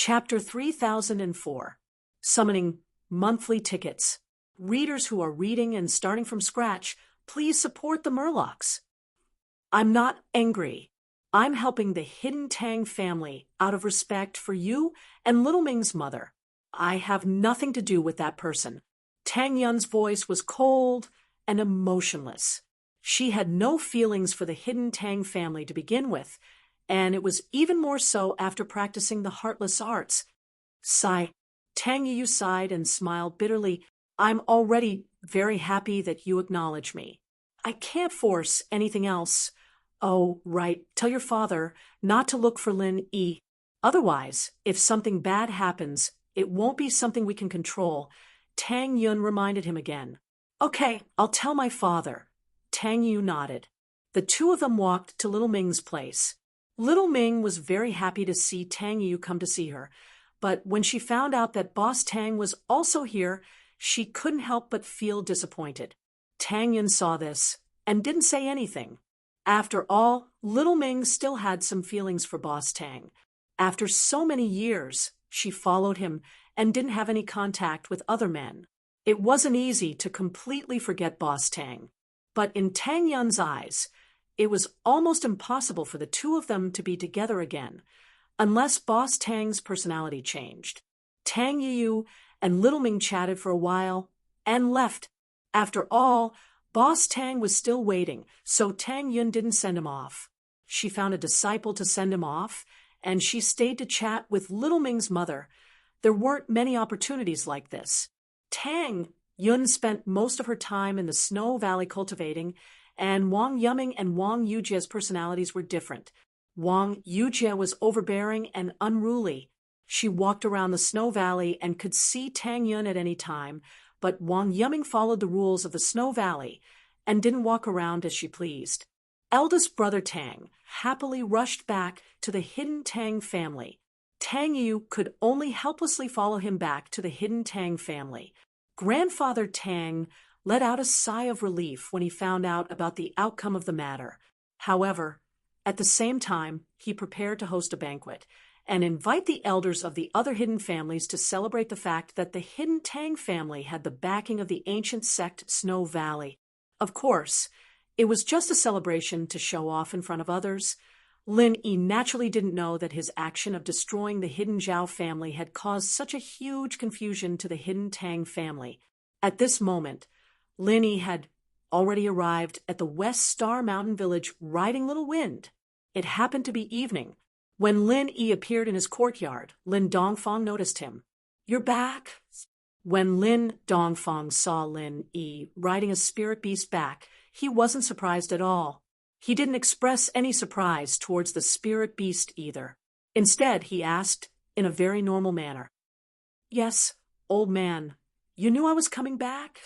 Chapter 3004. Summoning Monthly Tickets. Readers who are reading and starting from scratch, please support the Murlocs. I'm not angry. I'm helping the Hidden Tang family out of respect for you and Little Ming's mother. I have nothing to do with that person. Tang Yun's voice was cold and emotionless. She had no feelings for the Hidden Tang family to begin with, and it was even more so after practicing the heartless arts. Sigh. Tang Yu sighed and smiled bitterly. I'm already very happy that you acknowledge me. I can't force anything else. Oh, right, tell your father not to look for Lin Yi. Otherwise, if something bad happens, it won't be something we can control. Tang Yun reminded him again. Okay, I'll tell my father. Tang Yu nodded. The two of them walked to Little Ming's place. Little Ming was very happy to see Tang Yu come to see her, but when she found out that Boss Tang was also here, she couldn't help but feel disappointed. Tang Yun saw this and didn't say anything. After all, Little Ming still had some feelings for Boss Tang. After so many years, she followed him and didn't have any contact with other men. It wasn't easy to completely forget Boss Tang, but in Tang Yun's eyes, it was almost impossible for the two of them to be together again, unless Boss Tang's personality changed. Tang Yu and Little Ming chatted for a while and left. After all, Boss Tang was still waiting, so Tang Yun didn't send him off. She found a disciple to send him off, and she stayed to chat with Little Ming's mother. There weren't many opportunities like this. Tang Yun spent most of her time in the Snow Valley cultivating, and Wang Yuming and Wang Yujie's personalities were different. Wang Yujie was overbearing and unruly. She walked around the Snow Valley and could see Tang Yun at any time, but Wang Yuming followed the rules of the Snow Valley and didn't walk around as she pleased. Eldest brother Tang happily rushed back to the Hidden Tang family. Tang Yu could only helplessly follow him back to the Hidden Tang family. Grandfather Tang let out a sigh of relief when he found out about the outcome of the matter. However, at the same time, he prepared to host a banquet and invite the elders of the other hidden families to celebrate the fact that the Hidden Tang family had the backing of the ancient sect Snow Valley. Of course, it was just a celebration to show off in front of others. Lin Yi naturally didn't know that his action of destroying the Hidden Zhao family had caused such a huge confusion to the Hidden Tang family. At this moment, Lin Yi had already arrived at the West Star Mountain village riding Little Wind. It happened to be evening. When Lin Yi appeared in his courtyard, Lin Dongfang noticed him. You're back? When Lin Dongfang saw Lin Yi riding a spirit beast back, he wasn't surprised at all. He didn't express any surprise towards the spirit beast either. Instead, he asked in a very normal manner. Yes, old man, you knew I was coming back?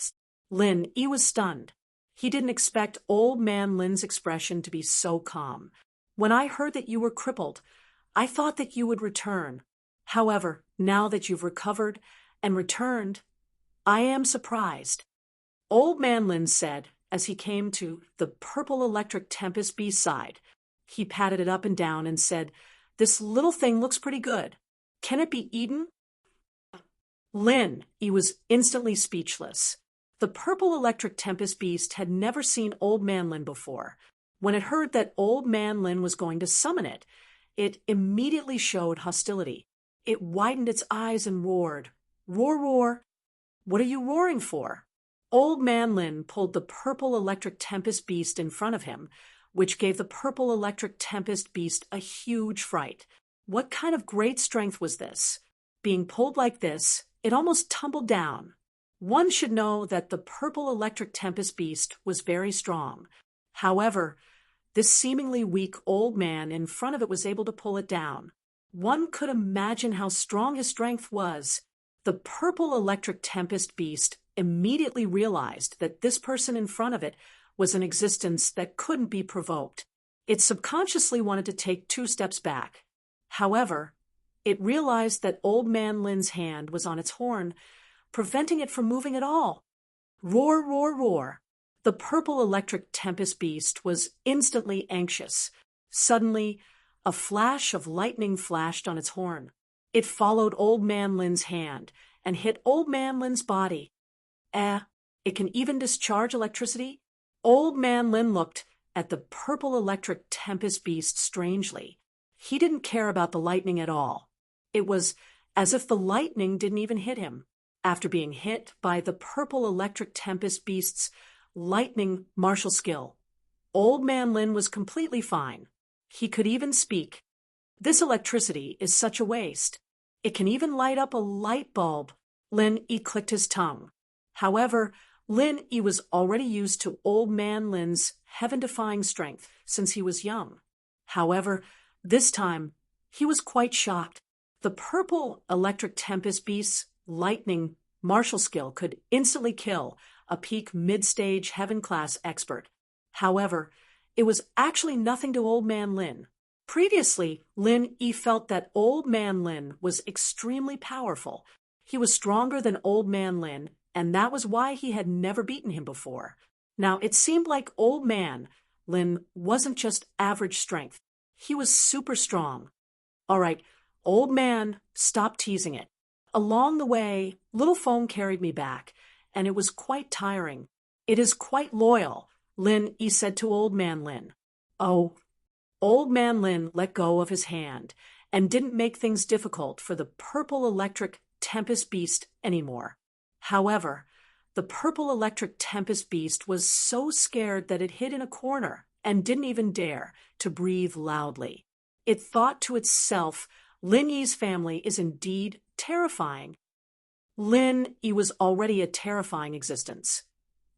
Lin Yi was stunned. He didn't expect old man Lin's expression to be so calm. When I heard that you were crippled, I thought that you would return. However, now that you've recovered and returned, I am surprised. Old man Lin said as he came to the purple electric tempest beast side. He patted it up and down and said, This little thing looks pretty good. Can it be eaten? Lin Yi was instantly speechless. The purple electric tempest beast had never seen Old Man Lin before. When it heard that Old Man Lin was going to summon it, it immediately showed hostility. It widened its eyes and roared. Roar, roar. What are you roaring for? Old Man Lin pulled the purple electric tempest beast in front of him, which gave the purple electric tempest beast a huge fright. What kind of great strength was this? Being pulled like this, it almost tumbled down. One should know that the purple electric tempest beast was very strong. However, this seemingly weak old man in front of it was able to pull it down. One could imagine how strong his strength was. The purple electric tempest beast immediately realized that this person in front of it was an existence that couldn't be provoked. It subconsciously wanted to take 2 steps back. However, it realized that Old Man Lin's hand was on its horn, preventing it from moving at all. Roar, roar, roar. The purple electric tempest beast was instantly anxious. Suddenly, a flash of lightning flashed on its horn. It followed Old Man Lin's hand and hit Old Man Lin's body. It can even discharge electricity? Old Man Lin looked at the purple electric tempest beast strangely. He didn't care about the lightning at all. It was as if the lightning didn't even hit him. After being hit by the purple electric tempest beast's lightning martial skill, Old Man Lin was completely fine. He could even speak. This electricity is such a waste. It can even light up a light bulb. Lin Yi clicked his tongue. However, Lin Yi was already used to Old Man Lin's heaven-defying strength since he was young. However, this time, he was quite shocked. The purple electric tempest beast's lightning martial skill could instantly kill a peak mid-stage heaven-class expert. However, it was actually nothing to Old Man Lin. Previously, Lin Yi felt that Old Man Lin was extremely powerful. He was stronger than Old Man Lin, and that was why he had never beaten him before. Now, it seemed like Old Man Lin wasn't just average strength. He was super strong. All right, Old Man, stop teasing it. Along the way, Little Phone carried me back, and it was quite tiring. It is quite loyal, Lin Yi said to Old Man Lin. Oh, Old Man Lin let go of his hand and didn't make things difficult for the purple electric tempest beast anymore. However, the purple electric tempest beast was so scared that it hid in a corner and didn't even dare to breathe loudly. It thought to itself, Lin Yi's family is indeed terrifying. Lin Yi was already a terrifying existence,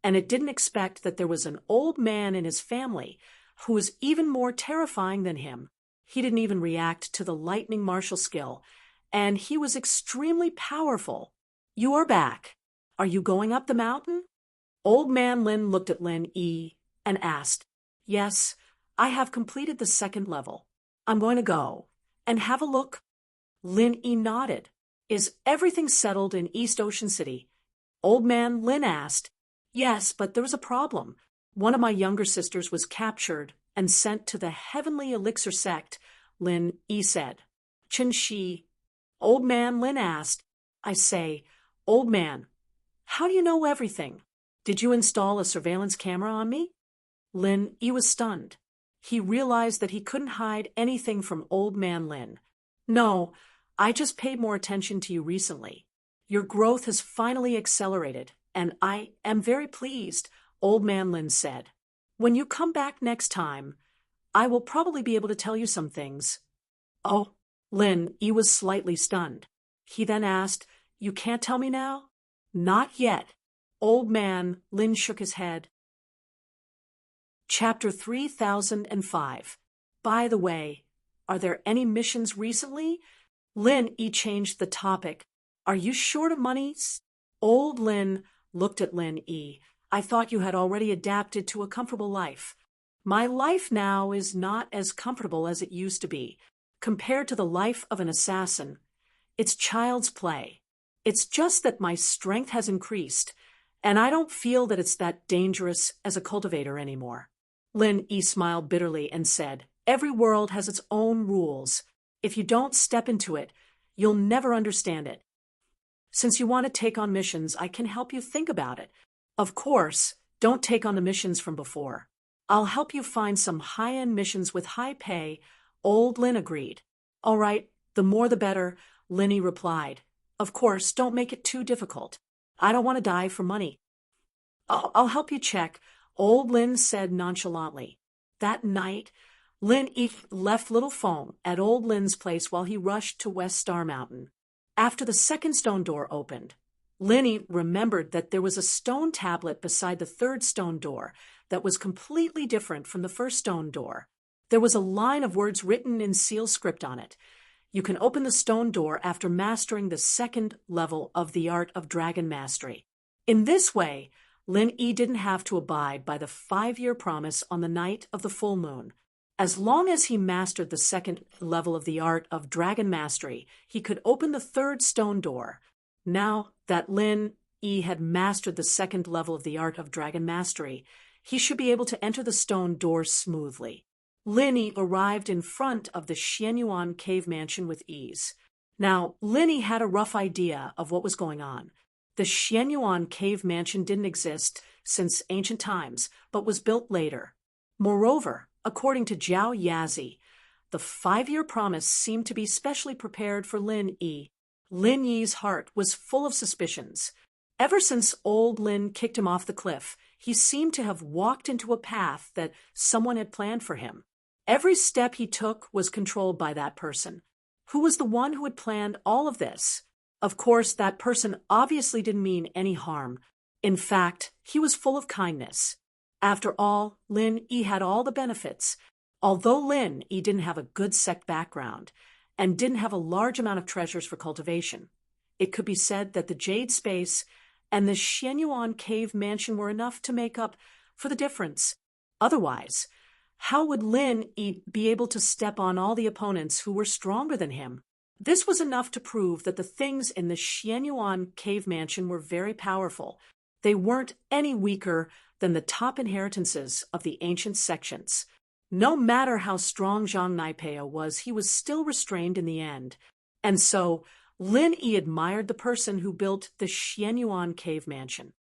and it didn't expect that there was an old man in his family who was even more terrifying than him. He didn't even react to the lightning martial skill, and he was extremely powerful. You are back. Are you going up the mountain? Old Man Lin looked at Lin Yi and asked, Yes, I have completed the second level. I'm going to go and have a look. Lin Yi nodded. Is everything settled in East Ocean City? Old Man Lin asked. Yes, but there was a problem. One of my younger sisters was captured and sent to the Heavenly Elixir sect, Lin Yi said. Chen Shi. Old Man Lin asked. I say, Old Man, how do you know everything? Did you install a surveillance camera on me? Lin Yi was stunned. He realized that he couldn't hide anything from Old Man Lin. No, I just paid more attention to you recently. Your growth has finally accelerated, and I am very pleased, Old Man Lin said. When you come back next time, I will probably be able to tell you some things. Oh, Lin Yi was slightly stunned. He then asked, You can't tell me now? Not yet. Old Man Lin shook his head. Chapter 3005. By the way, are there any missions recently? Lin Yi changed the topic. Are you short of money? Old Lin looked at Lin Yi. I thought you had already adapted to a comfortable life. My life now is not as comfortable as it used to be. Compared to the life of an assassin, it's child's play. It's just that my strength has increased, and I don't feel that it's that dangerous as a cultivator anymore. Lin Yi smiled bitterly and said, Every world has its own rules. If you don't step into it, you'll never understand it. Since you want to take on missions, I can help you think about it. Of course, don't take on the missions from before. I'll help you find some high-end missions with high pay, Old Lin agreed. All right, the more the better, Lin Yi replied. Of course, don't make it too difficult. I don't want to die for money. I'll help you check, Old Lin said nonchalantly. That night, Lin Yi left Little Phone at Old Lin's place while he rushed to West Star Mountain. After the second stone door opened, Lin Yi remembered that there was a stone tablet beside the third stone door that was completely different from the first stone door. There was a line of words written in seal script on it. You can open the stone door after mastering the second level of the art of dragon mastery. In this way, Lin Yi didn't have to abide by the 5-year promise on the night of the full moon. As long as he mastered the second level of the art of dragon mastery, he could open the third stone door. Now that Lin Yi had mastered the second level of the art of dragon mastery, he should be able to enter the stone door smoothly. Lin Yi arrived in front of the Xianyuan cave mansion with ease. Now, Lin Yi had a rough idea of what was going on. The Xianyuan cave mansion didn't exist since ancient times, but was built later. Moreover, according to Zhao Yazi, the 5-year promise seemed to be specially prepared for Lin Yi. Lin Yi's heart was full of suspicions. Ever since old Lin kicked him off the cliff, he seemed to have walked into a path that someone had planned for him. Every step he took was controlled by that person. Who was the one who had planned all of this? Of course, that person obviously didn't mean any harm. In fact, he was full of kindness. After all, Lin Yi had all the benefits. Although Lin Yi didn't have a good sect background and didn't have a large amount of treasures for cultivation, it could be said that the Jade Space and the Xianyuan Cave Mansion were enough to make up for the difference. Otherwise, how would Lin Yi be able to step on all the opponents who were stronger than him? This was enough to prove that the things in the Xianyuan Cave Mansion were very powerful. They weren't any weaker than the top inheritances of the ancient sections. No matter how strong Zhang Naipeo was, he was still restrained in the end. And so, Lin Yi admired the person who built the Xianyuan Cave Mansion.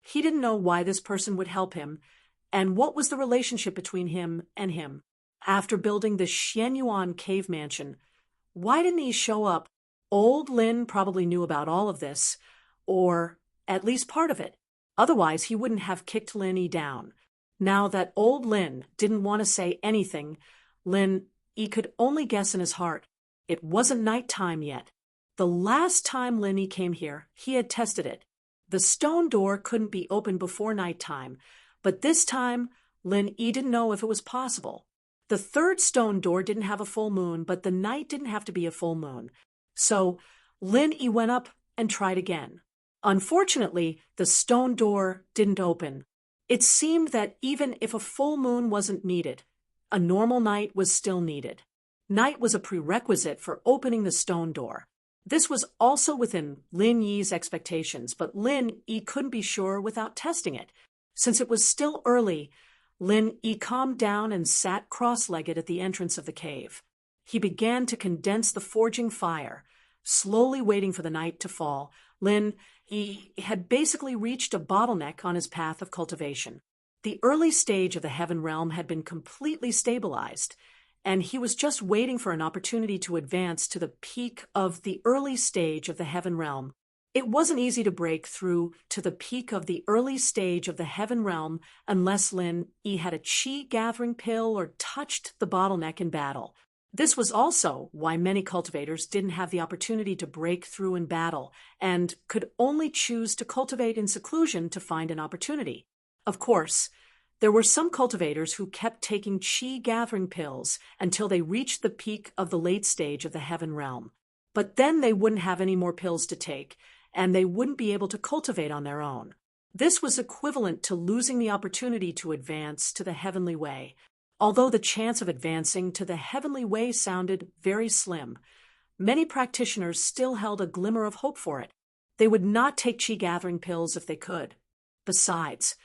He didn't know why this person would help him, and what was the relationship between him and him. After building the Xianyuan Cave Mansion, why didn't he show up? Old Lin probably knew about all of this, or at least part of it. Otherwise, he wouldn't have kicked Lin Yi down. Now that old Lin didn't want to say anything, Lin Yi could only guess in his heart. It wasn't night time yet. The last time Lin Yi came here, he had tested it. The stone door couldn't be opened before night time, but this time, Lin Yi didn't know if it was possible. The third stone door didn't have a full moon, but the night didn't have to be a full moon. So, Lin Yi went up and tried again. Unfortunately, the stone door didn't open. It seemed that even if a full moon wasn't needed, a normal night was still needed. Night was a prerequisite for opening the stone door. This was also within Lin Yi's expectations, but Lin Yi couldn't be sure without testing it. Since it was still early, Lin Yi calmed down and sat cross-legged at the entrance of the cave. He began to condense the forging fire, slowly waiting for the night to fall. Lin Yi had basically reached a bottleneck on his path of cultivation. The early stage of the heaven realm had been completely stabilized, and he was just waiting for an opportunity to advance to the peak of the early stage of the heaven realm. It wasn't easy to break through to the peak of the early stage of the heaven realm unless Lin Yi had a chi-gathering pill or touched the bottleneck in battle. This was also why many cultivators didn't have the opportunity to break through in battle and could only choose to cultivate in seclusion to find an opportunity. Of course, there were some cultivators who kept taking chi-gathering pills until they reached the peak of the late stage of the heaven realm. But then they wouldn't have any more pills to take, and they wouldn't be able to cultivate on their own. This was equivalent to losing the opportunity to advance to the heavenly way. Although the chance of advancing to the heavenly way sounded very slim, many practitioners still held a glimmer of hope for it. They would not take chi-gathering pills if they could. Besides,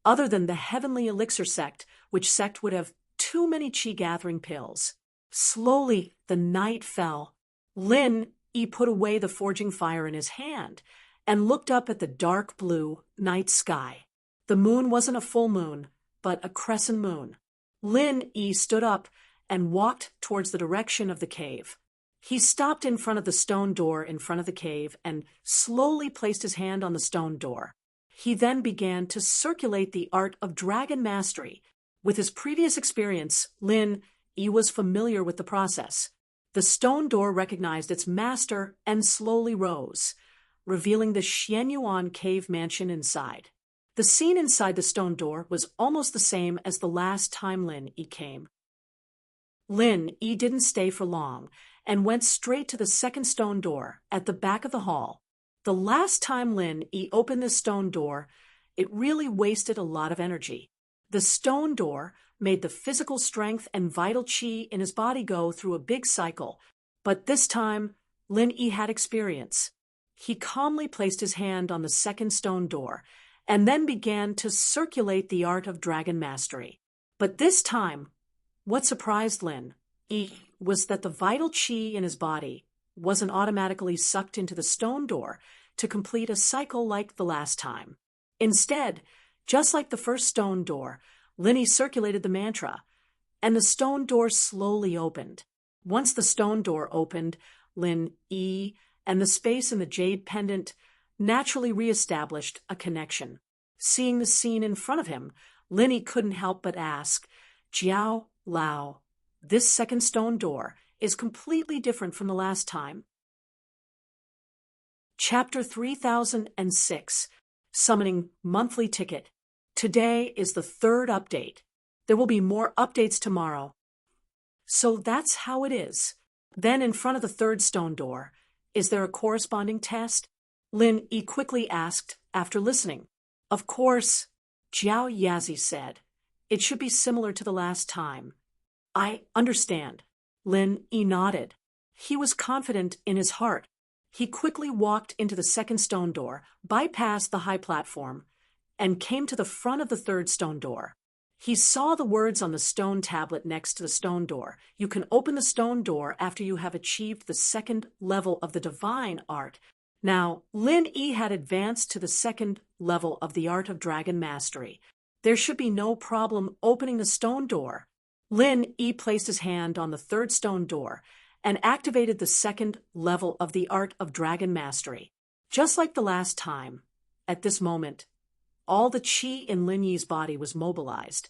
other than the heavenly elixir sect, which sect would have too many chi-gathering pills? Slowly, the night fell. Lin Yi put away the forging fire in his hand and looked up at the dark blue night sky. The moon wasn't a full moon, but a crescent moon. Lin Yi stood up and walked towards the direction of the cave. He stopped in front of the stone door in front of the cave and slowly placed his hand on the stone door. He then began to circulate the art of dragon mastery. With his previous experience, Lin Yi was familiar with the process. The stone door recognized its master and slowly rose, revealing the Xianyuan cave mansion inside. The scene inside the stone door was almost the same as the last time Lin Yi came. Lin Yi didn't stay for long and went straight to the second stone door at the back of the hall. The last time Lin Yi opened this stone door, it really wasted a lot of energy. The stone door made the physical strength and vital chi in his body go through a big cycle, but this time Lin Yi had experience. He calmly placed his hand on the second stone door and then began to circulate the art of dragon mastery. But this time, what surprised Lin Yi was that the vital chi in his body wasn't automatically sucked into the stone door to complete a cycle like the last time. Instead, just like the first stone door, Linny circulated the mantra, and the stone door slowly opened. Once the stone door opened, Lin E and the space in the jade pendant naturally reestablished a connection. Seeing the scene in front of him, Linny couldn't help but ask, "Jiao Lao, this second stone door is completely different from the last time." Chapter 3006, Summoning Monthly Ticket. Today is the third update. There will be more updates tomorrow. So that's how it is. Then in front of the third stone door, is there a corresponding test? Lin E quickly asked after listening. Of course, Jiao Yazi said. It should be similar to the last time. I understand. Lin E nodded. He was confident in his heart. He quickly walked into the second stone door, bypassed the high platform, and came to the front of the third stone door. He saw the words on the stone tablet next to the stone door. You can open the stone door after you have achieved the second level of the divine art. Now, Lin E had advanced to the second level of the art of dragon mastery. There should be no problem opening the stone door. Lin E placed his hand on the third stone door and activated the second level of the art of dragon mastery. Just like the last time, at this moment, all the qi in Lin Yi's body was mobilized,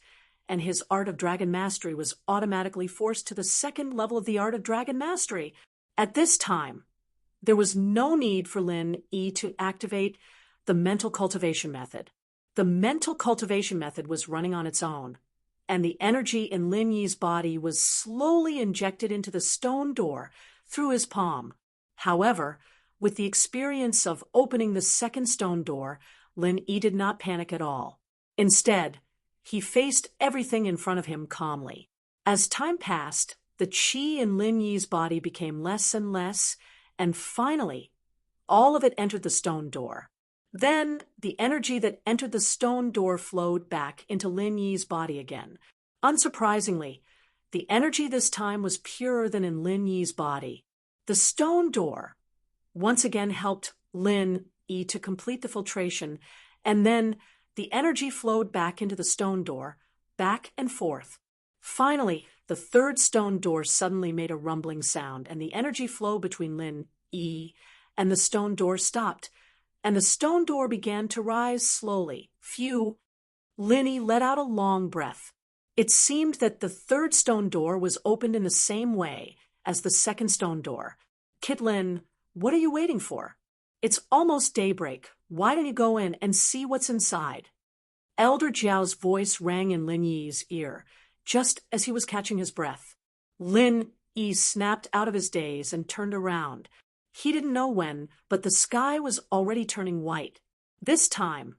and his art of dragon mastery was automatically forced to the second level of the art of dragon mastery. At this time, there was no need for Lin Yi to activate the mental cultivation method. The mental cultivation method was running on its own, and the energy in Lin Yi's body was slowly injected into the stone door through his palm. However, with the experience of opening the second stone door, Lin Yi did not panic at all. Instead, he faced everything in front of him calmly. As time passed, the qi in Lin Yi's body became less and less, and finally, all of it entered the stone door. Then, the energy that entered the stone door flowed back into Lin Yi's body again. Unsurprisingly, the energy this time was purer than in Lin Yi's body. The stone door once again helped Lin Yi to complete the filtration, and then the energy flowed back into the stone door, back and forth. Finally, the third stone door suddenly made a rumbling sound, and the energy flow between Lin Yi and the stone door stopped, and the stone door began to rise slowly. Phew! Lin Yi let out a long breath. It seemed that the third stone door was opened in the same way as the second stone door. Kit Lin, what are you waiting for? It's almost daybreak. Why don't you go in and see what's inside? Elder Jiao's voice rang in Lin Yi's ear, just as he was catching his breath. Lin Yi snapped out of his daze and turned around. He didn't know when, but the sky was already turning white. This time,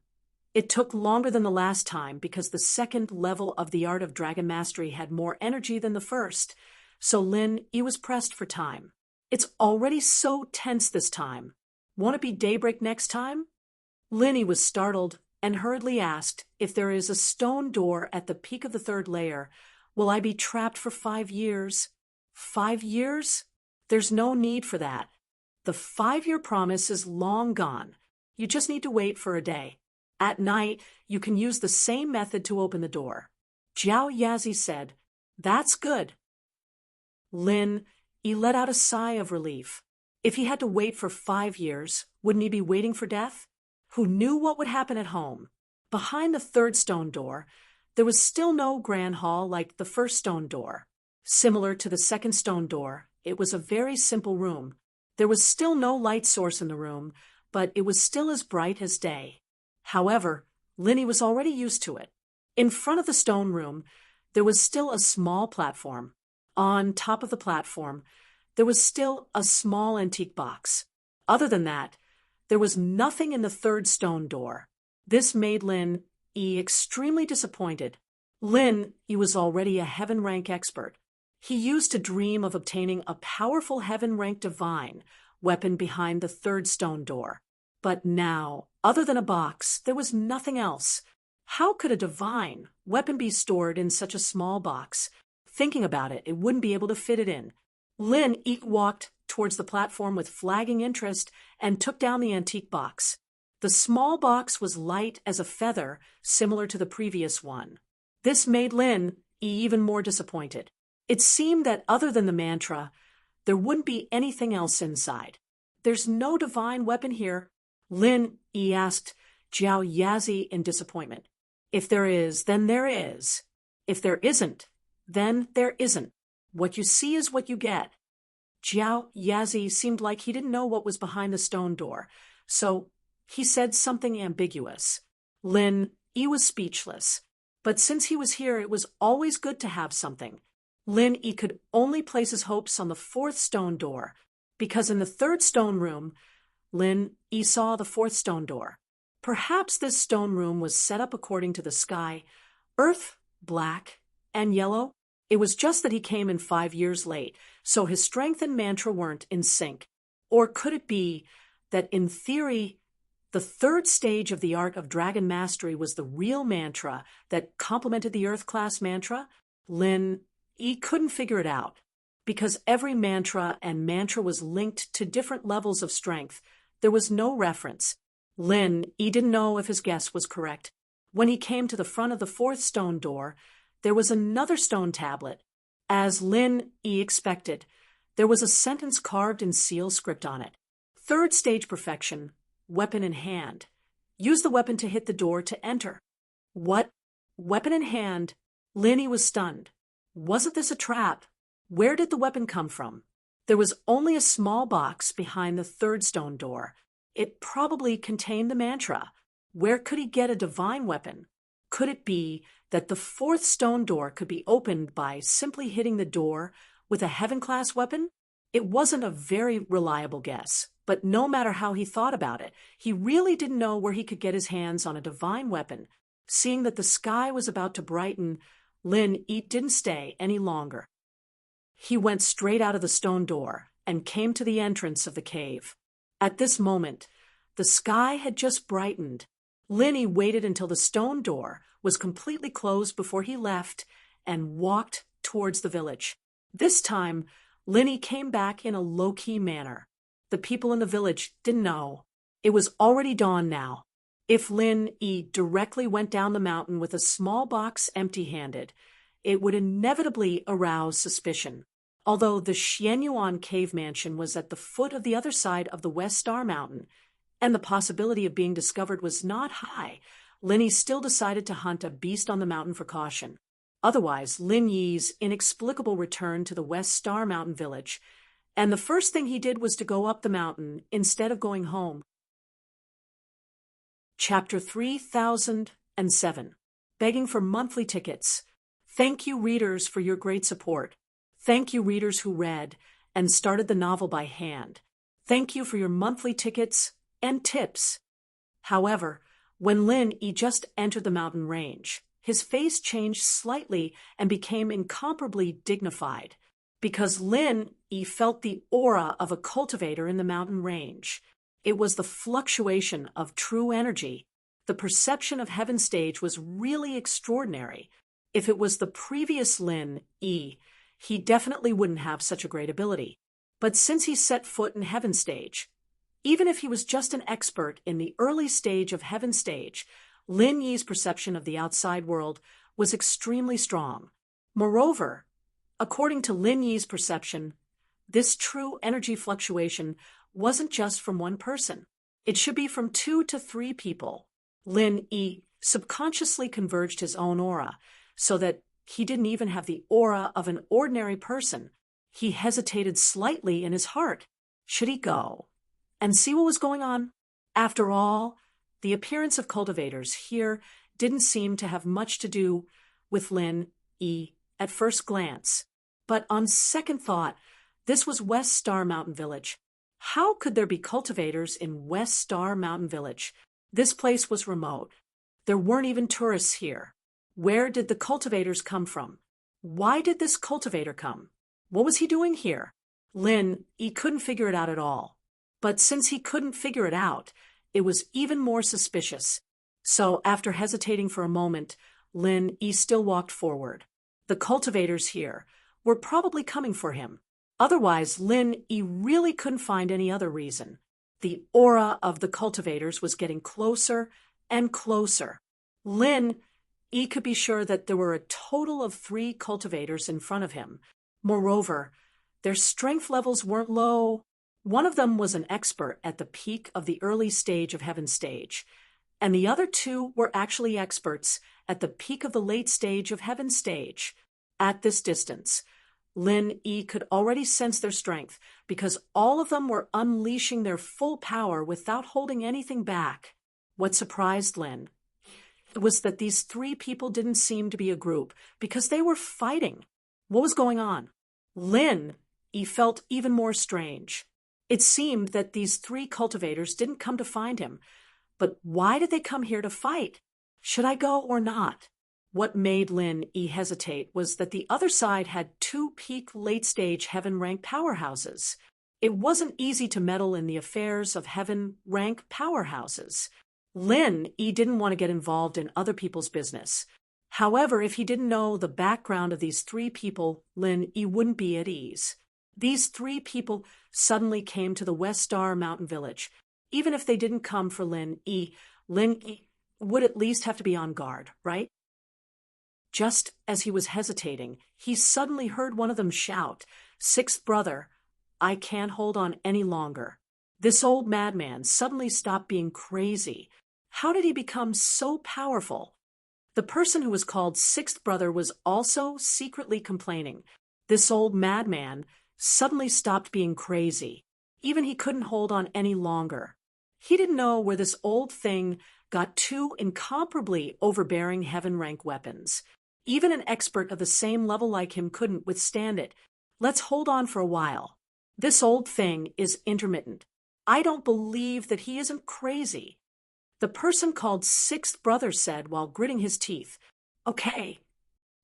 it took longer than the last time because the second level of the art of dragon mastery had more energy than the first, so Lin Yi was pressed for time. It's already so tense this time. Won't it be daybreak next time? Lin Yi was startled and hurriedly asked, if there is a stone door at the peak of the third layer, will I be trapped for 5 years? 5 years? There's no need for that. The 5-year promise is long gone. You just need to wait for a day. At night, you can use the same method to open the door. Jiao Yazi said, that's good. Lin Yi let out a sigh of relief. If he had to wait for 5 years, wouldn't he be waiting for death? Who knew what would happen at home? Behind the third stone door, there was still no grand hall like the first stone door. Similar to the second stone door, it was a very simple room. There was still no light source in the room, but it was still as bright as day. However, Lin Yi was already used to it. In front of the stone room, there was still a small platform. On top of the platform, there was still a small antique box. Other than that, there was nothing in the third stone door. This made Lin Yi extremely disappointed. Lin Yi was already a heaven rank expert. He used to dream of obtaining a powerful heaven rank divine weapon behind the third stone door. But now, other than a box, there was nothing else. How could a divine weapon be stored in such a small box? Thinking about it, it wouldn't be able to fit it in. Lin Yi walked towards the platform with flagging interest and took down the antique box. The small box was light as a feather, similar to the previous one. This made Lin even more disappointed. It seemed that other than the mantra, there wouldn't be anything else inside. "There's no divine weapon here," Lin asked Jiao Yazi in disappointment. "If there is, then there is. If there isn't, then there isn't. What you see is what you get." Jiao Yazi seemed like he didn't know what was behind the stone door, so he said something ambiguous. Lin Yi was speechless, but since he was here, it was always good to have something. Lin Yi could only place his hopes on the fourth stone door, because in the third stone room, Lin Yi saw the fourth stone door. Perhaps this stone room was set up according to the sky, earth, black, and yellow. It was just that he came in 5 years late, so his strength and mantra weren't in sync. Or could it be that in theory, the third stage of the art of dragon mastery was the real mantra that complemented the Earth-class mantra? Lin Yi couldn't figure it out. Because every mantra and mantra was linked to different levels of strength, there was no reference. Lin Yi didn't know if his guess was correct. When he came to the front of the fourth stone door, there was another stone tablet. As Lin Yi expected, there was a sentence carved in seal script on it. "Third stage perfection. Weapon in hand. Use the weapon to hit the door to enter." What? Weapon in hand? Lin Yi was stunned. Wasn't this a trap? Where did the weapon come from? There was only a small box behind the third stone door. It probably contained the mantra. Where could he get a divine weapon? Could it be that the fourth stone door could be opened by simply hitting the door with a heaven-class weapon? It wasn't a very reliable guess, but no matter how he thought about it, he really didn't know where he could get his hands on a divine weapon. Seeing that the sky was about to brighten, Lin Yi didn't stay any longer. He went straight out of the stone door and came to the entrance of the cave. At this moment, the sky had just brightened. Lin Yi waited until the stone door was completely closed before he left and walked towards the village. This time, Lin Yi came back in a low-key manner. The people in the village didn't know. It was already dawn now. If Lin Yi directly went down the mountain with a small box empty-handed, it would inevitably arouse suspicion. Although the Xianyuan cave mansion was at the foot of the other side of the West Star Mountain, and the possibility of being discovered was not high, Lin Yi still decided to hunt a beast on the mountain for caution. Otherwise, Lin Yi's inexplicable return to the West Star Mountain village, and the first thing he did was to go up the mountain instead of going home. Chapter 3007. Begging for monthly tickets. Thank you, readers, for your great support. Thank you, readers who read and started the novel by hand. Thank you for your monthly tickets and tips. However, when Lin Yi just entered the mountain range, his face changed slightly and became incomparably dignified, because Lin Yi felt the aura of a cultivator in the mountain range. It was the fluctuation of true energy. The perception of Heaven Stage was really extraordinary. If it was the previous Lin Yi, he definitely wouldn't have such a great ability. But since he set foot in Heaven Stage, even if he was just an expert in the early stage of Heaven Stage, Lin Yi's perception of the outside world was extremely strong. Moreover, according to Lin Yi's perception, this true energy fluctuation wasn't just from one person. It should be from 2 to 3 people. Lin Yi subconsciously converged his own aura, so that he didn't even have the aura of an ordinary person. He hesitated slightly in his heart. Should he go and see what was going on? After all, the appearance of cultivators here didn't seem to have much to do with Lin Yi at first glance. But on second thought, this was West Star Mountain Village. How could there be cultivators in West Star Mountain Village? This place was remote. There weren't even tourists here. Where did the cultivators come from? Why did this cultivator come? What was he doing here? Lin Yi couldn't figure it out at all. But since he couldn't figure it out, it was even more suspicious. So after hesitating for a moment, Lin Yi still walked forward. The cultivators here were probably coming for him. Otherwise, Lin E really couldn't find any other reason. The aura of the cultivators was getting closer and closer. Lin E could be sure that there were a total of 3 cultivators in front of him. Moreover, their strength levels weren't low. One of them was an expert at the peak of the early stage of Heaven Stage, and the other 2 were actually experts at the peak of the late stage of Heaven Stage. At this distance, Lin E could already sense their strength because all of them were unleashing their full power without holding anything back. What surprised Lin was that these 3 people didn't seem to be a group because they were fighting. What was going on? Lin E felt even more strange. It seemed that these 3 cultivators didn't come to find him. But why did they come here to fight? Should I go or not? What made Lin E hesitate was that the other side had 2 peak late-stage heaven rank powerhouses. It wasn't easy to meddle in the affairs of heaven rank powerhouses. Lin E didn't want to get involved in other people's business. However, if he didn't know the background of these 3 people, Lin E wouldn't be at ease. These 3 people suddenly came to the West Star Mountain Village. Even if they didn't come for Lin E would at least have to be on guard, right? Just as he was hesitating, he suddenly heard one of them shout, "Sixth brother, I can't hold on any longer." This old madman suddenly stopped being crazy. How did he become so powerful? The person who was called Sixth Brother was also secretly complaining. This old madman suddenly stopped being crazy. Even he couldn't hold on any longer. He didn't know where this old thing got 2 incomparably overbearing heaven rank weapons. Even an expert of the same level like him couldn't withstand it. Let's hold on for a while. This old thing is intermittent. I don't believe that he isn't crazy. The person called Sixth Brother said while gritting his teeth. Okay.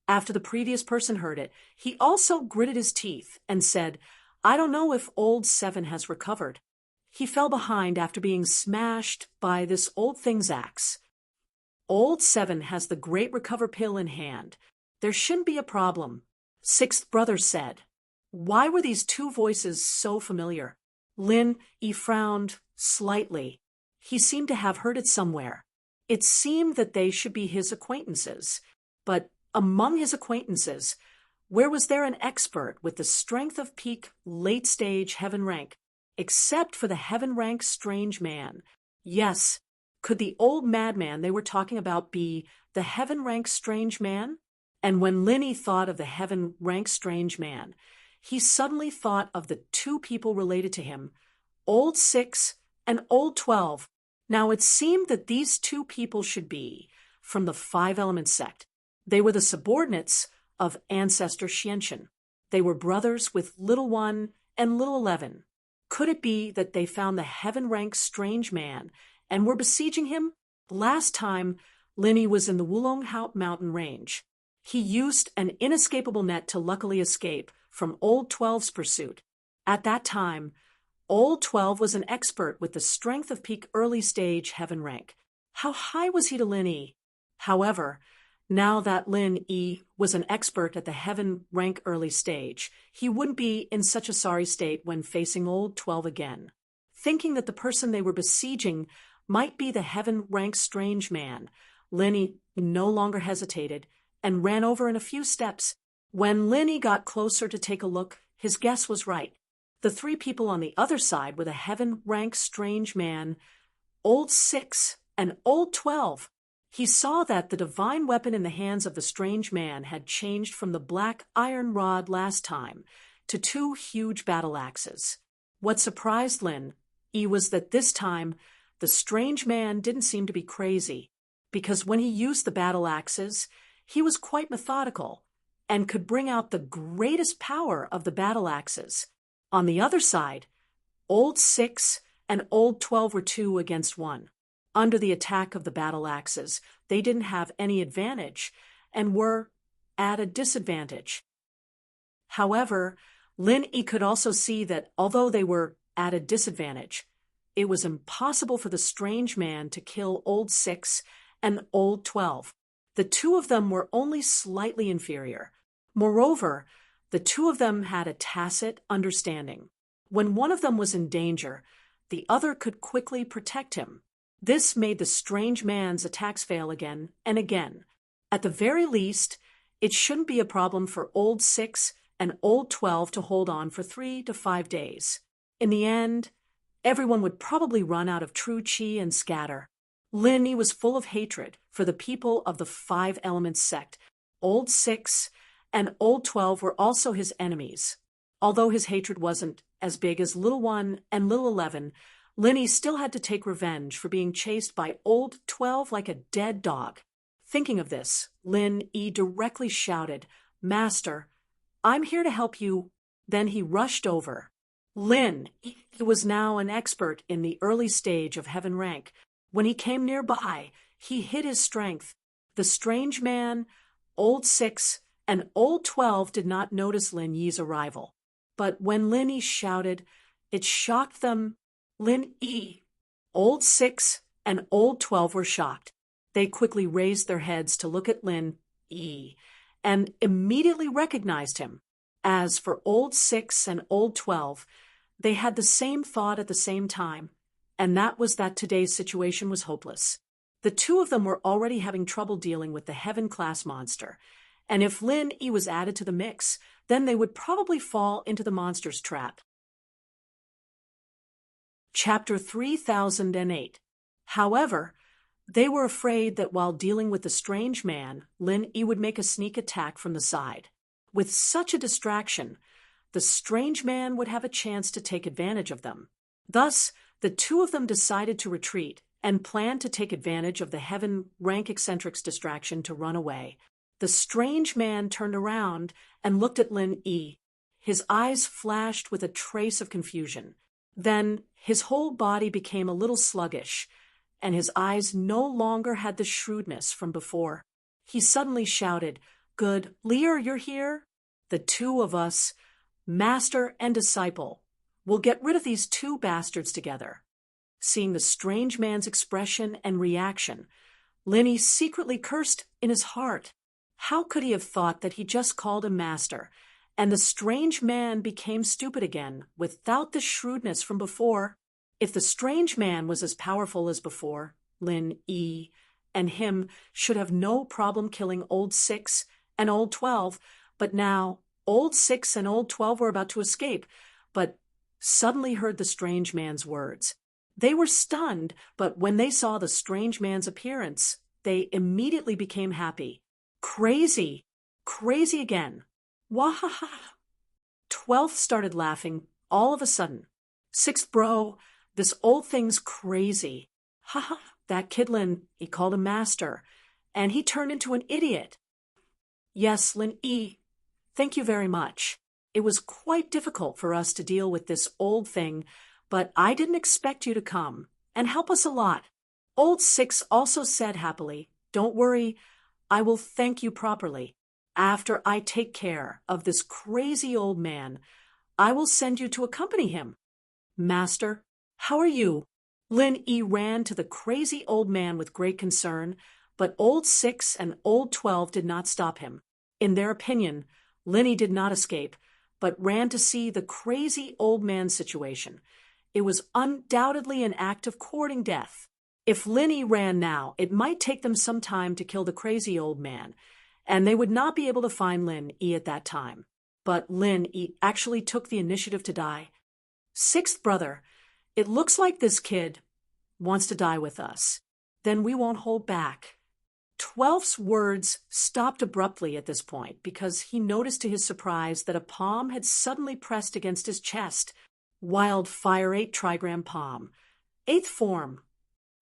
After the previous person heard it, he also gritted his teeth and said, I don't know if old 7 has recovered. He fell behind after being smashed by this old thing's axe. Old 7 has the great recover pill in hand. There shouldn't be a problem, Sixth Brother said. Why were these 2 voices so familiar? Lin E frowned slightly. He seemed to have heard it somewhere. It seemed that they should be his acquaintances. But among his acquaintances, where was there an expert with the strength of peak late-stage heaven rank, except for the heaven rank strange man? Yes, could the old madman they were talking about be the heaven rank strange man? And when Linny thought of the heaven rank strange man, he suddenly thought of the 2 people related to him, Old 6 and Old 12. Now it seemed that these 2 people should be from the 5-element sect. They were the subordinates of Ancestor Xianchen. They were brothers with Little 1 and Little 11. Could it be that they found the heaven-rank strange man and were besieging him? Last time, Linny was in the Wulonghout mountain range. He used an inescapable net to luckily escape from Old 12's pursuit. At that time, Old 12 was an expert with the strength of peak early stage heaven rank. How high was he to Lin E? However, now that Lin E was an expert at the heaven rank early stage, he wouldn't be in such a sorry state when facing Old 12 again. Thinking that the person they were besieging might be the heaven rank strange man, Lin E no longer hesitated and ran over in a few steps. When Lin E got closer to take a look, his guess was right. The 3 people on the other side were the heaven rank strange man, Old 6 and Old 12. He saw that the divine weapon in the hands of the strange man had changed from the black iron rod last time to 2 huge battle axes. What surprised Lin E was that this time the strange man didn't seem to be crazy, because when he used the battle axes, he was quite methodical and could bring out the greatest power of the battle axes. On the other side, Old 6 and Old 12 were 2 against 1. Under the attack of the battle axes, they didn't have any advantage and were at a disadvantage. However, Lin E could also see that although they were at a disadvantage, it was impossible for the strange man to kill Old 6 and Old 12. The 2 of them were only slightly inferior. Moreover, The two of them had a tacit understanding. When one of them was in danger, the other could quickly protect him. This made the strange man's attacks fail again and again. At the very least, it shouldn't be a problem for Old 6 and Old 12 to hold on for 3 to 5 days. In the end, everyone would probably run out of true chi and scatter. Lin was full of hatred for the people of the Five Elements sect. Old 6 and Old 12 were also his enemies. Although his hatred wasn't as big as Little 1 and Little 11, Lin still had to take revenge for being chased by Old 12 like a dead dog. Thinking of this, Lin directly shouted, "Master, I'm here to help you." Then he rushed over. Lin was now an expert in the early stage of heaven rank. When he came nearby, he hid his strength. The strange man, Old 6, and Old 12 did not notice Lin Yi's arrival. But when Lin Yi shouted, it shocked them. Lin Yi, Old 6, and Old 12 were shocked. They quickly raised their heads to look at Lin Yi and immediately recognized him. As for Old 6 and Old 12, they had the same thought at the same time, and that was that today's situation was hopeless. The two of them were already having trouble dealing with the heaven-class monster, and if Lin Yi was added to the mix, then they would probably fall into the monster's trap. Chapter 3008. However, they were afraid that while dealing with the strange man, Lin Yi would make a sneak attack from the side. With such a distraction, the strange man would have a chance to take advantage of them. Thus, the two of them decided to retreat and planned to take advantage of the heaven rank eccentric's distraction to run away. The strange man turned around and looked at Lin Yi. His eyes flashed with a trace of confusion. Then his whole body became a little sluggish, and his eyes no longer had the shrewdness from before. He suddenly shouted, "Good, Lear, you're here? The two of us, master and disciple, will get rid of these two bastards together." Seeing the strange man's expression and reaction, Lin Yi secretly cursed in his heart. How could he have thought that he just called him master, and the strange man became stupid again without the shrewdness from before? If the strange man was as powerful as before, Lin Yi and him should have no problem killing Old 6 and Old 12, but now Old 6 and Old 12 were about to escape, but suddenly heard the strange man's words. They were stunned, but when they saw the strange man's appearance, they immediately became happy. Crazy! Crazy again! Wahaha! 12th started laughing all of a sudden. 6th, bro, this old thing's crazy. Haha, that kid Lin, he called him master, and he turned into an idiot. Yes, Lin Yi, thank you very much. It was quite difficult for us to deal with this old thing, but I didn't expect you to come and help us a lot. Old 6 also said happily, "Don't worry, I will thank you properly. After I take care of this crazy old man, I will send you to accompany him." "Master, how are you?" Lin Yi ran to the crazy old man with great concern, but Old 6 and Old 12 did not stop him. In their opinion, Lin Yi did not escape, but ran to see the crazy old man's situation. It was undoubtedly an act of courting death. If Lin Yi ran now, it might take them some time to kill the crazy old man, and they would not be able to find Lin Yi at that time. But Lin Yi actually took the initiative to die. "6th brother, it looks like this kid wants to die with us. Then we won't hold back." 12th's words stopped abruptly at this point because he noticed to his surprise that a palm had suddenly pressed against his chest. Wildfire 8 trigram palm. 8th form.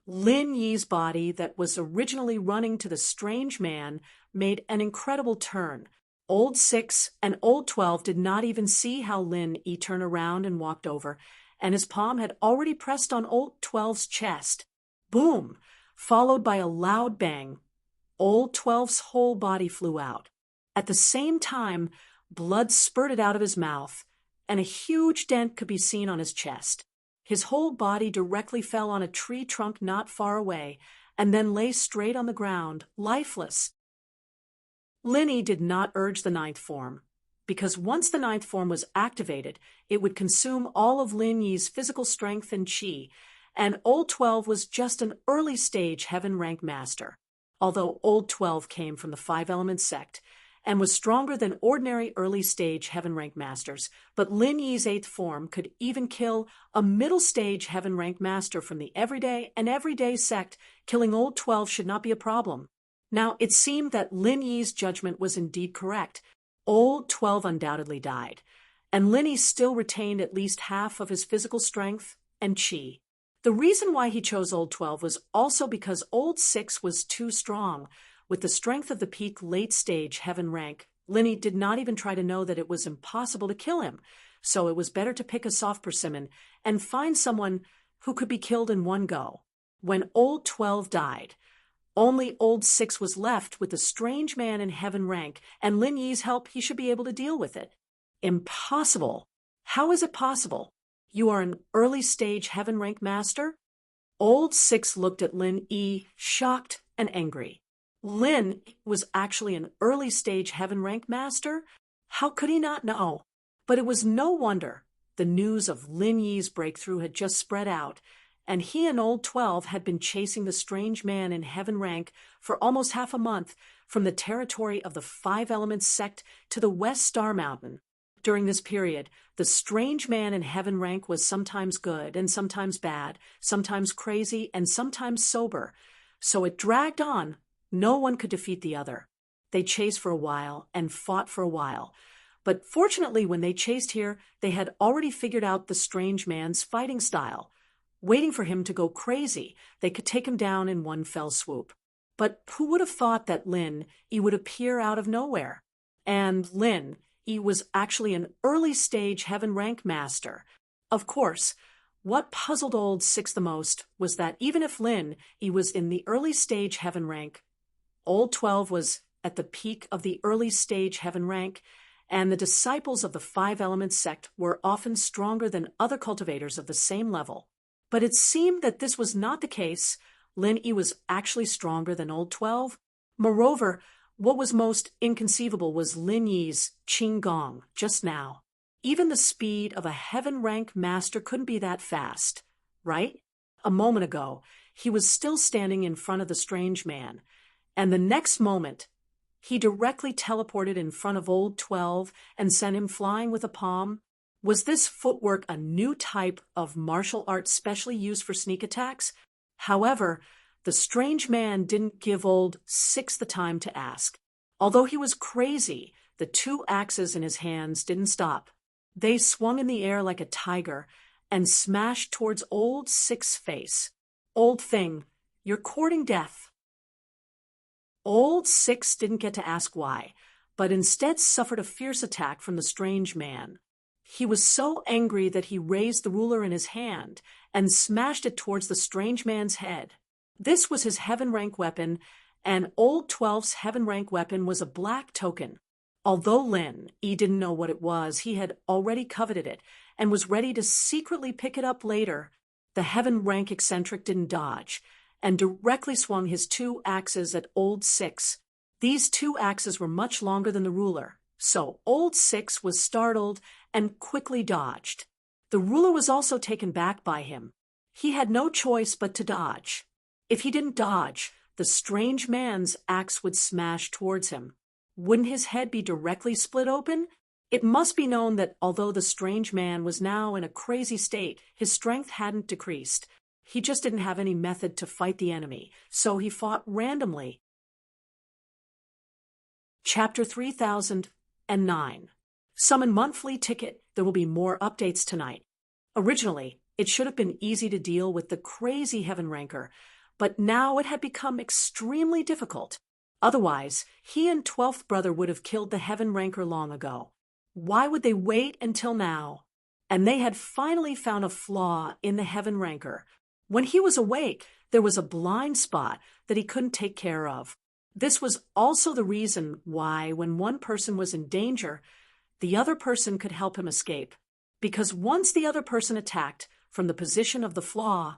Lin Yi's body that was originally running to the strange man made an incredible turn. Old 6 and Old 12 did not even see how Lin Yi turned around and walked over, and his palm had already pressed on Old 12's chest. Boom! Followed by a loud bang. Old 12's whole body flew out. At the same time, blood spurted out of his mouth, and a huge dent could be seen on his chest. His whole body directly fell on a tree trunk not far away, and then lay straight on the ground, lifeless. Lin Yi did not urge the 9th form. because once the ninth form was activated, it would consume all of Lin Yi's physical strength and qi, and Old 12 was just an early-stage heaven rank master. Although Old 12 came from the five-element sect and was stronger than ordinary early-stage heaven rank masters, but Lin Yi's eighth form could even kill a middle-stage heaven rank master from the everyday sect. Killing Old 12 should not be a problem. Now, it seemed that Lin Yi's judgment was indeed correct. Old 12 undoubtedly died, and Lin Yi still retained at least half of his physical strength and qi. The reason why he chose Old 12 was also because Old 6 was too strong. With the strength of the peak late-stage heaven rank, Lin Yi did not even try to know that it was impossible to kill him, so it was better to pick a soft persimmon and find someone who could be killed in one go. When Old 12 died, only Old 6 was left with the strange man in heaven rank, and Lin Yi's help, he should be able to deal with it. Impossible? How is it possible? You are an early-stage heaven rank master? Old 6 looked at Lin Yi, shocked and angry. Lin was actually an early-stage heaven rank master? How could he not know? But it was no wonder. The news of Lin Yi's breakthrough had just spread out, and he and Old 12 had been chasing the strange man in heaven rank for almost half a month, from the territory of the five-element sect to the West Star Mountain. During this period, the strange man in heaven rank was sometimes good and sometimes bad, sometimes crazy and sometimes sober. So it dragged on. No one could defeat the other. They chased for a while and fought for a while. But fortunately, when they chased here, they had already figured out the strange man's fighting style. Waiting for him to go crazy, they could take him down in one fell swoop. But who would have thought that Lin Yi would appear out of nowhere? And Lin Yi was actually an early-stage heaven rank master. Of course, what puzzled Old 6 the most was that even if Lin Yi was in the early-stage heaven rank, Old 12 was at the peak of the early-stage heaven rank, and the disciples of the five-element sect were often stronger than other cultivators of the same level. But it seemed that this was not the case. Lin Yi was actually stronger than Old 12. Moreover, what was most inconceivable was Lin Yi's Qinggong just now. Even the speed of a heaven rank master couldn't be that fast, right? A moment ago, he was still standing in front of the strange man, and the next moment, he directly teleported in front of Old 12 and sent him flying with a palm. Was this footwork a new type of martial art specially used for sneak attacks? However, the strange man didn't give Old 6 the time to ask. Although he was crazy, the two axes in his hands didn't stop. They swung in the air like a tiger and smashed towards Old 6's face. Old thing, you're courting death. Old 6 didn't get to ask why, but instead suffered a fierce attack from the strange man. He was so angry that he raised the ruler in his hand and smashed it towards the strange man's head. This was his heaven rank weapon, and Old 12's heaven rank weapon was a black token. Although Lin Yi didn't know what it was, he had already coveted it and was ready to secretly pick it up later. The heaven rank eccentric didn't dodge and directly swung his two axes at Old 6. These two axes were much longer than the ruler, so Old 6 was startled and quickly dodged. The ruler was also taken back by him. He had no choice but to dodge. If he didn't dodge, the strange man's axe would smash towards him. Wouldn't his head be directly split open? It must be known that although the strange man was now in a crazy state, his strength hadn't decreased. He just didn't have any method to fight the enemy, so he fought randomly. Chapter 3009. Summon monthly ticket. There will be more updates tonight. Originally, it should have been easy to deal with the crazy heaven ranker, but now it had become extremely difficult. Otherwise, he and 12th brother would have killed the heaven ranker long ago. Why would they wait until now? And they had finally found a flaw in the heaven ranker. When he was awake, there was a blind spot that he couldn't take care of. This was also the reason why, when one person was in danger, the other person could help him escape. Because once the other person attacked from the position of the flaw,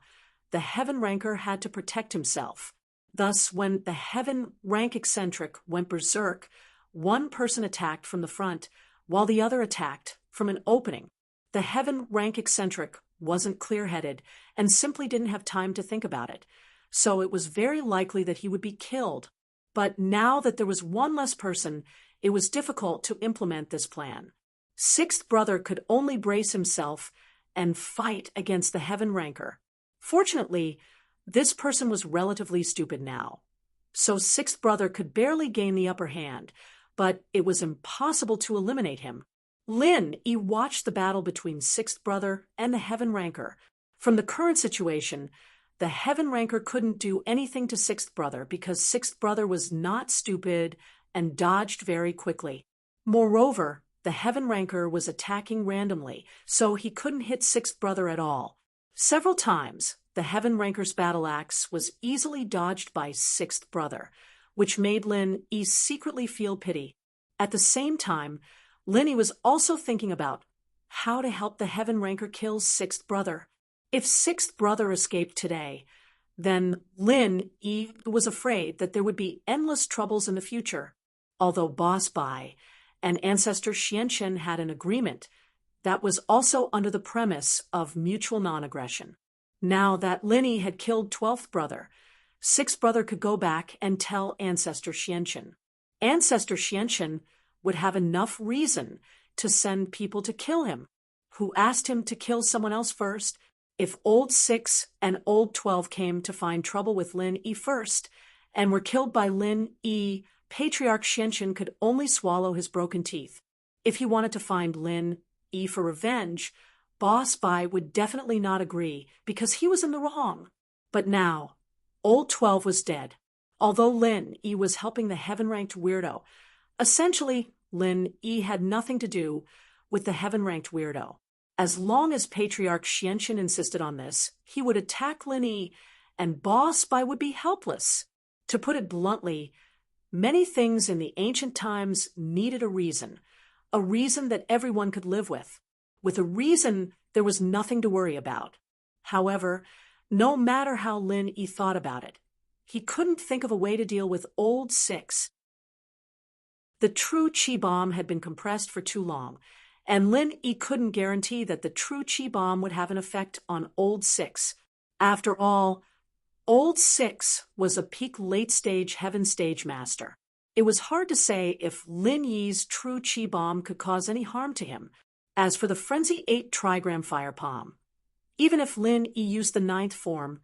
the heaven ranker had to protect himself. Thus, when the heaven rank eccentric went berserk, one person attacked from the front, while the other attacked from an opening. The heaven rank eccentric wasn't clear-headed and simply didn't have time to think about it, so it was very likely that he would be killed. But now that there was one less person, it was difficult to implement this plan. Sixth brother could only brace himself and fight against the heaven ranker. Fortunately, this person was relatively stupid now, so sixth brother could barely gain the upper hand, but it was impossible to eliminate him. Lin Yi watched the battle between sixth brother and the heaven ranker. From the current situation, the heaven ranker couldn't do anything to sixth brother because sixth brother was not stupid and dodged very quickly. Moreover, the heaven ranker was attacking randomly, so he couldn't hit sixth brother at all. Several times, the heaven ranker's battle axe was easily dodged by sixth brother, which made Lin Yi secretly feel pity. At the same time, Lin Yi was also thinking about how to help the heaven ranker kill sixth brother. If sixth brother escaped today, then Lin Yi was afraid that there would be endless troubles in the future. Although Boss Bai and Ancestor Xianchen had an agreement, that was also under the premise of mutual non-aggression. Now that Lin Yi had killed 12th brother, sixth brother could go back and tell Ancestor Xianchen. Ancestor Xianchen would have enough reason to send people to kill him, who asked him to kill someone else first. If Old 6 and Old 12 came to find trouble with Lin Yi first and were killed by Lin Yi, Patriarch Xianchen could only swallow his broken teeth. If he wanted to find Lin Yi for revenge, Boss Bai would definitely not agree because he was in the wrong. But now, Old 12 was dead. Although Lin Yi was helping the heaven-ranked weirdo, essentially, Lin Yi had nothing to do with the heaven-ranked weirdo. As long as Patriarch Xianchen insisted on this, he would attack Lin Yi, and Boss Bai would be helpless. To put it bluntly, many things in the ancient times needed a reason that everyone could live with. With a reason, there was nothing to worry about. However, no matter how Lin Yi thought about it, he couldn't think of a way to deal with Old 6. The true Qi bomb had been compressed for too long, and Lin Yi couldn't guarantee that the true Qi bomb would have an effect on Old 6. After all, Old 6 was a peak late-stage heaven stage master. It was hard to say if Lin Yi's true Qi bomb could cause any harm to him. As for the Frenzy 8 trigram fire palm, even if Lin Yi used the 9th form,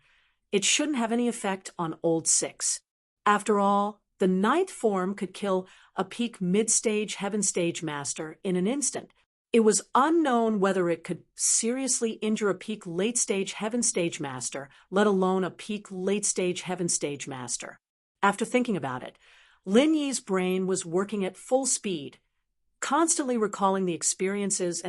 it shouldn't have any effect on Old 6. After all, the 9th form could kill a peak mid-stage heaven stage master in an instant. It was unknown whether it could seriously injure a peak late-stage heaven stage master, let alone a peak late-stage heaven stage master. After thinking about it, Lin Yi's brain was working at full speed, constantly recalling the experiences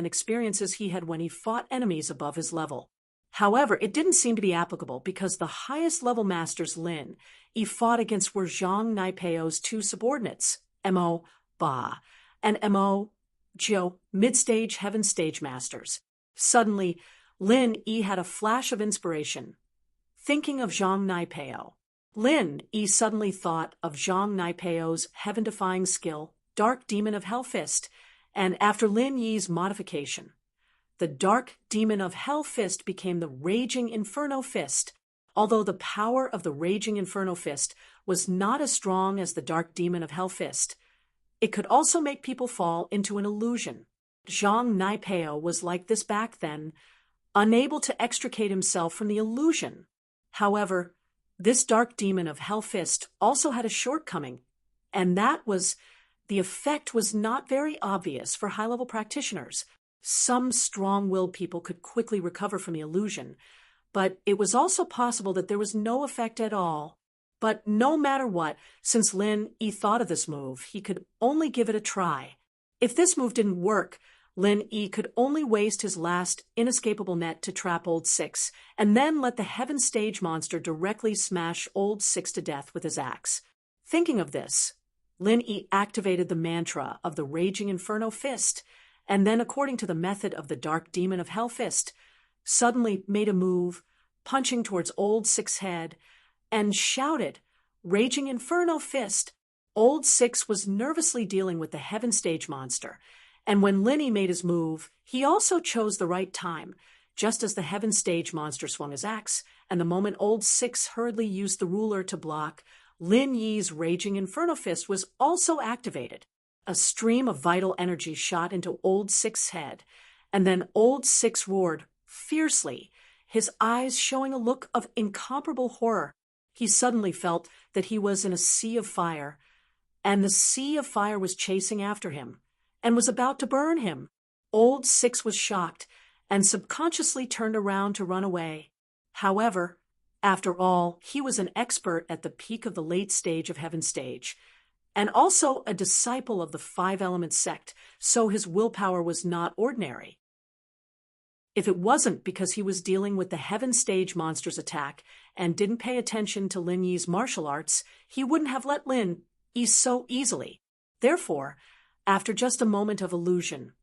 he had when he fought enemies above his level. However, it didn't seem to be applicable because the highest level masters Lin Yi fought against were Zhang Naipeo's two subordinates, Mo Ba and Mo Jiu, mid-stage heaven stage masters. Suddenly, Lin Yi had a flash of inspiration. Thinking of Zhang Naipeo, Lin Yi suddenly thought of Zhang Naipeo's heaven-defying skill, Dark Demon of Hell Fist, and after Lin Yi's modification, the Dark Demon of Hell Fist became the Raging Inferno Fist. Although the power of the Raging Inferno Fist was not as strong as the Dark Demon of Hell Fist, it could also make people fall into an illusion. Zhang Naipeo was like this back then, unable to extricate himself from the illusion. However, this Dark Demon of Hell Fist also had a shortcoming, and that was the effect was not very obvious for high-level practitioners. Some strong-willed people could quickly recover from the illusion, but it was also possible that there was no effect at all. But no matter what, since Lin Yi thought of this move, he could only give it a try. If this move didn't work, Lin Yi could only waste his last inescapable net to trap Old 6, and then let the Heaven Stage monster directly smash Old 6 to death with his axe. Thinking of this, Lin Yi activated the mantra of the Raging Inferno Fist, and then, according to the method of the Dark Demon of Hell Fist, suddenly made a move, punching towards Old 6's head, and shouted, "Raging Inferno Fist!" Old 6 was nervously dealing with the Heaven Stage monster, And when Lin made his move, he also chose the right time, just as the Heaven Stage monster swung his axe, and the moment Old Six hurriedly used the ruler to block, Lin Yi's raging Inferno Fist was also activated. A stream of vital energy shot into Old Six's head, and then Old Six roared fiercely, his eyes showing a look of incomparable horror. He suddenly felt that he was in a sea of fire, and the sea of fire was chasing after him, and was about to burn him. Old Six was shocked, and subconsciously turned around to run away. However, after all, he was an expert at the peak of the late stage of Heaven Stage, and also a disciple of the Five Element sect, so his willpower was not ordinary. If it wasn't because he was dealing with the Heaven Stage monster's attack and didn't pay attention to Lin Yi's martial arts, he wouldn't have let Lin Yi so easily. Therefore, after just a moment of illusion,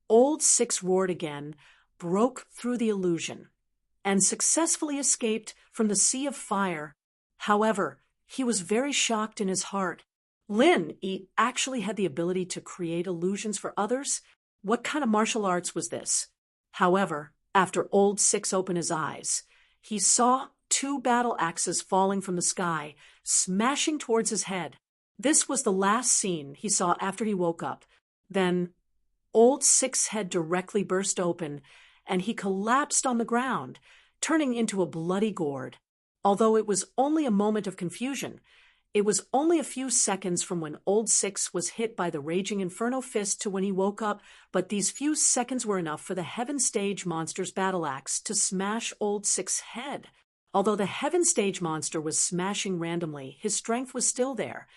Old Six roared again, broke through the illusion, and successfully escaped from the sea of fire. However, he was very shocked in his heart. Lin Yi actually had the ability to create illusions for others? What kind of martial arts was this? However, after Old Six opened his eyes, he saw 2 battle axes falling from the sky, smashing towards his head. This was the last scene he saw after he woke up. Then, Old Six's head directly burst open, and he collapsed on the ground, turning into a bloody gourd. Although it was only a moment of confusion, it was only a few seconds from when Old Six was hit by the raging Inferno Fist to when he woke up, but these few seconds were enough for the Heaven Stage monster's battle axe to smash Old Six's head. Although the Heaven Stage monster was smashing randomly, his strength was still there,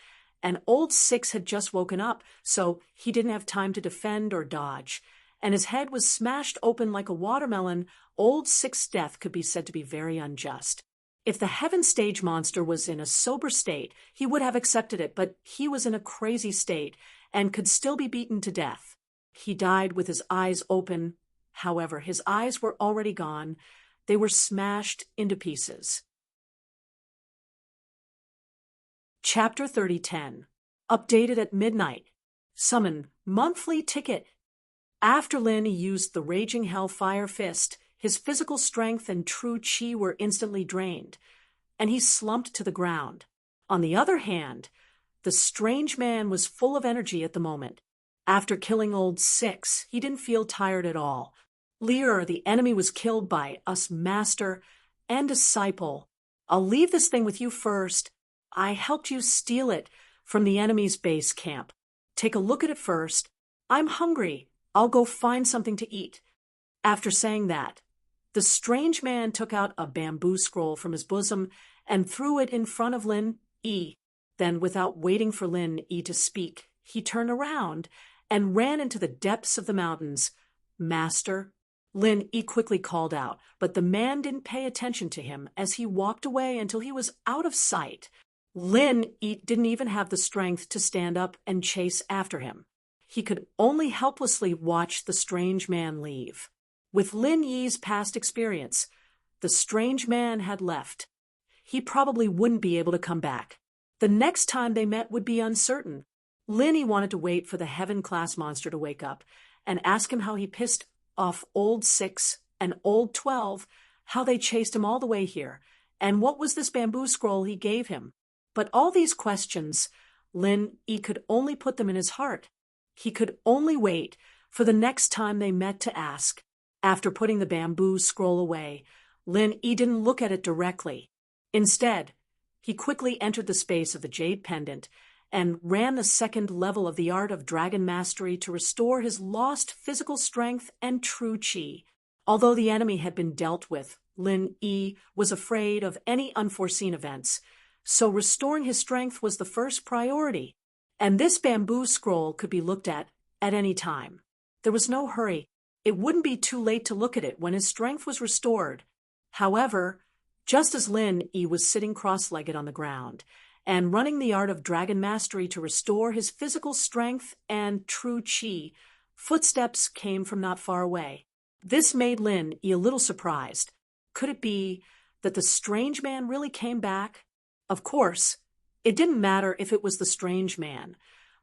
and Old Six had just woken up, so he didn't have time to defend or dodge, and his head was smashed open like a watermelon. Old Six's death could be said to be very unjust. If the Heaven Stage monster was in a sober state, he would have accepted it, but he was in a crazy state and could still be beaten to death. He died with his eyes open. However, his eyes were already gone. They were smashed into pieces. Chapter 3010. Updated at midnight. Summon monthly ticket. After Lin used the Raging Hellfire Fist, his physical strength and true chi were instantly drained, and he slumped to the ground. On the other hand, the strange man was full of energy at the moment. After killing Old Six, he didn't feel tired at all. Lear, the enemy, was killed by us, master and disciple. I'll leave this thing with you first. I helped you steal it from the enemy's base camp. Take a look at it first. I'm hungry. I'll go find something to eat. After saying that, the strange man took out a bamboo scroll from his bosom and threw it in front of Lin Yi. Then, without waiting for Lin Yi to speak, he turned around and ran into the depths of the mountains. Master, Lin Yi quickly called out, but the man didn't pay attention to him as he walked away until he was out of sight. Lin Yi didn't even have the strength to stand up and chase after him. He could only helplessly watch the strange man leave. With Lin Yi's past experience, the strange man had left. He probably wouldn't be able to come back. The next time they met would be uncertain. Lin Yi wanted to wait for the Heaven-class monster to wake up and ask him how he pissed off Old Six and Old 12, how they chased him all the way here, and what was this bamboo scroll he gave him. But all these questions, Lin Yi could only put them in his heart. He could only wait for the next time they met to ask. After putting the bamboo scroll away, Lin Yi didn't look at it directly. Instead, he quickly entered the space of the jade pendant and ran the second level of the art of dragon mastery to restore his lost physical strength and true chi. Although the enemy had been dealt with, Lin Yi was afraid of any unforeseen events, so restoring his strength was the first priority. And this bamboo scroll could be looked at any time. There was no hurry. It wouldn't be too late to look at it when his strength was restored. However, just as Lin Yi was sitting cross-legged on the ground and running the art of dragon mastery to restore his physical strength and true chi, footsteps came from not far away. This made Lin Yi a little surprised. Could it be that the strange man really came back? Of course, it didn't matter if it was the strange man,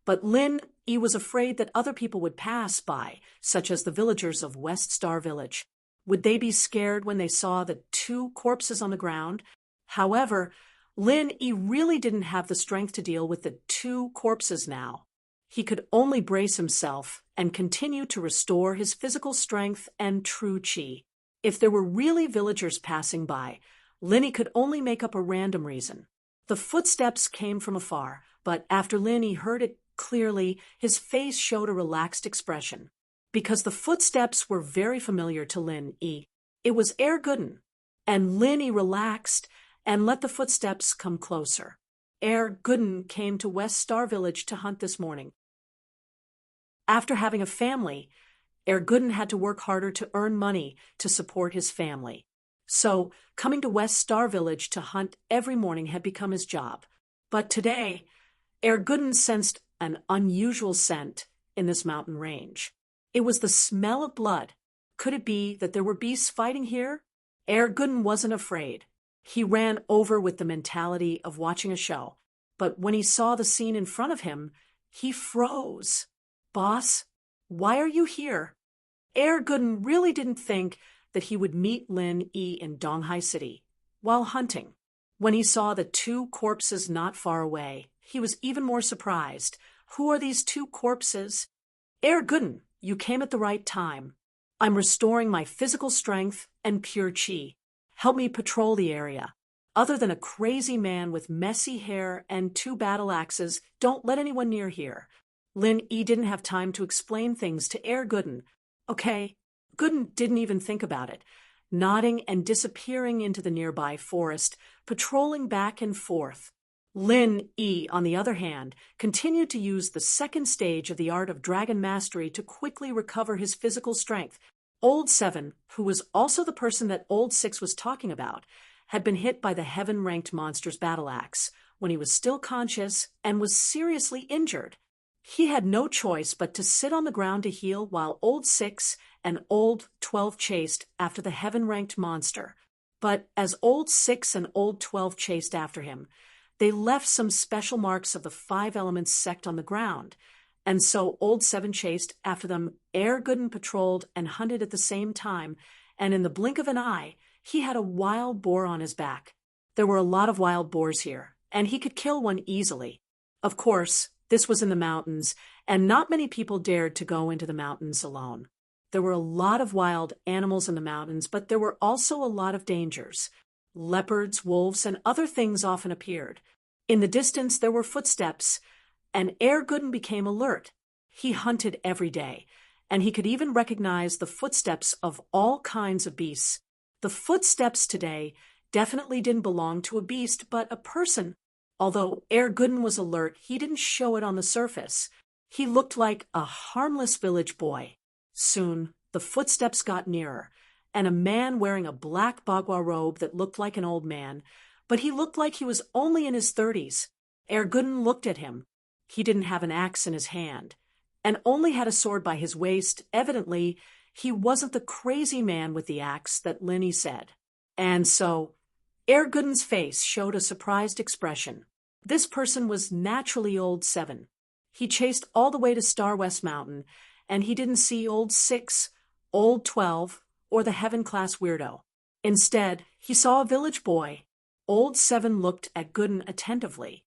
But Lin E was afraid that other people would pass by, such as the villagers of West Star Village. Would they be scared when they saw the two corpses on the ground? However, Lin E really didn't have the strength to deal with the two corpses now. He could only brace himself and continue to restore his physical strength and true chi. If there were really villagers passing by, Linny could only make up a random reason. The footsteps came from afar, but after Linny heard it clearly, his face showed a relaxed expression. Because the footsteps were very familiar to Lin E. It was Air Gooden, and Linny relaxed and let the footsteps come closer. Air Gooden came to West Star Village to hunt this morning. After having a family, Air Gooden had to work harder to earn money to support his family. So, coming to West Star Village to hunt every morning had become his job. But today, Air Gooden sensed an unusual scent in this mountain range. It was the smell of blood. Could it be that there were beasts fighting here? Air Gooden wasn't afraid. He ran over with the mentality of watching a show. But when he saw the scene in front of him, he froze. "Boss, why are you here?" Air Gooden really didn't think that he would meet Lin E in Donghai City while hunting. When he saw the two corpses not far away, he was even more surprised. "Who are these two corpses?" "Air Gooden, you came at the right time. I'm restoring my physical strength and pure chi. Help me patrol the area. Other than a crazy man with messy hair and two battle axes, don't let anyone near here." Lin E didn't have time to explain things to Air Gooden. Okay, Gooden didn't even think about it, nodding and disappearing into the nearby forest, patrolling back and forth. Lin E, on the other hand, continued to use the second stage of the art of dragon mastery to quickly recover his physical strength. Old 7, who was also the person that Old 6 was talking about, had been hit by the heaven-ranked monster's battle axe when he was still conscious and was seriously injured. He had no choice but to sit on the ground to heal while Old 6 and Old 12 chased after the heaven-ranked monster. But as Old 6 and Old 12 chased after him, they left some special marks of the 5 elements sect on the ground, and so Old 7 chased after them. Air Gooden patrolled and hunted at the same time, and in the blink of an eye, he had a wild boar on his back. There were a lot of wild boars here, and he could kill one easily. Of course, this was in the mountains, and not many people dared to go into the mountains alone. There were a lot of wild animals in the mountains, but there were also a lot of dangers. Leopards, wolves, and other things often appeared. In the distance, there were footsteps, and Air Gooden became alert. He hunted every day, and he could even recognize the footsteps of all kinds of beasts. The footsteps today definitely didn't belong to a beast, but a person. Although Air Gooden was alert, he didn't show it on the surface. He looked like a harmless village boy. Soon, the footsteps got nearer, and a man wearing a black bagua robe that looked like an old man, but he looked like he was only in his 30s. Air Gooden looked at him. He didn't have an axe in his hand, and only had a sword by his waist. Evidently, he wasn't the crazy man with the axe that Linny said. And so, Air Gooden's face showed a surprised expression. This person was naturally Old 7. He chased all the way to Star West Mountain, and he didn't see Old 6, Old 12, or the Heaven-class weirdo. Instead, he saw a village boy. Old 7 looked at Gooden attentively.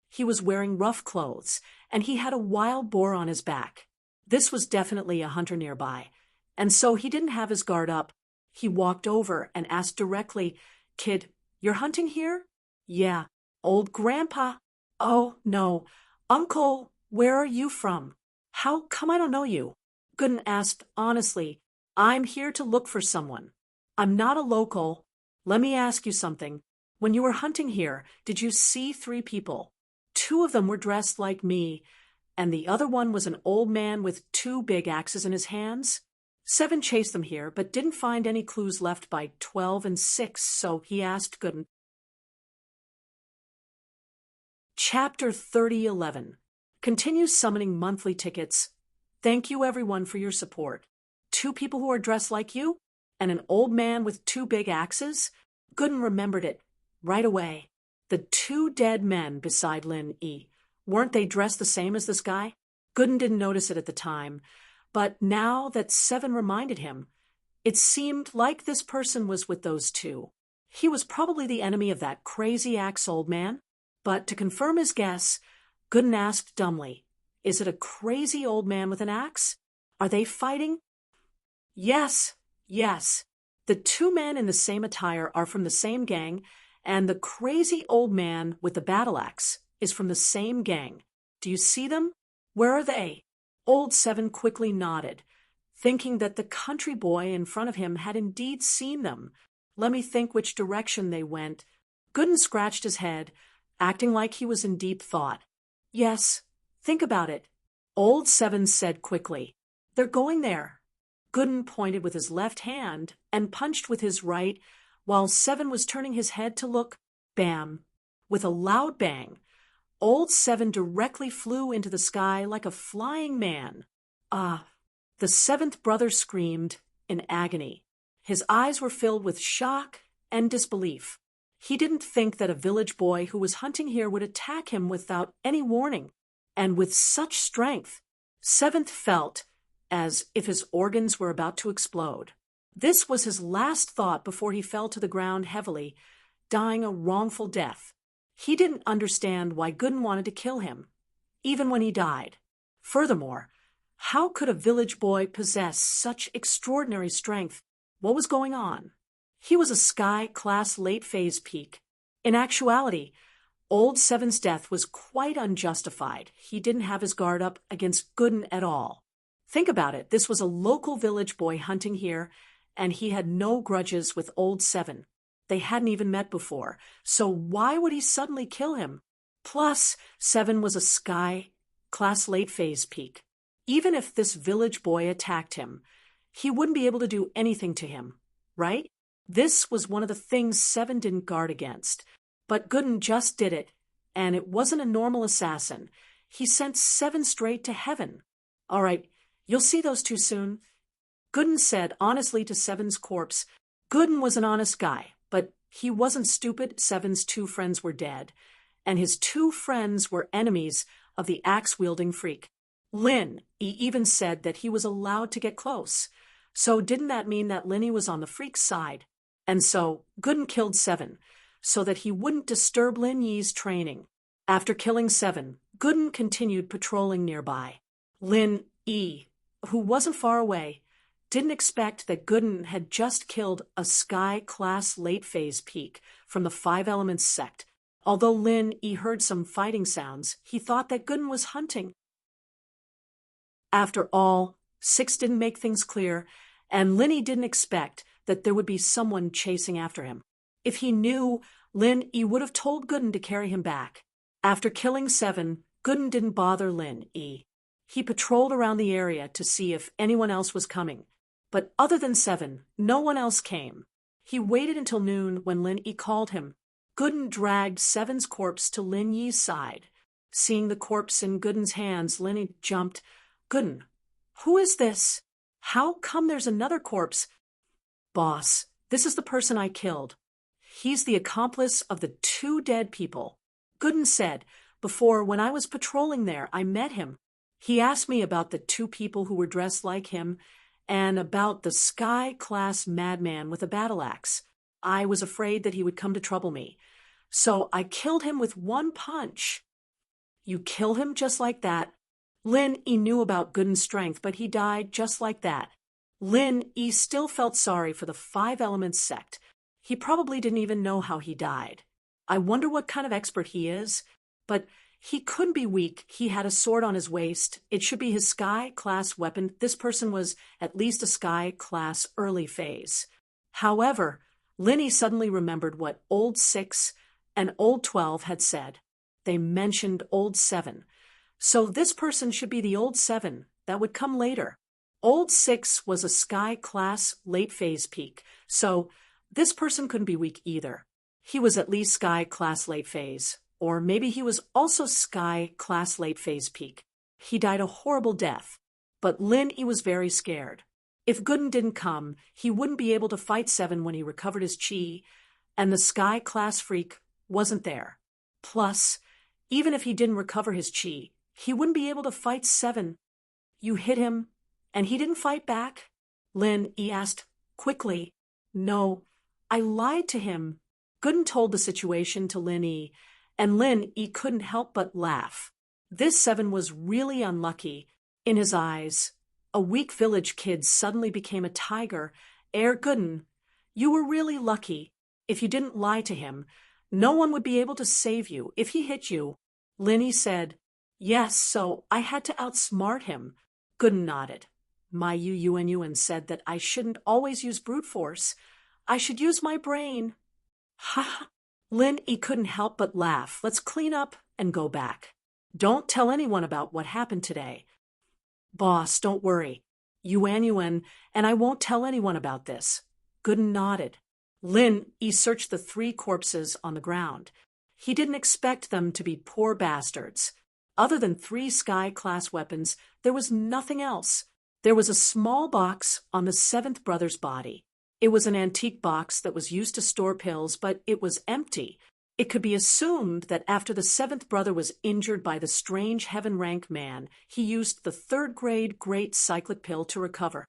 He was wearing rough clothes, and he had a wild boar on his back. This was definitely a hunter nearby, and so he didn't have his guard up. He walked over and asked directly, "Kid, you're hunting here?" "Yeah." "Old Grandpa." "Oh, no. Uncle, where are you from? How come I don't know you?" Gooden asked honestly, "I'm here to look for someone. I'm not a local. Let me ask you something. When you were hunting here, did you see 3 people? 2 of them were dressed like me, and the other one was an old man with 2 big axes in his hands?" 7 chased them here, but didn't find any clues left by 12 and 6, so he asked Gooden. Chapter 3011 Continue summoning monthly tickets. Thank you everyone for your support. 2 people who are dressed like you, and an old man with 2 big axes? Gooden remembered it right away. The 2 dead men beside Lin E. Weren't they dressed the same as this guy? Gooden didn't notice it at the time, but now that Seven reminded him, it seemed like this person was with those two. He was probably the enemy of that crazy axe old man. But to confirm his guess, Gooden asked dumbly, "Is it a crazy old man with an axe? Are they fighting?" Yes, yes. The two men in the same attire are from the same gang, and the crazy old man with the battle axe is from the same gang. Do you see them? Where are they? Old Seven quickly nodded, thinking that the country boy in front of him had indeed seen them. Let me think which direction they went. Gooden scratched his head, acting like he was in deep thought. Yes, think about it. Old Seven said quickly, "They're going there." Gooden pointed with his left hand and punched with his right, while Seven was turning his head to look. Bam! With a loud bang, Old Seven directly flew into the sky like a flying man. Ah! The seventh brother screamed in agony. His eyes were filled with shock and disbelief. He didn't think that a village boy who was hunting here would attack him without any warning, and with such strength. Seventh felt as if his organs were about to explode. This was his last thought before he fell to the ground heavily, dying a wrongful death. He didn't understand why Gooden wanted to kill him, even when he died. Furthermore, how could a village boy possess such extraordinary strength? What was going on? He was a sky-class late-phase peak. In actuality, Old Seven's death was quite unjustified. He didn't have his guard up against Gooden at all. Think about it. This was a local village boy hunting here, and he had no grudges with Old Seven. They hadn't even met before, so why would he suddenly kill him? Plus, Seven was a sky-class late-phase peak. Even if this village boy attacked him, he wouldn't be able to do anything to him, right? This was one of the things Seven didn't guard against. But Gooden just did it, and it wasn't a normal assassin. He sent Seven straight to heaven. All right, you'll see those two soon. Gooden said honestly to Seven's corpse. Gooden was an honest guy, but he wasn't stupid. Seven's two friends were dead, and his two friends were enemies of the axe-wielding freak. Lin, he even said that he was allowed to get close. So didn't that mean that Linny was on the freak's side? And so Gooden killed Seven, so that he wouldn't disturb Lin Yi's training. After killing Seven, Gooden continued patrolling nearby. Lin Yi, who wasn't far away, didn't expect that Gooden had just killed a sky-class late-phase peak from the Five Elements sect. Although Lin Yi heard some fighting sounds, he thought that Gooden was hunting. After all, Six didn't make things clear, and Linny didn't expect that there would be someone chasing after him. If he knew, Lin Yi would have told Gooden to carry him back. After killing Seven, Gooden didn't bother Lin Yi. He patrolled around the area to see if anyone else was coming. But other than Seven, no one else came. He waited until noon when Lin Yi called him. Gooden dragged Seven's corpse to Lin Yi's side. Seeing the corpse in Gooden's hands, Lin Yi jumped. Gooden, who is this? How come there's another corpse? Boss, this is the person I killed. He's the accomplice of the two dead people. Gooden said, before, when I was patrolling there, I met him. He asked me about the two people who were dressed like him and about the sky-class madman with a battle axe. I was afraid that he would come to trouble me. So I killed him with one punch. You kill him just like that? Lin Yi knew about Gooden's strength, but he died just like that. Lin Yi still felt sorry for the Five Elements sect. He probably didn't even know how he died. I wonder what kind of expert he is. But he couldn't be weak. He had a sword on his waist. It should be his sky-class weapon. This person was at least a sky-class early phase. However, Lin Yi suddenly remembered what Old 6 and Old 12 had said. They mentioned Old 7. So this person should be the Old 7 that would come later. Old 6 was a sky-class late-phase peak, so this person couldn't be weak either. He was at least sky-class late-phase, or maybe he was also sky-class late-phase peak. He died a horrible death, but Lin Yi was very scared. If Gooden didn't come, he wouldn't be able to fight Seven when he recovered his chi, and the sky-class freak wasn't there. Plus, Even if he didn't recover his chi, he wouldn't be able to fight 7. You hit him, and he didn't fight back? Lin Yi asked quickly. No, I lied to him. Gooden told the situation to Lin Yi, and Lin Yi couldn't help but laugh. This 7 was really unlucky. In his eyes, a weak village kid suddenly became a tiger. Gooden, you were really lucky. If you didn't lie to him, no one would be able to save you if he hit you. Lin Yi said, yes, so I had to outsmart him. Gooden nodded. My Yun said that I shouldn't always use brute force. I should use my brain. Ha ha. Lin Yi couldn't help but laugh. Let's clean up and go back. Don't tell anyone about what happened today. Boss, don't worry. Yuan, and I won't tell anyone about this. Gooden nodded. Lin Yi searched the 3 corpses on the ground. He didn't expect them to be poor bastards. Other than 3 Sky-class weapons, there was nothing else. There was a small box on the 7th brother's body. It was an antique box that was used to store pills, but it was empty. It could be assumed that after the 7th brother was injured by the strange heaven-rank man, he used the 3rd-grade great cyclic pill to recover.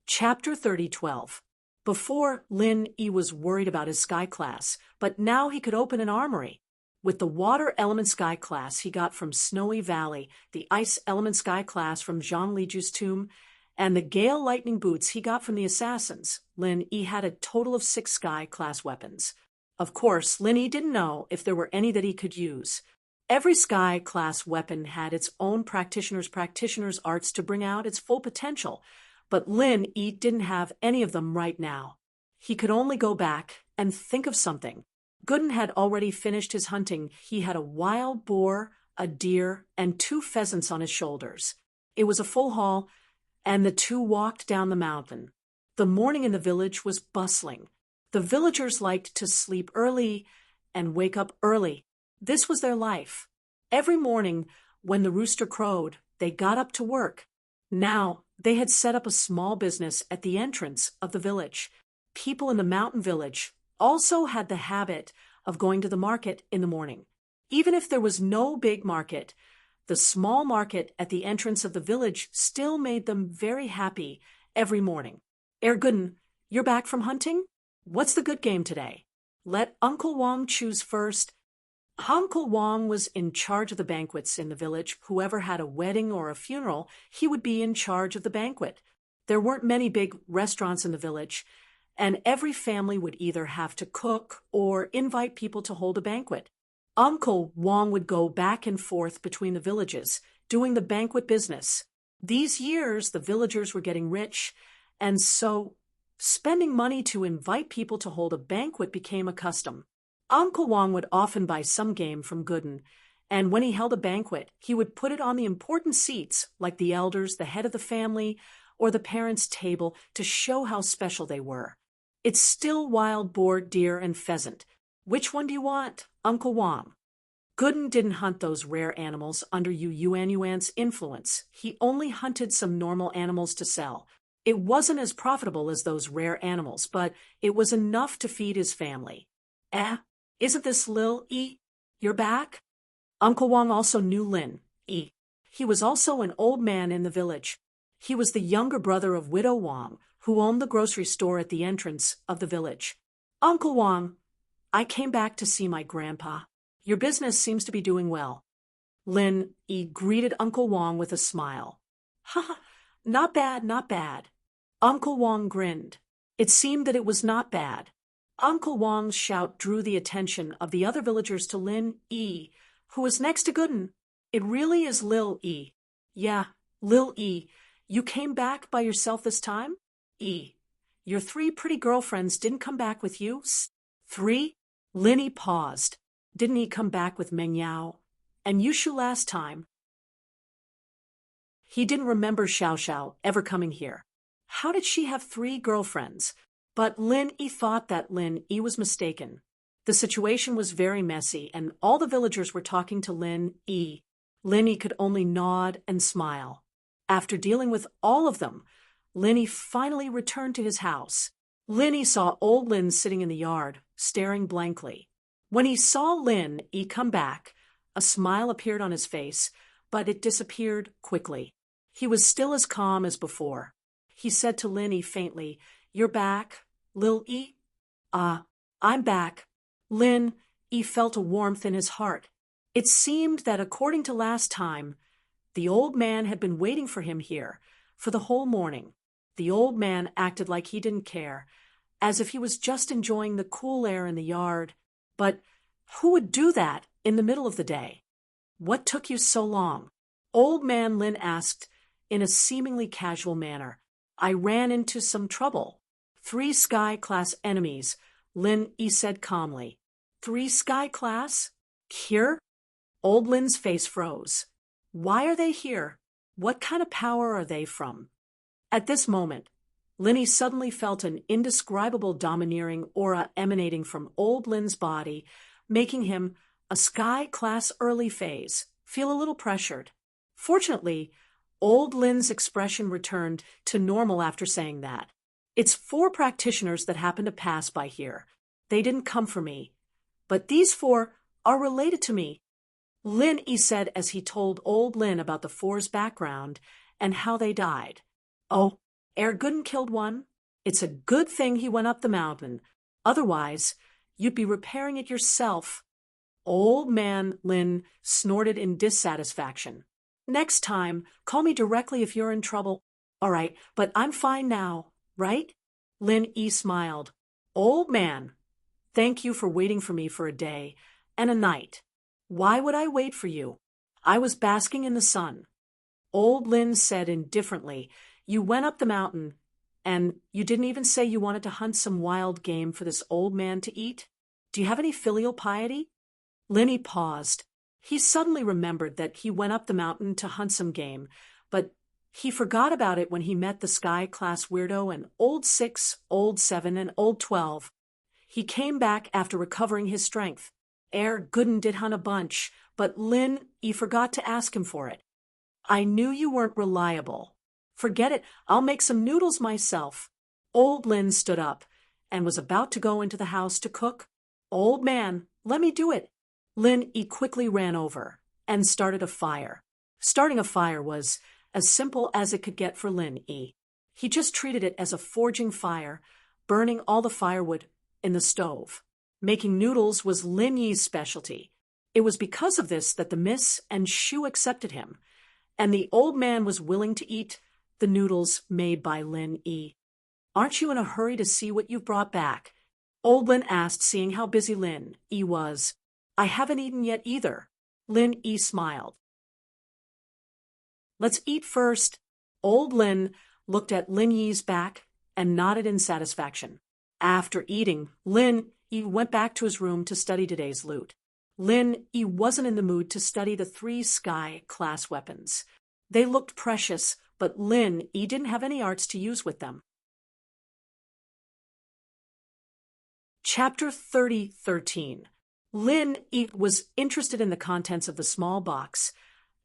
Chapter 30:12. Before, Lin Yi was worried about his Sky class, but now he could open an armory. With the Water Element Sky class he got from Snowy Valley, the Ice Element Sky class from Zhang Liju's tomb, and the Gale Lightning Boots he got from the Assassins, Lin Yi had a total of 6 Sky-class weapons. Of course, Lin Yi didn't know if there were any that he could use. Every Sky-class weapon had its own practitioner's arts to bring out its full potential, but Lin Yi didn't have any of them right now. He could only go back and think of something. Gooden had already finished his hunting. He had a wild boar, a deer, and 2 pheasants on his shoulders. It was a full haul, and the 2 walked down the mountain. The morning in the village was bustling. The villagers liked to sleep early and wake up early. This was their life. Every morning, when the rooster crowed, they got up to work. Now, they had set up a small business at the entrance of the village. People in the mountain village also had the habit of going to the market in the morning. Even if there was no big market, the small market at the entrance of the village still made them very happy every morning. Gooden, you're back from hunting? What's the good game today? Let Uncle Wang choose first. Uncle Wang was in charge of the banquets in the village. Whoever had a wedding or a funeral, he would be in charge of the banquet. There weren't many big restaurants in the village, and every family would either have to cook or invite people to hold a banquet. Uncle Wang would go back and forth between the villages, doing the banquet business. These years, the villagers were getting rich, and so spending money to invite people to hold a banquet became a custom. Uncle Wang would often buy some game from Gooden, and when he held a banquet, he would put it on the important seats, like the elders, the head of the family, or the parents' table, to show how special they were. It's still wild boar, deer, and pheasant. Which one do you want, Uncle Wang? Gooden didn't hunt those rare animals under Yuan's influence. He only hunted some normal animals to sell. It wasn't as profitable as those rare animals, but it was enough to feed his family. Isn't this Lil Yi? You're back? Uncle Wang also knew Lin Yi. He was also an old man in the village. He was the younger brother of Widow Wang, who owned the grocery store at the entrance of the village. Uncle Wang, I came back to see my grandpa. Your business seems to be doing well. Lin Yi greeted Uncle Wang with a smile. Ha, not bad, not bad. Uncle Wang grinned. It seemed that it was not bad. Uncle Wang's shout drew the attention of the other villagers to Lin Yi, who was next to Gooden. It really is Lil Yi. Yeah, Lil Yi. You came back by yourself this time? Yi. Your 3 pretty girlfriends didn't come back with you? 3? Lin Yi paused. Didn't he come back with Meng Yao and Yushu last time? He didn't remember Xiao ever coming here. How did she have 3 girlfriends? But Lin Yi thought that Lin Yi was mistaken. The situation was very messy, and all the villagers were talking to Lin Yi. Lin Yi could only nod and smile. After dealing with all of them, Lin Yi finally returned to his house. Lin Yi saw old Lin sitting in the yard, staring blankly. When he saw Lin Yi come back, a smile appeared on his face, but it disappeared quickly. He was still as calm as before. He said to Lin Yi faintly, "You're back, Lil Yi?" I'm back." Lin Yi felt a warmth in his heart. It seemed that according to last time, the old man had been waiting for him here for the whole morning. The old man acted like he didn't care, as if he was just enjoying the cool air in the yard. But who would do that in the middle of the day? "What took you so long?" Old man Lin asked in a seemingly casual manner. "I ran into some trouble." "3 Sky-class enemies," Lin Yi said calmly. "3 Sky-class? Here?" Old Lin's face froze. "Why are they here? What kind of power are they from?" At this moment, Lin Yi suddenly felt an indescribable domineering aura emanating from Old Lin's body, making him, a Sky-class early phase, feel a little pressured. Fortunately, Old Lin's expression returned to normal after saying that. "It's 4 practitioners that happen to pass by here. They didn't come for me. But these 4 are related to me," Lin Yi said as he told Old Lin about the 4's background and how they died. "Oh, Gooden killed one. It's a good thing he went up the mountain. Otherwise, you'd be repairing it yourself." Old man Lin snorted in dissatisfaction. "Next time, call me directly if you're in trouble." "All right, but I'm fine now, right?" Lin Yi smiled. "Old man, thank you for waiting for me for a day and a night." "Why would I wait for you? I was basking in the sun." Old Lin said indifferently, "You went up the mountain, and you didn't even say you wanted to hunt some wild game for this old man to eat? Do you have any filial piety?" Lin Yi paused. He suddenly remembered that he went up the mountain to hunt some game, but he forgot about it when he met the Sky-class weirdo and Old 6, Old 7, and Old 12. He came back after recovering his strength. Gooden did hunt a bunch, but Lin Yi forgot to ask him for it. "I knew you weren't reliable. Forget it, I'll make some noodles myself." Old Lin stood up and was about to go into the house to cook. "Old man, let me do it." Lin Yi quickly ran over and started a fire. Starting a fire was as simple as it could get for Lin Yi. He just treated it as a forging fire, burning all the firewood in the stove. Making noodles was Lin Yi's specialty. It was because of this that the Miss and Shu accepted him, and the old man was willing to eat the noodles made by Lin Yi. "Aren't you in a hurry to see what you've brought back?" Old Lin asked, seeing how busy Lin Yi was. "I haven't eaten yet either." Lin Yi smiled. "Let's eat first." Old Lin looked at Lin Yi's back and nodded in satisfaction. After eating, Lin Yi went back to his room to study today's loot. Lin Yi wasn't in the mood to study the 3 Sky-class weapons. They looked precious, but Lin Yi didn't have any arts to use with them. Chapter 30:13. Lin Yi was interested in the contents of the small box,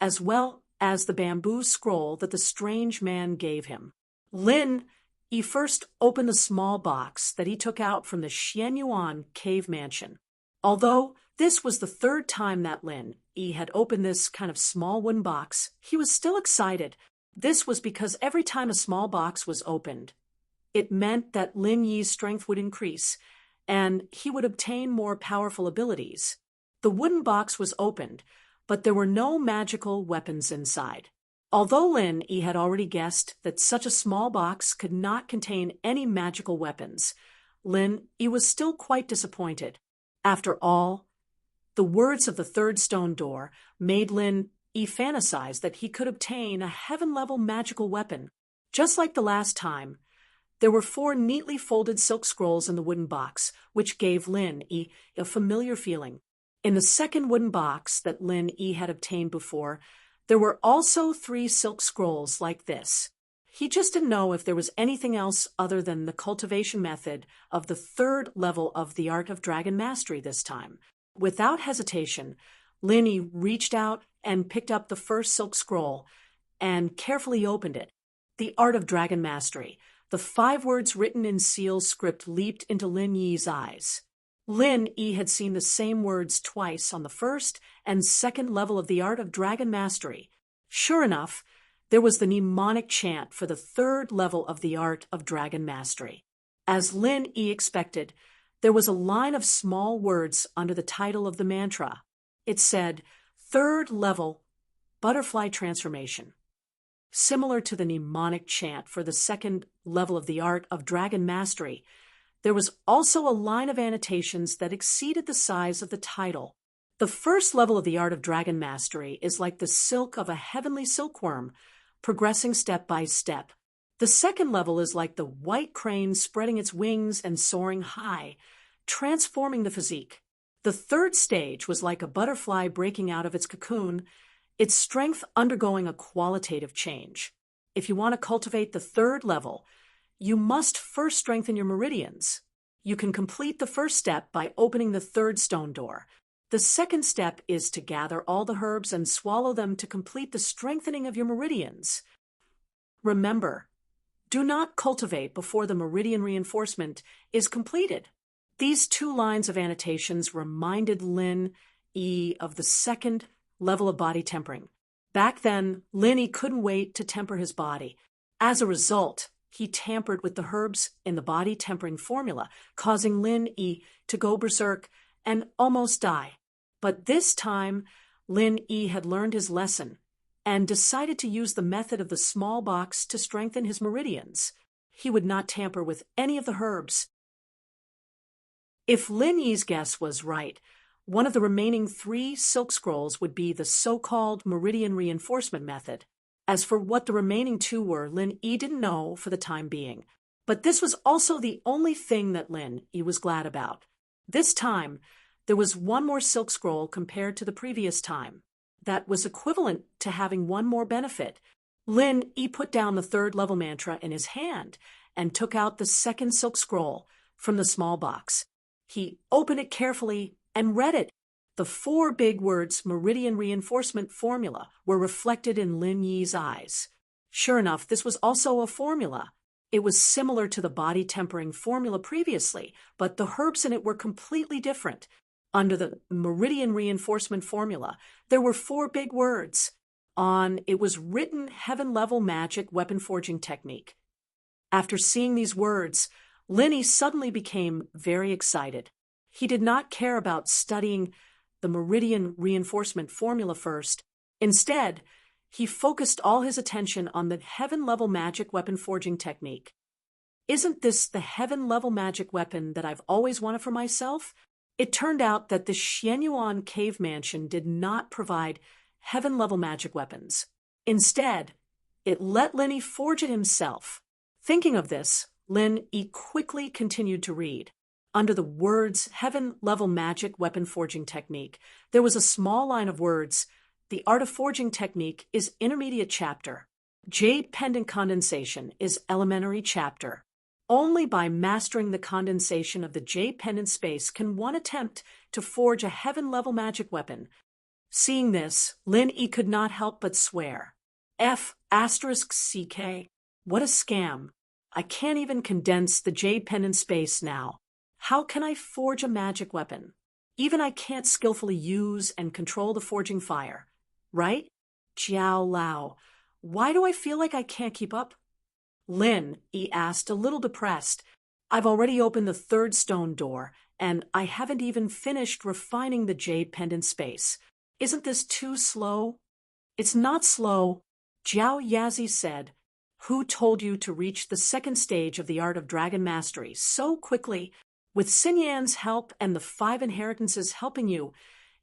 as well as the bamboo scroll that the strange man gave him. Lin Yi first opened the small box that he took out from the Xianyuan cave mansion. Although this was the 3rd time that Lin Yi had opened this kind of small wooden box, he was still excited. This was because every time a small box was opened, it meant that Lin Yi's strength would increase, and he would obtain more powerful abilities. The wooden box was opened, but there were no magical weapons inside. Although Lin Yi had already guessed that such a small box could not contain any magical weapons, Lin Yi was still quite disappointed. After all, the words of the 3rd stone door made Lin Yi fantasize that he could obtain a heaven-level magical weapon. Just like the last time, there were 4 neatly folded silk scrolls in the wooden box, which gave Lin Yi a familiar feeling. In the 2nd wooden box that Lin Yi had obtained before, there were also 3 silk scrolls like this. He just didn't know if there was anything else other than the cultivation method of the 3rd level of the Art of Dragon Mastery this time. Without hesitation, Lin Yi reached out and picked up the first silk scroll and carefully opened it. The Art of Dragon Mastery. The 5 words written in seal script leaped into Lin Yi's eyes. Lin Yi had seen the same words twice on the first and second level of the art of dragon mastery. Sure enough, there was the mnemonic chant for the third level of the art of dragon mastery. As Lin Yi expected, there was a line of small words under the title of the mantra. It said, "Third level, butterfly transformation." Similar to the mnemonic chant for the second level of the art of dragon mastery, there was also a line of annotations that exceeded the size of the title. The first level of the art of dragon mastery is like the silk of a heavenly silkworm, progressing step by step. The second level is like the white crane spreading its wings and soaring high, transforming the physique. The third stage was like a butterfly breaking out of its cocoon, its strength undergoing a qualitative change. If you want to cultivate the third level, you must first strengthen your meridians. You can complete the first step by opening the third stone door. The second step is to gather all the herbs and swallow them to complete the strengthening of your meridians. Remember, do not cultivate before the meridian reinforcement is completed. These two lines of annotations reminded Lin Yi of the second level of body tempering. Back then, Lin Yi couldn't wait to temper his body. As a result, he tampered with the herbs in the body tempering formula, causing Lin Yi to go berserk and almost die. But this time, Lin Yi had learned his lesson and decided to use the method of the small box to strengthen his meridians. He would not tamper with any of the herbs. If Lin Yi's guess was right, one of the remaining 3 silk scrolls would be the so-called meridian reinforcement method. As for what the remaining 2 were, Lin Yi didn't know for the time being. But this was also the only thing that Lin Yi was glad about. This time, there was 1 more silk scroll compared to the previous time. That was equivalent to having 1 more benefit. Lin Yi put down the third level mantra in his hand and took out the second silk scroll from the small box. He opened it carefully and read it. The 4 big words meridian reinforcement formula were reflected in Lin Yi's eyes. Sure enough, this was also a formula. It was similar to the body tempering formula previously, but the herbs in it were completely different. Under the meridian reinforcement formula, there were 4 big words. On it was written heaven-level magic weapon forging technique. After seeing these words, Lin Yi suddenly became very excited. He did not care about studying the meridian reinforcement formula first. Instead, he focused all his attention on the heaven-level magic weapon forging technique. Isn't this the heaven-level magic weapon that I've always wanted for myself? It turned out that the Xianyuan cave mansion did not provide heaven-level magic weapons. Instead, it let Lin Yi forge it himself. Thinking of this, Lin Yi quickly continued to read. Under the words heaven-level magic weapon forging technique, there was a small line of words. The art of forging technique is intermediate chapter. Jade pendant condensation is elementary chapter. Only by mastering the condensation of the jade pendant space can one attempt to forge a heaven-level magic weapon. Seeing this, Lin Yi could not help but swear. F***CK. What a scam. I can't even condense the jade pendant space now. How can I forge a magic weapon? Even I can't skillfully use and control the forging fire. Right? Jiao Lao. Why do I feel like I can't keep up? Lin Yi asked, a little depressed. I've already opened the third stone door, and I haven't even finished refining the jade pendant space. Isn't this too slow? It's not slow. Jiao Yazi said. Who told you to reach the second stage of the art of dragon mastery so quickly? With Xinyan's help and the 5 inheritances helping you,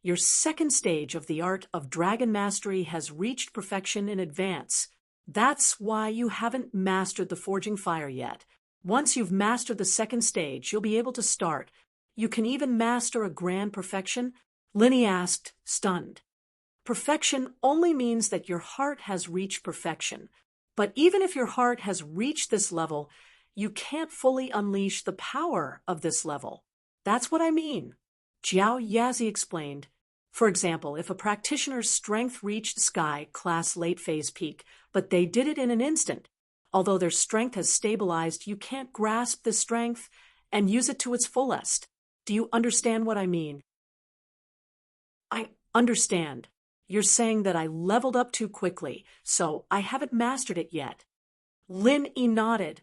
your second stage of the art of dragon mastery has reached perfection in advance. That's why you haven't mastered the forging fire yet. Once you've mastered the second stage, you'll be able to start. You can even master a grand perfection? Lin Yi asked, stunned. Perfection only means that your heart has reached perfection. But even if your heart has reached this level, you can't fully unleash the power of this level. That's what I mean. Jiao Yazi explained. For example, if a practitioner's strength reached the sky class late phase peak, but they did it in an instant, although their strength has stabilized, you can't grasp this strength and use it to its fullest. Do you understand what I mean? I understand. You're saying that I leveled up too quickly, so I haven't mastered it yet. Lin Yi nodded,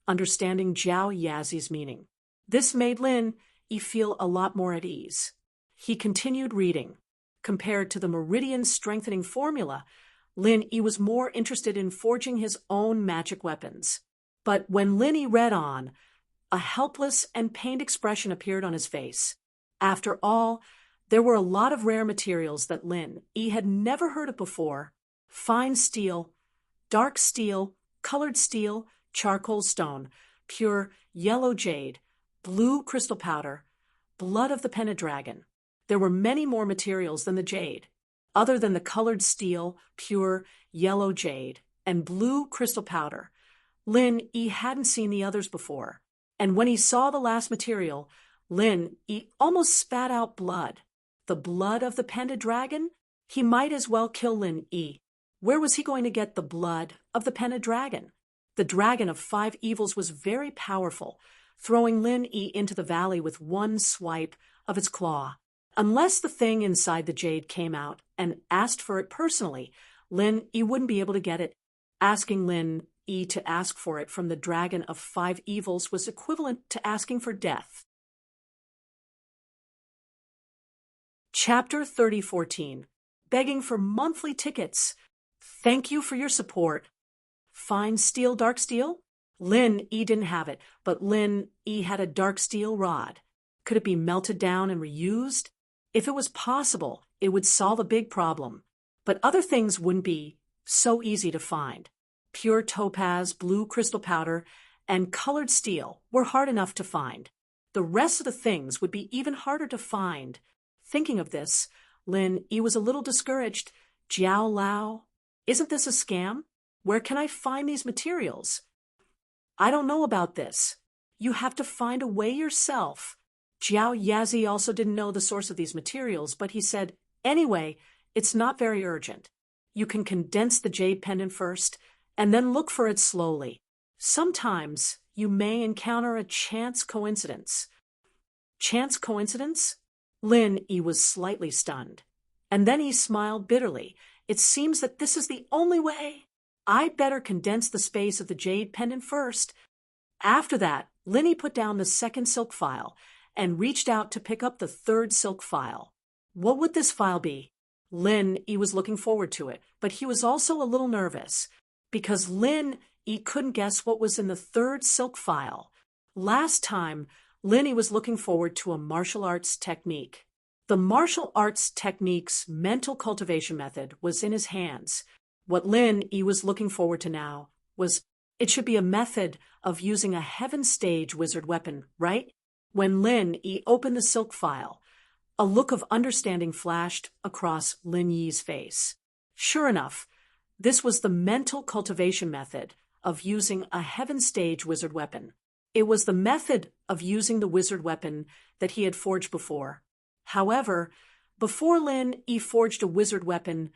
understanding Zhao Yazi's meaning. This made Lin Yi feel a lot more at ease. He continued reading. Compared to the meridian strengthening formula, Lin Yi was more interested in forging his own magic weapons. But when Lin Yi read on, a helpless and pained expression appeared on his face. After all, there were a lot of rare materials that Lin Yi had never heard of before: fine steel, dark steel, colored steel, charcoal stone, pure yellow jade, blue crystal powder, blood of the Pendragon. There were many more materials than the jade. Other than the colored steel, pure yellow jade, and blue crystal powder, Lin Yi hadn't seen the others before. And when he saw the last material, Lin Yi almost spat out blood. The blood of the Pendragon? He might as well kill Lin Yi. Where was he going to get the blood of the Pendragon? The dragon of 5 evils was very powerful, throwing Lin Yi into the valley with one swipe of its claw. Unless the thing inside the jade came out and asked for it personally, Lin Yi wouldn't be able to get it. Asking Lin Yi to ask for it from the dragon of 5 evils was equivalent to asking for death. Chapter 3014. Begging for monthly tickets. Thank you for your support. Fine steel, dark steel? Lin Yi didn't have it, but Lin Yi had a dark steel rod. Could it be melted down and reused? If it was possible, it would solve a big problem. But other things wouldn't be so easy to find. Pure topaz, blue crystal powder, and colored steel were hard enough to find. The rest of the things would be even harder to find. Thinking of this, Lin Yi was a little discouraged. Jiao Lao, isn't this a scam? Where can I find these materials? I don't know about this. You have to find a way yourself. Zhao Yazi also didn't know the source of these materials, but he said, anyway, it's not very urgent. You can condense the jade pendant first, and then look for it slowly. Sometimes you may encounter a chance coincidence. Chance coincidence? Lin Yi was slightly stunned. And then he smiled bitterly. It seems that this is the only way. I'd better condense the space of the jade pendant first. After that, Lin Yi put down the second silk file and reached out to pick up the third silk file. What would this file be? Lin Yi was looking forward to it, but he was also a little nervous, because Lin Yi couldn't guess what was in the third silk file. Last time, Lin Yi was looking forward to a martial arts technique. The martial arts technique's mental cultivation method was in his hands. What Lin Yi was looking forward to now was, it should be a method of using a heaven stage wizard weapon, right? When Lin Yi opened the silk file, a look of understanding flashed across Lin Yi's face. Sure enough, this was the mental cultivation method of using a heaven stage wizard weapon. It was the method of using the wizard weapon that he had forged before. However, before Lin Yi forged a wizard weapon,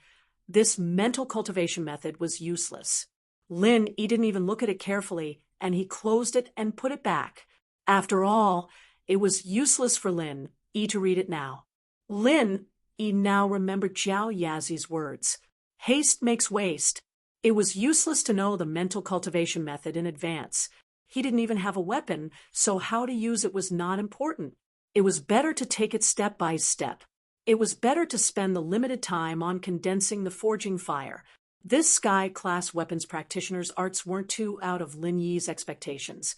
this mental cultivation method was useless. Lin Yi didn't even look at it carefully, and he closed it and put it back. After all, it was useless for Lin Yi to read it now. Lin Yi now remembered Zhao Yazi's words. Haste makes waste. It was useless to know the mental cultivation method in advance. He didn't even have a weapon, so how to use it was not important. It was better to take it step by step. It was better to spend the limited time on condensing the forging fire. This sky-class weapons practitioner's arts weren't too out of Lin Yi's expectations.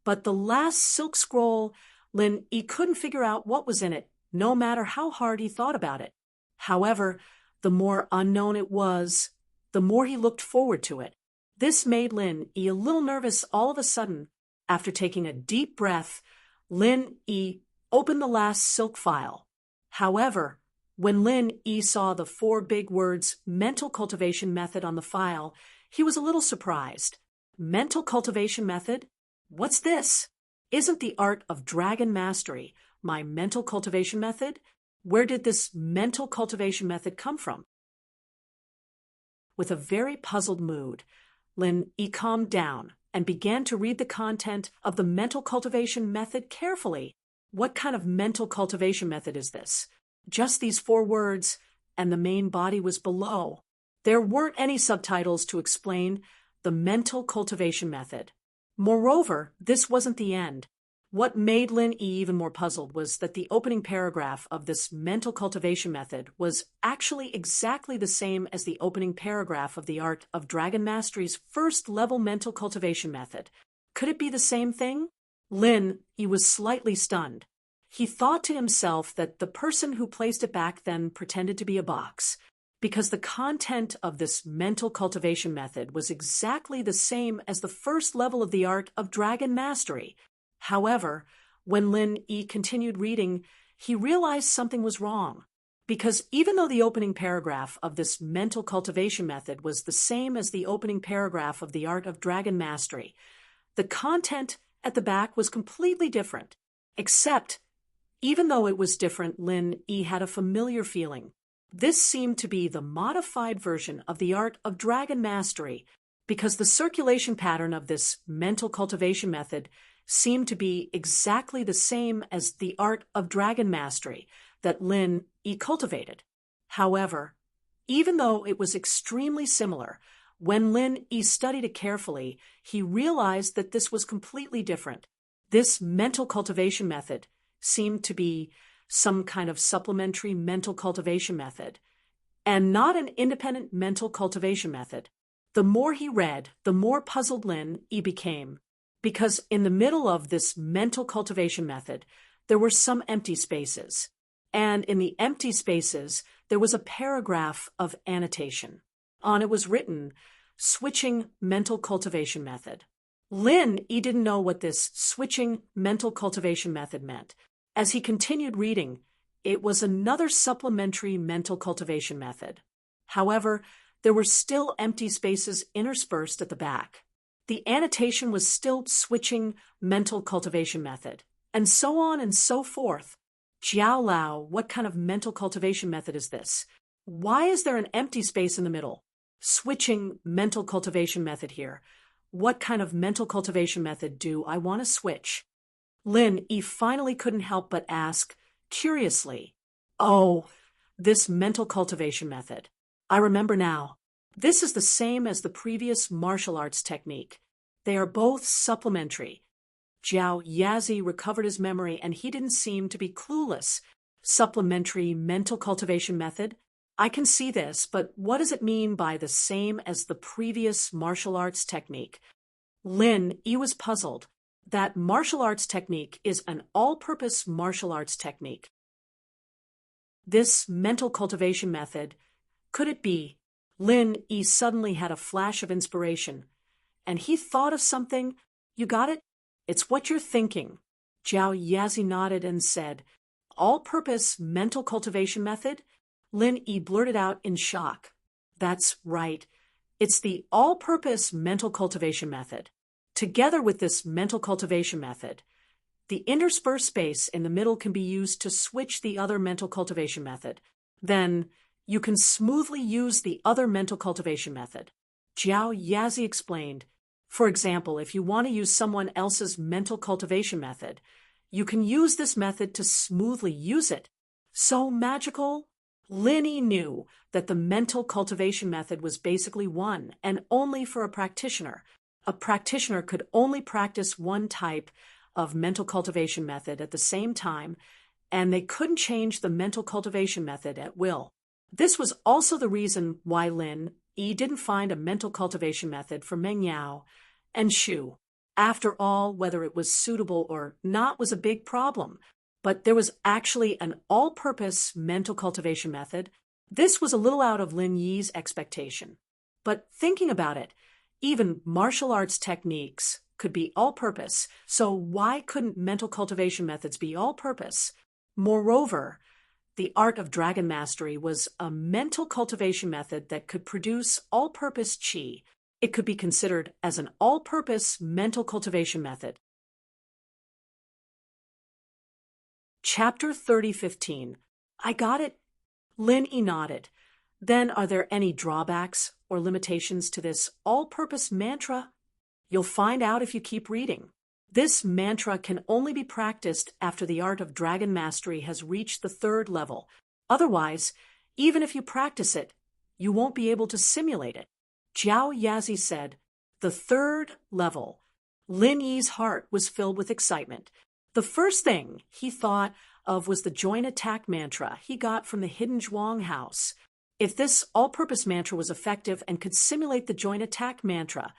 But the last silk scroll, Lin Yi couldn't figure out what was in it, no matter how hard he thought about it. However, the more unknown it was, the more he looked forward to it. This made Lin Yi a little nervous all of a sudden. After taking a deep breath, Lin Yi opened the last silk file. However, when Lin Yi saw the 4 big words mental cultivation method on the file, he was a little surprised. Mental cultivation method? What's this? Isn't the art of dragon mastery my mental cultivation method? Where did this mental cultivation method come from? With a very puzzled mood, Lin Yi calmed down and began to read the content of the mental cultivation method carefully. What kind of mental cultivation method is this? Just these 4 words, and the main body was below. There weren't any subtitles to explain the mental cultivation method. Moreover, this wasn't the end. What made Lin E even more puzzled was that the opening paragraph of this mental cultivation method was actually exactly the same as the opening paragraph of the Art of Dragon Mastery's first-level mental cultivation method. Could it be the same thing? Lin E was slightly stunned. He thought to himself that the person who placed it back then pretended to be a box, because the content of this mental cultivation method was exactly the same as the first level of the Art of Dragon Mastery. However, when Lin E continued reading, he realized something was wrong, because even though the opening paragraph of this mental cultivation method was the same as the opening paragraph of the Art of Dragon Mastery, the content at the back was completely different. Except, even though it was different, Lin E had a familiar feeling. This seemed to be the modified version of the Art of Dragon Mastery, because the circulation pattern of this mental cultivation method seemed to be exactly the same as the Art of Dragon Mastery that Lin E cultivated. However, even though it was extremely similar, when Lin E studied it carefully, he realized that this was completely different. This mental cultivation method seemed to be some kind of supplementary mental cultivation method, and not an independent mental cultivation method. The more he read, the more puzzled Lin E became, because in the middle of this mental cultivation method, there were some empty spaces. And in the empty spaces, there was a paragraph of annotation. On it was written, "Switching Mental Cultivation Method." Lin E didn't know what this switching mental cultivation method meant. As he continued reading, it was another supplementary mental cultivation method. However, there were still empty spaces interspersed at the back. The annotation was still switching mental cultivation method, and so on and so forth. Jiao Lao, what kind of mental cultivation method is this? Why is there an empty space in the middle? Switching mental cultivation method here. What kind of mental cultivation method do I want to switch? Lin E finally couldn't help but ask, curiously, "Oh, this mental cultivation method. I remember now. This is the same as the previous martial arts technique. They are both supplementary." Jiao Yazi recovered his memory, and he didn't seem to be clueless. Supplementary mental cultivation method? I can see this, but what does it mean by the same as the previous martial arts technique? Lin E was puzzled. That martial arts technique is an all-purpose martial arts technique. This mental cultivation method, could it be? Lin E suddenly had a flash of inspiration, and he thought of something. "You got it? It's what you're thinking." Jiao Yazi nodded and said, "All-purpose mental cultivation method?" Lin E blurted out in shock. "That's right. It's the all-purpose mental cultivation method. Together with this mental cultivation method, the interspersed space in the middle can be used to switch the other mental cultivation method. Then you can smoothly use the other mental cultivation method." Jiao Yazi explained. For example, if you want to use someone else's mental cultivation method, you can use this method to smoothly use it. So magical? Lin E knew that the mental cultivation method was basically one and only for a practitioner. A practitioner could only practice one type of mental cultivation method at the same time, and they couldn't change the mental cultivation method at will. This was also the reason why Lin E didn't find a mental cultivation method for Meng Yao and Shu. After all, whether it was suitable or not was a big problem, but there was actually an all-purpose mental cultivation method. This was a little out of Lin Yi's expectation. But thinking about it, even martial arts techniques could be all-purpose, so why couldn't mental cultivation methods be all-purpose? Moreover, the Art of Dragon Mastery was a mental cultivation method that could produce all-purpose qi. It could be considered as an all-purpose mental cultivation method. Chapter 30:15. I got it. Lin E nodded. Then are there any drawbacks or limitations to this all-purpose mantra? You'll find out if you keep reading. This mantra can only be practiced after the art of dragon mastery has reached the 3rd level. Otherwise, even if you practice it, you won't be able to simulate it. Jiao Yazi said, the 3rd level. Lin Yi's heart was filled with excitement. The first thing he thought of was the joint attack mantra he got from the hidden Zhuang house. If this all-purpose mantra was effective and could simulate the joint attack mantra,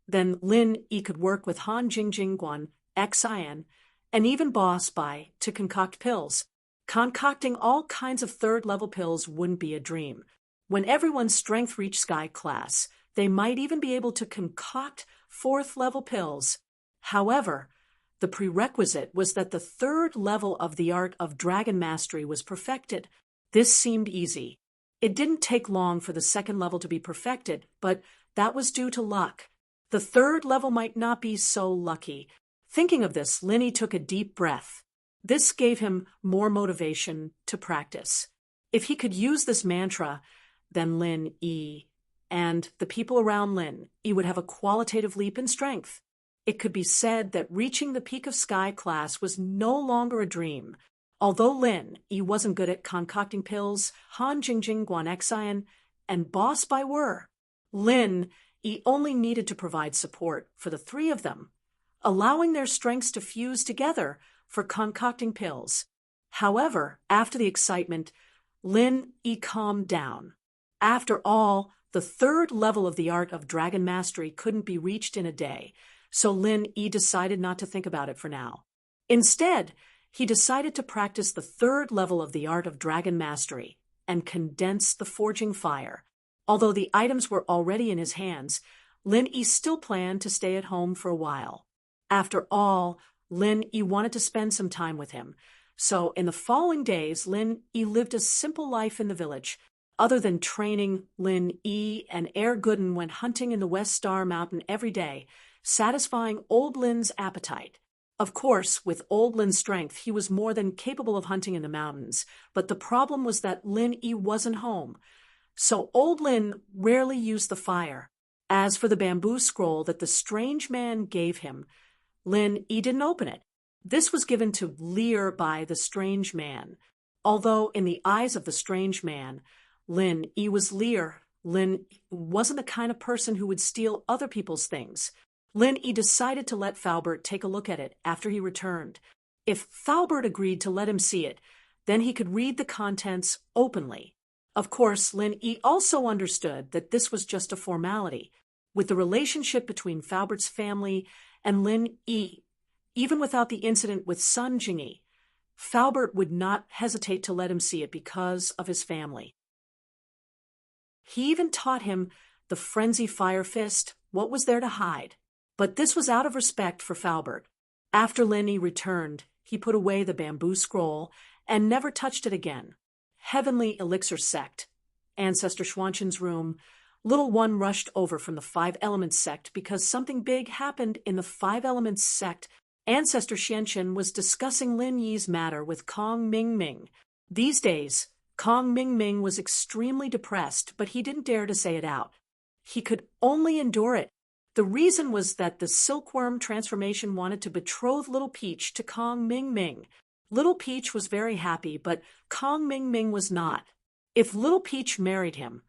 then Lin Yi could work with Han Jingjingguan, Xin, and even Boss Bai to concoct pills. Concocting all kinds of 3rd-level pills wouldn't be a dream. When everyone's strength reached Sky class, they might even be able to concoct 4th-level pills. However, the prerequisite was that the 3rd level of the art of dragon mastery was perfected. This seemed easy. It didn't take long for the 2nd level to be perfected, but that was due to luck. The 3rd level might not be so lucky. Thinking of this, Lin Yi took a deep breath. This gave him more motivation to practice. If he could use this mantra, then Lin Yi and the people around Lin Yi would have a qualitative leap in strength. It could be said that reaching the peak of Sky class was no longer a dream. Although Lin Yi wasn't good at concocting pills, Han Jingjing, Guan Xin, and Boss Bai were. Lin Yi only needed to provide support for the 3 of them, allowing their strengths to fuse together for concocting pills. However, after the excitement, Lin Yi calmed down. After all, the 3rd level of the art of dragon mastery couldn't be reached in a day, so Lin Yi decided not to think about it for now. Instead, he decided to practice the 3rd level of the art of dragon mastery and condense the forging fire. Although the items were already in his hands, Lin Yi still planned to stay at home for a while. After all, Lin Yi wanted to spend some time with him. So in the following days, Lin Yi lived a simple life in the village. Other than training, Lin Yi and Air Gooden went hunting in the West Star Mountain every day, satisfying Old Lin's appetite. Of course, with Old Lin's strength, he was more than capable of hunting in the mountains, but the problem was that Lin Yi wasn't home. So Old Lin rarely used the fire. As for the bamboo scroll that the strange man gave him, Lin Yi didn't open it. This was given to Lear by the strange man. Although in the eyes of the strange man, Lin Yi was Lear, Lin wasn't the kind of person who would steal other people's things. Lin Yi decided to let Faubert take a look at it after he returned. If Faubert agreed to let him see it, then he could read the contents openly. Of course, Lin Yi also understood that this was just a formality. With the relationship between Faubert's family and Lin Yi, even without the incident with Sun Jingyi, Faubert would not hesitate to let him see it because of his family. He even taught him the frenzy fire fist. What was there to hide? But this was out of respect for Faubert. After Lin Yi returned, he put away the bamboo scroll and never touched it again. Heavenly Elixir Sect. Ancestor Xuanqin's room. Little One rushed over from the 5 Elements Sect because something big happened in the 5 Elements Sect. Ancestor Xianqin was discussing Lin Yi's matter with Kong Mingming. These days, Kong Mingming was extremely depressed, but he didn't dare to say it out. He could only endure it. The reason was that the silkworm transformation wanted to betroth Little Peach to Kong Mingming. Little Peach was very happy, but Kong Mingming was not. If Little Peach married him,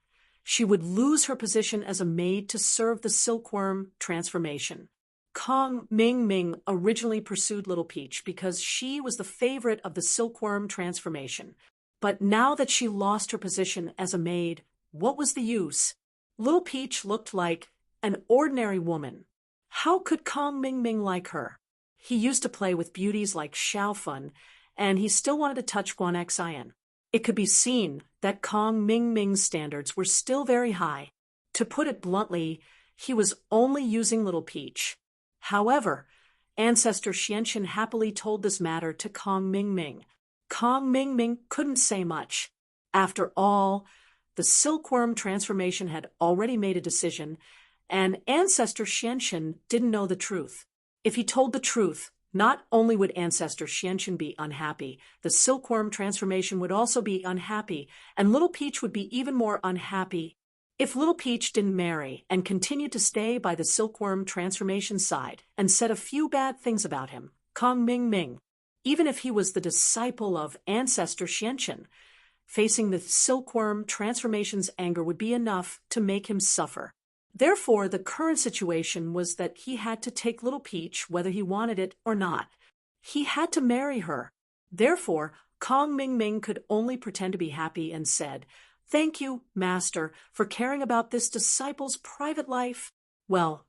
she would lose her position as a maid to serve the silkworm transformation. Kong Mingming originally pursued Little Peach because she was the favorite of the silkworm transformation. But now that she lost her position as a maid, what was the use? Little Peach looked like an ordinary woman. How could Kong Mingming like her? He used to play with beauties like Xiaofun, and he still wanted to touch Guan Xian. It could be seen that Kong Mingming's standards were still very high. To put it bluntly, he was only using Little Peach. However, Ancestor Xianqin happily told this matter to Kong Mingming. Kong Mingming couldn't say much. After all, the silkworm transformation had already made a decision, and Ancestor Xianqin didn't know the truth. If he told the truth, not only would Ancestor Xianqin be unhappy, the silkworm transformation would also be unhappy, and Little Peach would be even more unhappy. If Little Peach didn't marry and continued to stay by the silkworm transformation side and said a few bad things about him, Kong Ming Ming, even if he was the disciple of ancestor Xianqian, facing the silkworm transformation's anger would be enough to make him suffer. Therefore, the current situation was that he had to take Little Peach whether he wanted it or not. He had to marry her. Therefore, Kong Ming Ming could only pretend to be happy and said, "Thank you, Master, for caring about this disciple's private life. Well,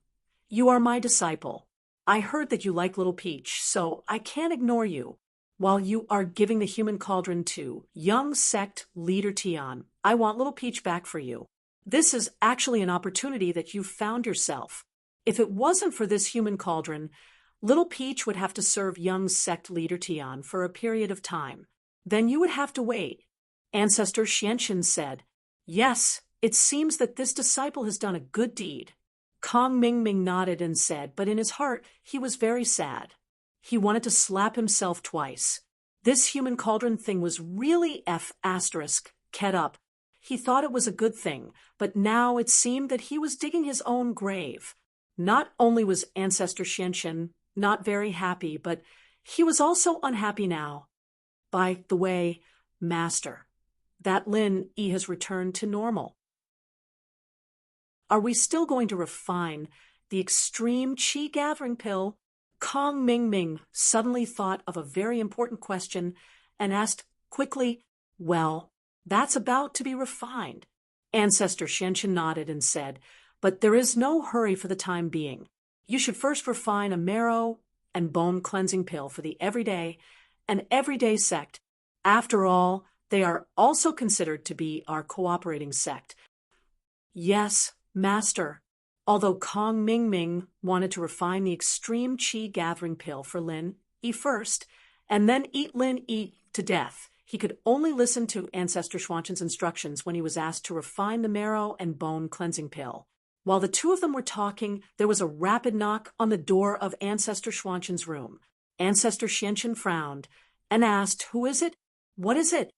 you are my disciple. I heard that you like Little Peach, so I can't ignore you. While you are giving the human cauldron to young sect leader Tian, I want Little Peach back for you. This is actually an opportunity that you've found yourself. If it wasn't for this human cauldron, Little Peach would have to serve young sect leader Tian for a period of time. Then you would have to wait." Ancestor Xianqian said, "Yes, it seems that this disciple has done a good deed." Kong Ming Ming nodded and said, but in his heart he was very sad. He wanted to slap himself twice. This human cauldron thing was really ket up. He thought it was a good thing, but now it seemed that he was digging his own grave. Not only was Ancestor Xianqian not very happy, but he was also unhappy now. By the way, Master, that Lin Yi has returned to normal. Are we still going to refine the extreme qi gathering pill? Kong Ming Ming suddenly thought of a very important question and asked quickly, "Well, that's about to be refined." Ancestor Xianqian nodded and said, "But there is no hurry for the time being. You should first refine a marrow and bone cleansing pill for the everyday and everyday sect. After all, they are also considered to be our cooperating sect." "Yes, Master." Although Kong Ming Ming wanted to refine the extreme qi gathering pill for Lin Yi first, and then eat Lin Yi to death, he could only listen to Ancestor Xianqian's instructions when he was asked to refine the marrow and bone cleansing pill. While the two of them were talking, there was a rapid knock on the door of Ancestor Xianqian's room. Ancestor Xianqian frowned and asked, "Who is it? What is it?"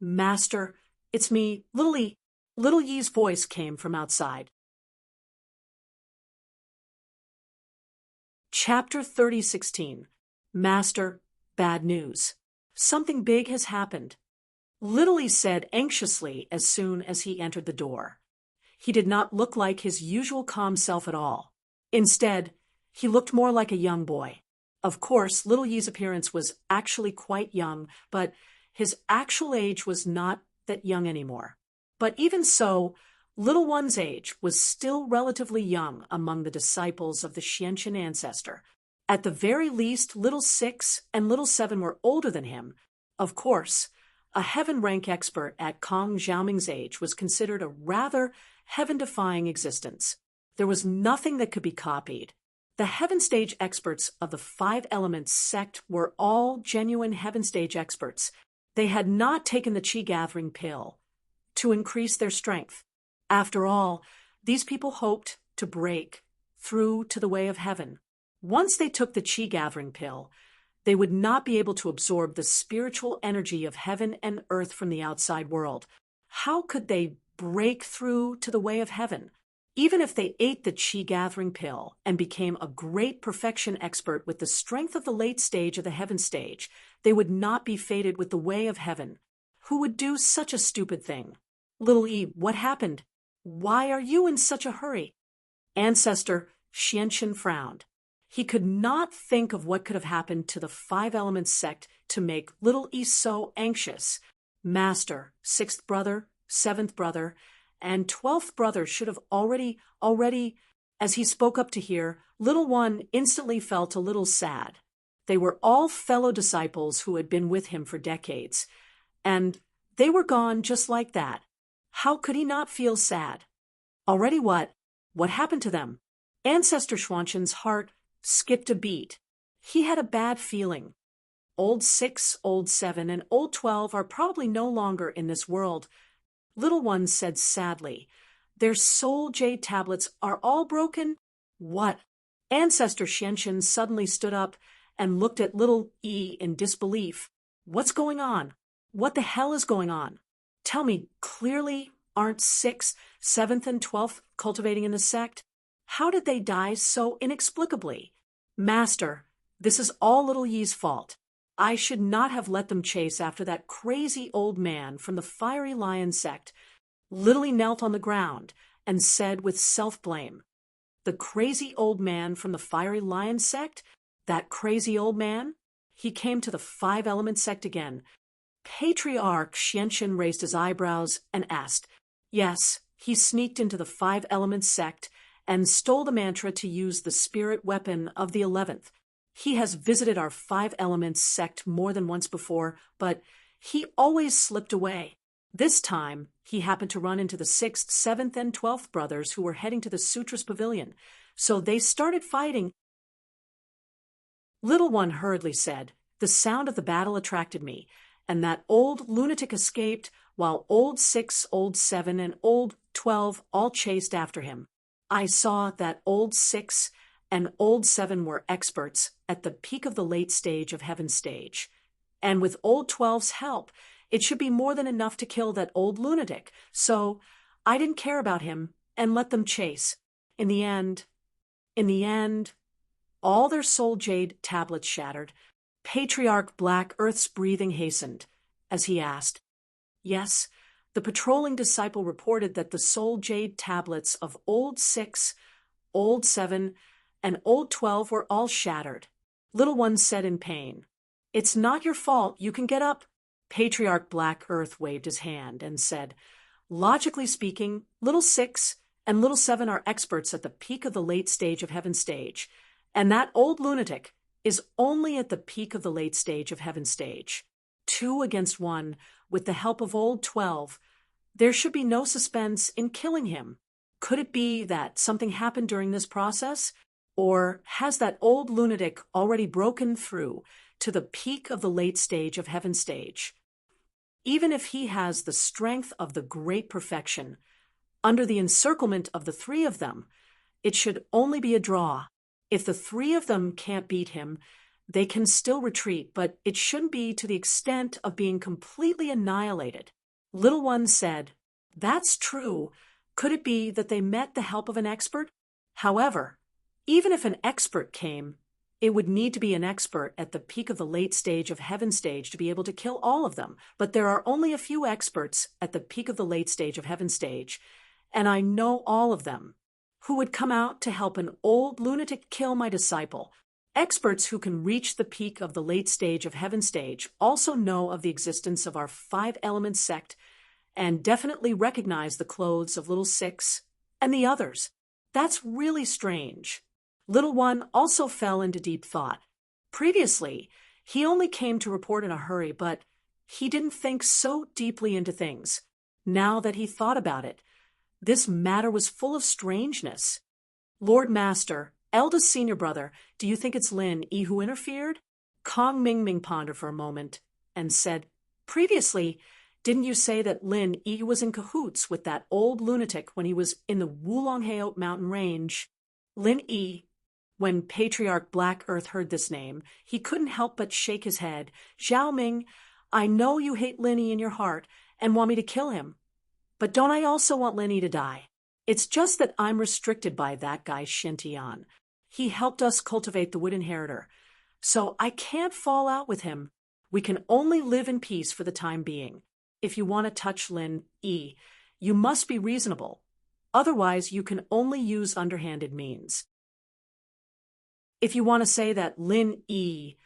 "Master, it's me, Little Yi." Little Yi's voice came from outside. Chapter 30:16. Master, bad news. Something big has happened. Little Yi said anxiously as soon as he entered the door. He did not look like his usual calm self at all. Instead, he looked more like a young boy. Of course, Little Yi's appearance was actually quite young, but his actual age was not that young anymore. But even so, Little One's age was still relatively young among the disciples of the Xianqian ancestor. At the very least, Little 6 and Little 7 were older than him. Of course, a heaven rank expert at Kong Xiaoming's age was considered a rather heaven-defying existence. There was nothing that could be copied. The heaven stage experts of the 5 Elements sect were all genuine heaven stage experts. They had not taken the qi gathering pill to increase their strength. After all, these people hoped to break through to the way of heaven. Once they took the qi gathering pill, they would not be able to absorb the spiritual energy of heaven and earth from the outside world. How could they break through to the way of heaven? Even if they ate the qi gathering pill and became a great perfection expert with the strength of the late stage of the heaven stage, they would not be fated with the way of heaven. Who would do such a stupid thing? Little Yi, what happened? Why are you in such a hurry? Ancestor Xianqian frowned. He could not think of what could have happened to the 5 Elements sect to make Little Yi so anxious. Master, 6th brother, 7th brother, and 12th brother should have already. As he spoke up to hear, Little One instantly felt a little sad. They were all fellow disciples who had been with him for decades, and they were gone just like that. How could he not feel sad? Already what? What happened to them? Ancestor Xianqian's heart skipped a beat. He had a bad feeling. Old 6, Old 7, and Old 12 are probably no longer in this world. Little One said sadly, "Their soul jade tablets are all broken?" What? Ancestor Xianqian suddenly stood up and looked at Little Yi in disbelief. What's going on? What the hell is going on? Tell me clearly, aren't 6th, 7th, and 12th cultivating in the sect? How did they die so inexplicably? Master, this is all little Yi's fault. I should not have let them chase after that crazy old man from the fiery lion sect. Little Yi knelt on the ground and said with self-blame, "The crazy old man from the fiery lion sect? That crazy old man?" He came to the five element sect again. Patriarch Xianxin raised his eyebrows and asked, "Yes, he sneaked into the five element sect and stole the mantra to use the spirit weapon of the 11th. He has visited our five elements sect more than once before, but he always slipped away. This time, he happened to run into the 6th, 7th, and 12th brothers who were heading to the Sutras Pavilion, so they started fighting." Little One hurriedly said, "The sound of the battle attracted me, and that old lunatic escaped while old 6, old 7, and old 12 all chased after him. I saw that old 6 and old 7 were experts at the peak of the late stage of Heaven stage. And with old 12's help, it should be more than enough to kill that old lunatic, so I didn't care about him and let them chase. In the end, all their soul jade tablets shattered. Patriarch Black Earth's breathing hastened as he asked, "Yes, the patrolling disciple reported that the soul jade tablets of old 6, old 7, and old 12 were all shattered." Little One said in pain, "It's not your fault. You can get up." Patriarch Black Earth waved his hand and said, "Logically speaking, little 6 and little 7 are experts at the peak of the late stage of Heaven stage, and that old lunatic is only at the peak of the late stage of Heaven stage. 2 against 1, with the help of old 12. There should be no suspense in killing him. Could it be that something happened during this process? Or has that old lunatic already broken through to the peak of the late stage of Heaven stage? Even if he has the strength of the great perfection, under the encirclement of the 3 of them, it should only be a draw. If the 3 of them can't beat him, they can still retreat, but it shouldn't be to the extent of being completely annihilated." Little One said, "That's true. Could it be that they met the help of an expert? However, even if an expert came, it would need to be an expert at the peak of the late stage of Heaven stage to be able to kill all of them. But there are only a few experts at the peak of the late stage of Heaven stage, and I know all of them, who would come out to help an old lunatic kill my disciple. Experts who can reach the peak of the late stage of Heaven stage also know of the existence of our five element sect and definitely recognize the clothes of little 6 and the others. That's really strange." Little One also fell into deep thought. Previously, he only came to report in a hurry, but he didn't think so deeply into things. Now that he thought about it, this matter was full of strangeness. "Lord Master, eldest senior brother, do you think it's Lin Yi who interfered?" Kong Mingming pondered for a moment and said, "Previously, didn't you say that Lin Yi was in cahoots with that old lunatic when he was in the Wulongheot mountain range?" Lin Yi. When Patriarch Black Earth heard this name, he couldn't help but shake his head. "Zhao Ming, I know you hate Lin Yi in your heart and want me to kill him. But don't I also want Lin Yi to die? It's just that I'm restricted by that guy Shintian. He helped us cultivate the Wood Inheritor, so I can't fall out with him. We can only live in peace for the time being. If you want to touch Lin Yi, you must be reasonable. Otherwise, you can only use underhanded means. If you want to say that Lin Yi,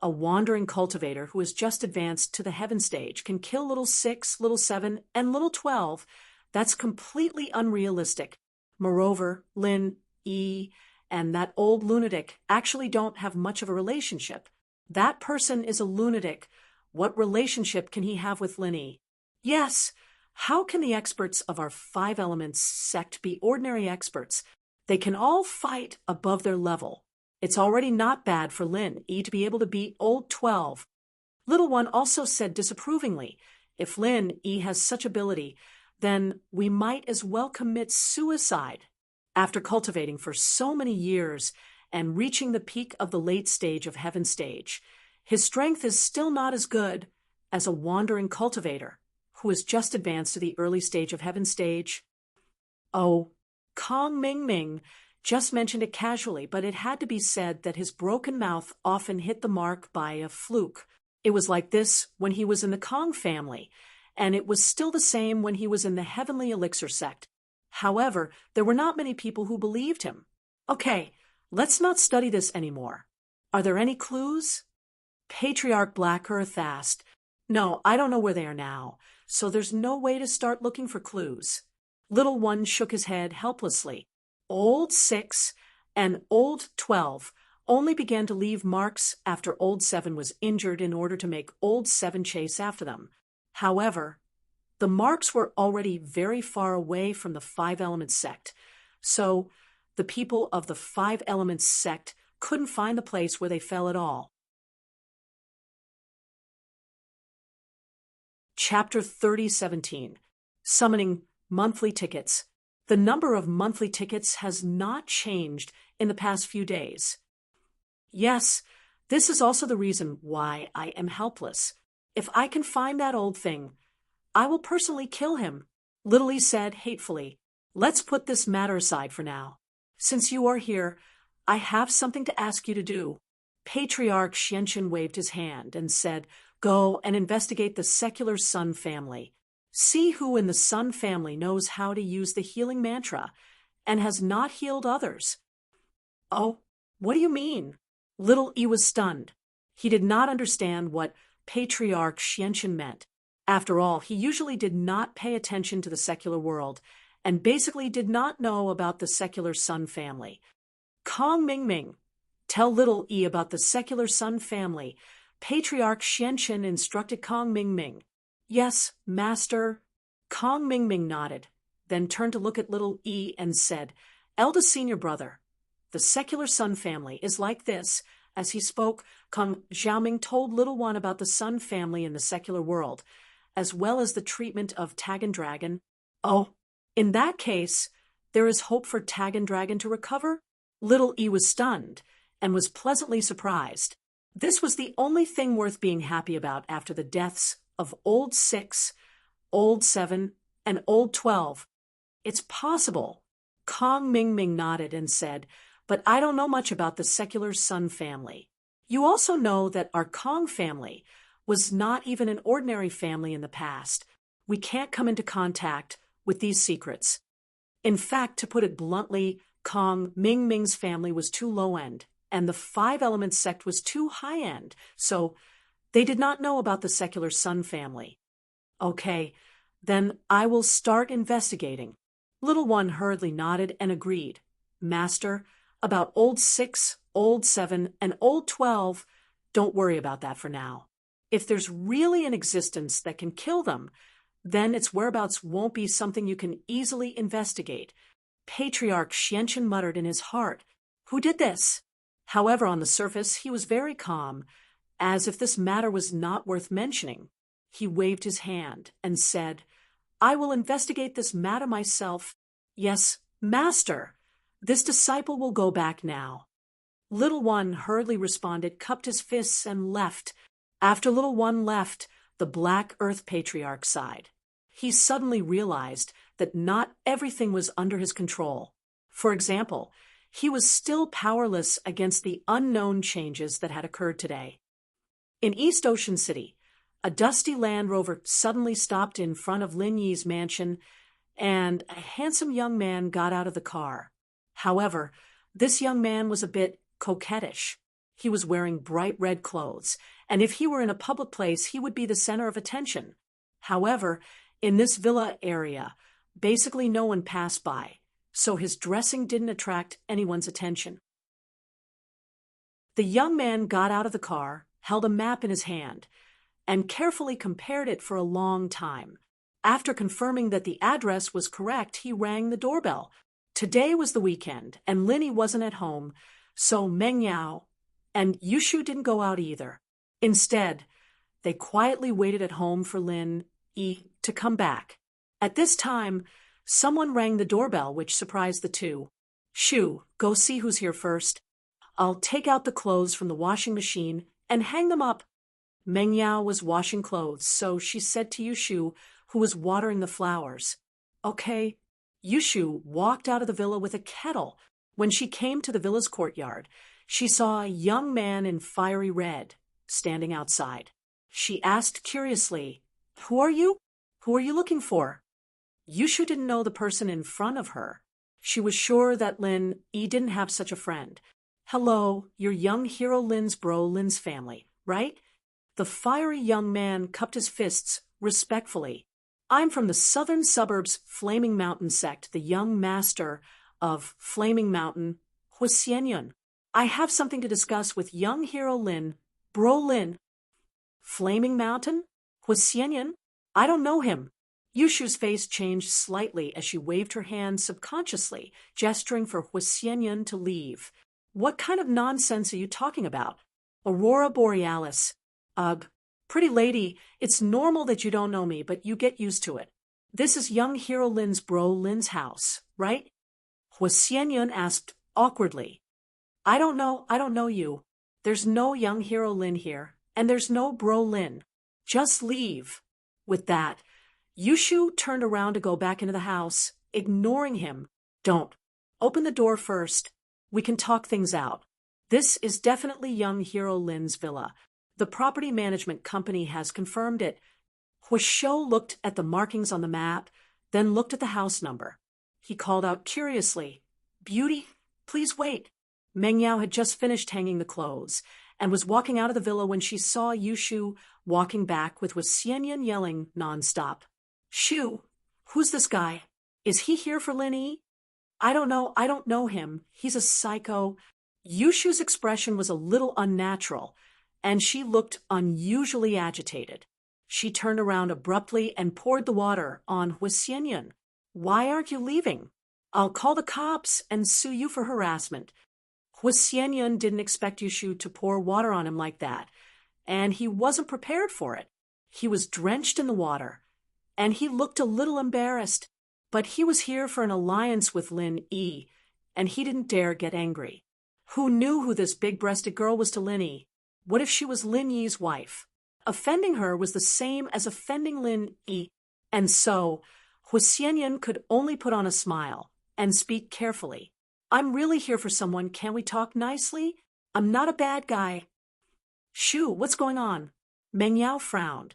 a wandering cultivator who has just advanced to the Heaven stage, can kill little 6, little 7, and little 12, that's completely unrealistic. Moreover, Lin Yi and that old lunatic actually don't have much of a relationship. That person is a lunatic. What relationship can he have with Lin Yi? Yes, how can the experts of our five elements sect be ordinary experts? They can all fight above their level. It's already not bad for Lin Yi to be able to beat old 12. Little One also said disapprovingly, "If Lin Yi has such ability, then we might as well commit suicide." After cultivating for so many years and reaching the peak of the late stage of Heaven stage, his strength is still not as good as a wandering cultivator who has just advanced to the early stage of heaven stage? Oh, Kong Ming Ming just mentioned it casually, but it had to be said that his broken mouth often hit the mark by a fluke. It was like this when he was in the Kong family, and it was still the same when he was in the Heavenly Elixir sect. However, there were not many people who believed him. Okay, let's not study this anymore. Are there any clues? Patriarch Black Earth asked. No, I don't know where they are now, so there's no way to start looking for clues. Little One shook his head helplessly. Old 6 and Old 12 only began to leave marks after Old 7 was injured in order to make Old 7 chase after them. However, the marks were already very far away from the Five Elements sect, so the people of the Five Elements sect couldn't find the place where they fell at all. Chapter 30:17. Summoning monthly tickets. The number of monthly tickets has not changed in the past few days. Yes, this is also the reason why I am helpless. If I can find that old thing, I will personally kill him, Little E said hatefully. Let's put this matter aside for now. Since you are here, I have something to ask you to do. Patriarch Xianchen waved his hand and said, Go and investigate the secular Sun family. See who in the Sun family knows how to use the healing mantra and has not healed others. Oh, what do you mean? Little E was stunned. He did not understand what Patriarch Xianchen meant. After all, he usually did not pay attention to the secular world and basically did not know about the secular Sun family. Kong Ming Ming, tell Little E about the secular Sun family. Patriarch Xianchen instructed Kong Ming Ming. Yes, Master. Kong Ming Ming nodded, then turned to look at Little E and said, Eldest senior brother, the secular Sun family is like this. As he spoke, Kong Xiaoming told Little One about the Sun family in the secular world, as well as the treatment of Tagan Dragon. Oh, in that case, there is hope for Tagan Dragon to recover? Little E was stunned and was pleasantly surprised. This was the only thing worth being happy about after the deaths of Old 6, Old 7, and Old 12. It's possible. Kong Ming Ming nodded and said, but I don't know much about the secular Sun family. You also know that our Kong family was not even an ordinary family in the past. We can't come into contact with these secrets. In fact, to put it bluntly, Kong Ming Ming's family was too low-end, and the Five Elements sect was too high-end, so they did not know about the secular Sun family. Okay, then I will start investigating. Little One hurriedly nodded and agreed. Master, about Old 6, Old 7, and Old 12, don't worry about that for now. If there's really an existence that can kill them, then its whereabouts won't be something you can easily investigate. Patriarch Xianchen muttered in his heart. Who did this? However, on the surface, he was very calm, as if this matter was not worth mentioning. He waved his hand and said, I will investigate this matter myself. Yes, Master. This disciple will go back now. Little One hurriedly responded, cupped his fists, and left. After Little One left, the Black Earth Patriarch sighed. He suddenly realized that not everything was under his control. For example, he was still powerless against the unknown changes that had occurred today. In East Ocean City, a dusty Land Rover suddenly stopped in front of Lin Yi's mansion, and a handsome young man got out of the car. However, this young man was a bit coquettish. He was wearing bright red clothes, and if he were in a public place, he would be the center of attention. However, in this villa area, basically no one passed by, so his dressing didn't attract anyone's attention. The young man got out of the car, held a map in his hand, and carefully compared it for a long time. After confirming that the address was correct, he rang the doorbell. Today was the weekend, and Linny wasn't at home, so Meng Yao and Yushu didn't go out either. Instead, they quietly waited at home for Lin Yi to come back. At this time, someone rang the doorbell, which surprised the two. Shu, go see who's here first. I'll take out the clothes from the washing machine and hang them up. Meng Yao was washing clothes, so she said to Yushu, who was watering the flowers. Okay. Yushu walked out of the villa with a kettle. When she came to the villa's courtyard, she saw a young man in fiery red standing outside. She asked curiously, Who are you? Who are you looking for? Yushu didn't know the person in front of her. She was sure that Lin Yi didn't have such a friend. Hello, you're young hero Lin's bro Lin's family, right? The fiery young man cupped his fists respectfully. I'm from the southern suburbs Flaming Mountain sect, the young master of Flaming Mountain, Huxianyun. I have something to discuss with young hero Lin, bro Lin. Flaming Mountain? Huxianyun? I don't know him. Yushu's face changed slightly as she waved her hand subconsciously, gesturing for Huxianyun to leave. What kind of nonsense are you talking about? Aurora Borealis. Ugh. Pretty lady, it's normal that you don't know me, but you get used to it. This is young hero Lin's bro Lin's house, right? Huxianyun asked awkwardly. I don't know you. There's no young hero Lin here, and there's no bro Lin. Just leave. With that, Yushu turned around to go back into the house, ignoring him. Don't. Open the door first. We can talk things out. This is definitely young hero Lin's villa. The property management company has confirmed it. Huishou looked at the markings on the map, then looked at the house number. He called out curiously, Beauty, please wait. Meng Yao had just finished hanging the clothes and was walking out of the villa when she saw Yushu walking back with Xianyan yelling nonstop. Shu, who's this guy? Is he here for Lin Yi? I don't know him. He's a psycho. Yushu's expression was a little unnatural, and she looked unusually agitated. She turned around abruptly and poured the water on Huxianyun. Why aren't you leaving? I'll call the cops and sue you for harassment. Huxianyun didn't expect Yushu to pour water on him like that, and he wasn't prepared for it. He was drenched in the water, and he looked a little embarrassed, but he was here for an alliance with Lin Yi, and he didn't dare get angry. Who knew who this big-breasted girl was to Lin Yi? What if she was Lin Yi's wife? Offending her was the same as offending Lin Yi, and so Huxianyun could only put on a smile and speak carefully. I'm really here for someone. Can we talk nicely? I'm not a bad guy. Shu, what's going on? Meng Yao frowned.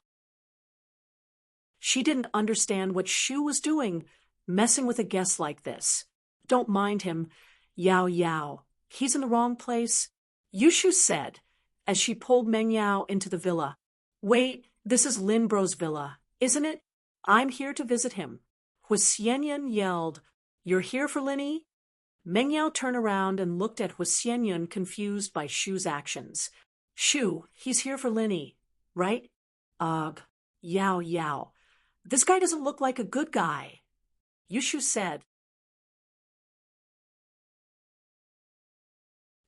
She didn't understand what Shu was doing, messing with a guest like this. Don't mind him, Yao Yao. He's in the wrong place. Yushu said, as she pulled Meng Yao into the villa. Wait, this is Lin Bro's villa, isn't it? I'm here to visit him. Huxianyun yelled, You're here for Lin Yi? Meng Yao turned around and looked at Huxianyun, confused by Shu's actions. Shu, he's here for Lin Yi, right? Ugh, Yao Yao. This guy doesn't look like a good guy. Yushu said.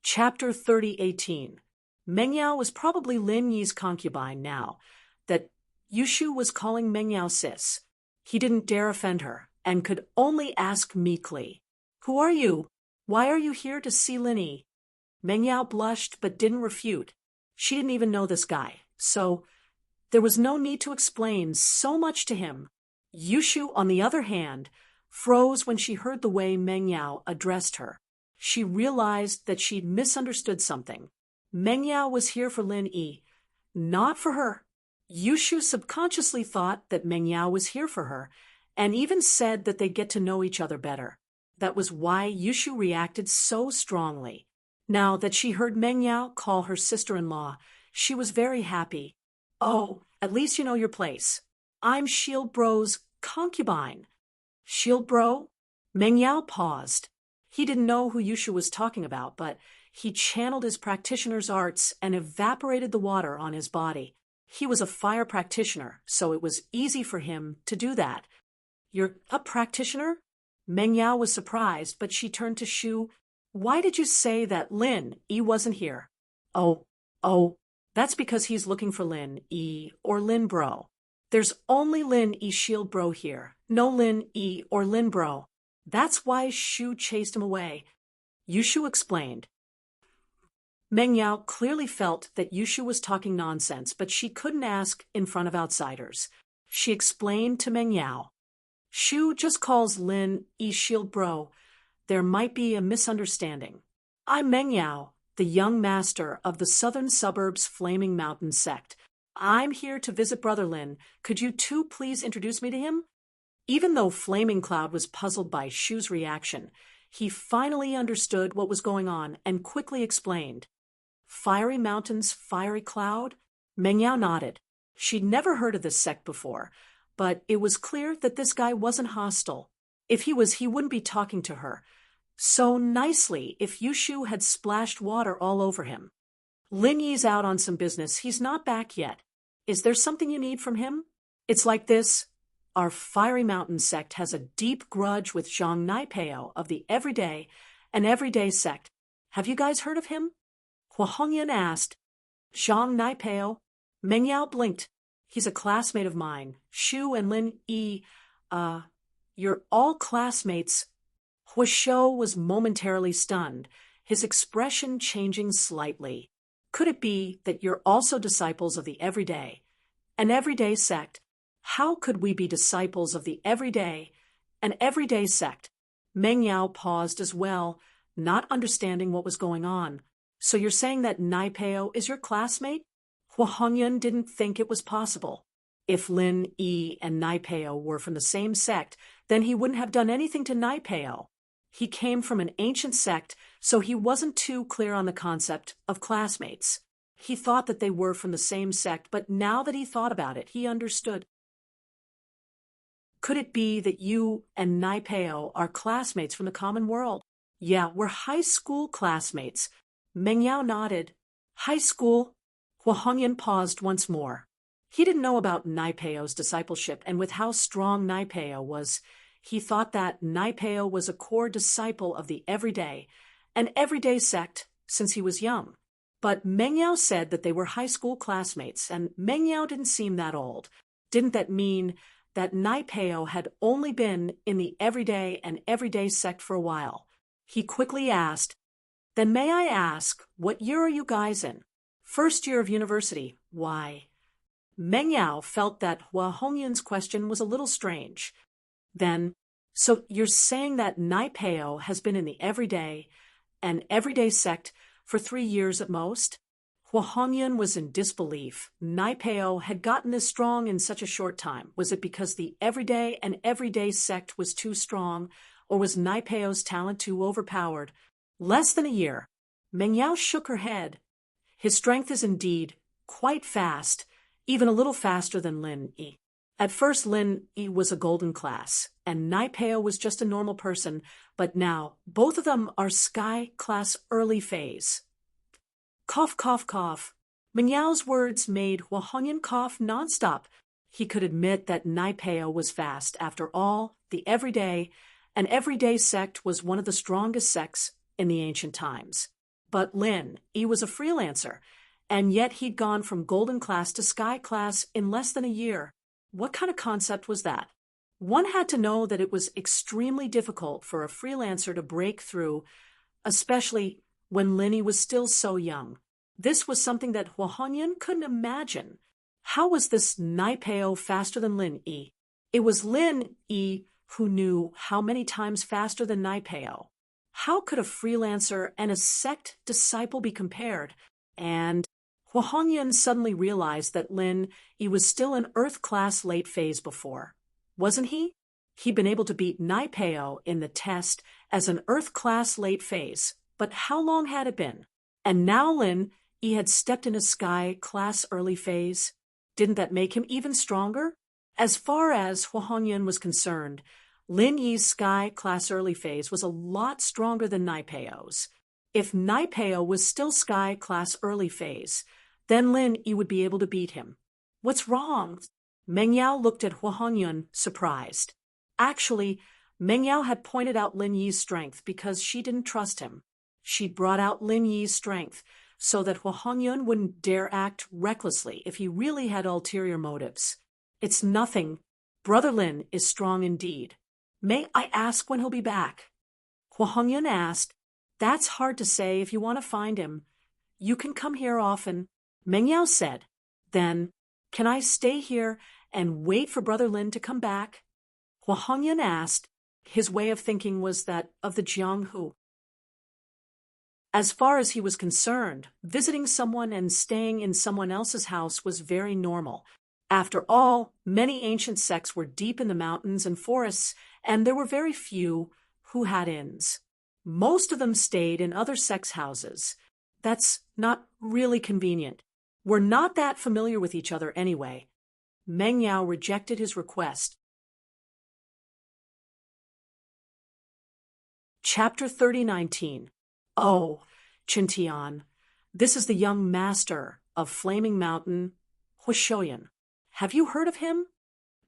Chapter 30:18. Meng Yao was probably Lin Yi's concubine now that Yushu was calling Meng Yao sis. He didn't dare offend her and could only ask meekly, Who are you? Why are you here to see Lin Yi? Meng Yao blushed but didn't refute. She didn't even know this guy, so there was no need to explain so much to him. Yushu, on the other hand, froze when she heard the way Meng Yao addressed her. She realized that she'd misunderstood something. Meng Yao was here for Lin Yi, not for her. Yushu subconsciously thought that Meng Yao was here for her, and even said that they'd get to know each other better. That was why Yushu reacted so strongly. Now that she heard Meng Yao call her sister-in-law, she was very happy. Oh, at least you know your place. I'm Shield Bro's concubine. Shield Bro? Meng Yao paused. He didn't know who Yushu was talking about, but he channeled his practitioner's arts and evaporated the water on his body. He was a fire practitioner, so it was easy for him to do that. You're a practitioner? Meng Yao was surprised, but she turned to Shu. Why did you say that Lin Yi wasn't here? Oh, that's because he's looking for Lin Yi or Lin Bro. There's only Lin Yi Shield Bro here, no Lin Yi or Lin Bro. That's why Shu chased him away. Yushu explained. Meng Yao clearly felt that Yushu was talking nonsense, but she couldn't ask in front of outsiders. She explained to Meng Yao. Shu just calls Lin Yi shield bro. There might be a misunderstanding. I'm Meng Yao, the young master of the southern suburbs Flaming Mountain sect. I'm here to visit Brother Lin. Could you two please introduce me to him? Even though Flaming Cloud was puzzled by Shu's reaction, he finally understood what was going on and quickly explained. Fiery Mountain's Fiery Cloud? Meng Yao nodded. She'd never heard of this sect before, but it was clear that this guy wasn't hostile. If he was, he wouldn't be talking to her so nicely if Yushu had splashed water all over him. Lin Yi's out on some business. He's not back yet. Is there something you need from him? It's like this. Our Fiery Mountain sect has a deep grudge with Zhang Naipeo of the Everyday and Everyday sect. Have you guys heard of him? Hua Hongyan asked. Zhang Naipeo? Meng Yao blinked. He's a classmate of mine. Shu and Lin Yi, you're all classmates. Hua Shou was momentarily stunned, his expression changing slightly. Could it be that you're also disciples of the Everyday, an Everyday sect? How could we be disciples of the Everyday, an Everyday sect? Meng Yao paused as well, not understanding what was going on. So you're saying that Naipeo is your classmate? Hua Hongyan didn't think it was possible. If Lin Yi and Naipeo were from the same sect, then he wouldn't have done anything to Naipeo. He came from an ancient sect, so he wasn't too clear on the concept of classmates. He thought that they were from the same sect, but now that he thought about it, he understood. Could it be that you and Naipeo are classmates from the common world? Yeah, we're high school classmates. Meng Yao nodded. High school? Hua Hongyan paused once more. He didn't know about Naipeo's discipleship, and with how strong Naipeo was, he thought that Naipeo was a core disciple of the Everyday, an Everyday sect, since he was young. But Meng Yao said that they were high school classmates, and Meng Yao didn't seem that old. Didn't that mean that Naipeo had only been in the Everyday and Everyday sect for a while? He quickly asked, Then may I ask, what year are you guys in? First year of university. Why? Meng Yao felt that Hua Hongyan's question was a little strange. Then, so you're saying that Naipeo has been in the Everyday and Everyday sect for 3 years at most? Hua Hongyan was in disbelief. Naipeo had gotten this strong in such a short time. Was it because the Everyday and Everyday sect was too strong, or was Naipeo's talent too overpowered? Less than a year. Meng Yao shook her head. His strength is indeed quite fast, even a little faster than Lin Yi. At first, Lin Yi was a golden class, and Naipeo was just a normal person, but now both of them are sky class early phase. Cough, cough, cough. Meng Yao's words made Hua Hongyan cough nonstop. He could admit that Naipeo was fast. After all, the Everyday and Everyday sect was one of the strongest sects in the ancient times. But Lin Yi was a freelancer, and yet he'd gone from golden class to sky class in less than a year. What kind of concept was that? One had to know that it was extremely difficult for a freelancer to break through, especially when Lin Yi was still so young. This was something that Hua Hongyan couldn't imagine. How was this Naipeo faster than Lin Yi? It was Lin Yi who knew how many times faster than Naipeo. How could a freelancer and a sect disciple be compared? And Hua Hongyan suddenly realized that Lin Yi was still an Earth class late phase before. Wasn't he? He'd been able to beat Naipeo in the test as an Earth class late phase. But how long had it been? And now Lin Yi had stepped in a sky class early phase. Didn't that make him even stronger? As far as Hua Hongyan was concerned, Lin Yi's sky class early phase was a lot stronger than Naipeo's. If Naipeo was still sky class early phase, then Lin Yi would be able to beat him. What's wrong? Meng Yao looked at Hua Hongyan, surprised. Actually, Meng Yao had pointed out Lin Yi's strength because she didn't trust him. She'd brought out Lin Yi's strength so that Hua Hongyan wouldn't dare act recklessly if he really had ulterior motives. It's nothing. Brother Lin is strong indeed. May I ask when he'll be back? Hua Hongyan asked. That's hard to say if you want to find him. You can come here often, Meng Yao said. Then, can I stay here and wait for Brother Lin to come back? Hua Hongyan asked. His way of thinking was that of the Jianghu. As far as he was concerned, visiting someone and staying in someone else's house was very normal. After all, many ancient sects were deep in the mountains and forests, and there were very few who had inns. Most of them stayed in other sects' houses. That's not really convenient. We're not that familiar with each other anyway. Meng Yao rejected his request. Chapter 30:19. Oh, Qintian, this is the young master of Flaming Mountain, Huishoyan. Have you heard of him?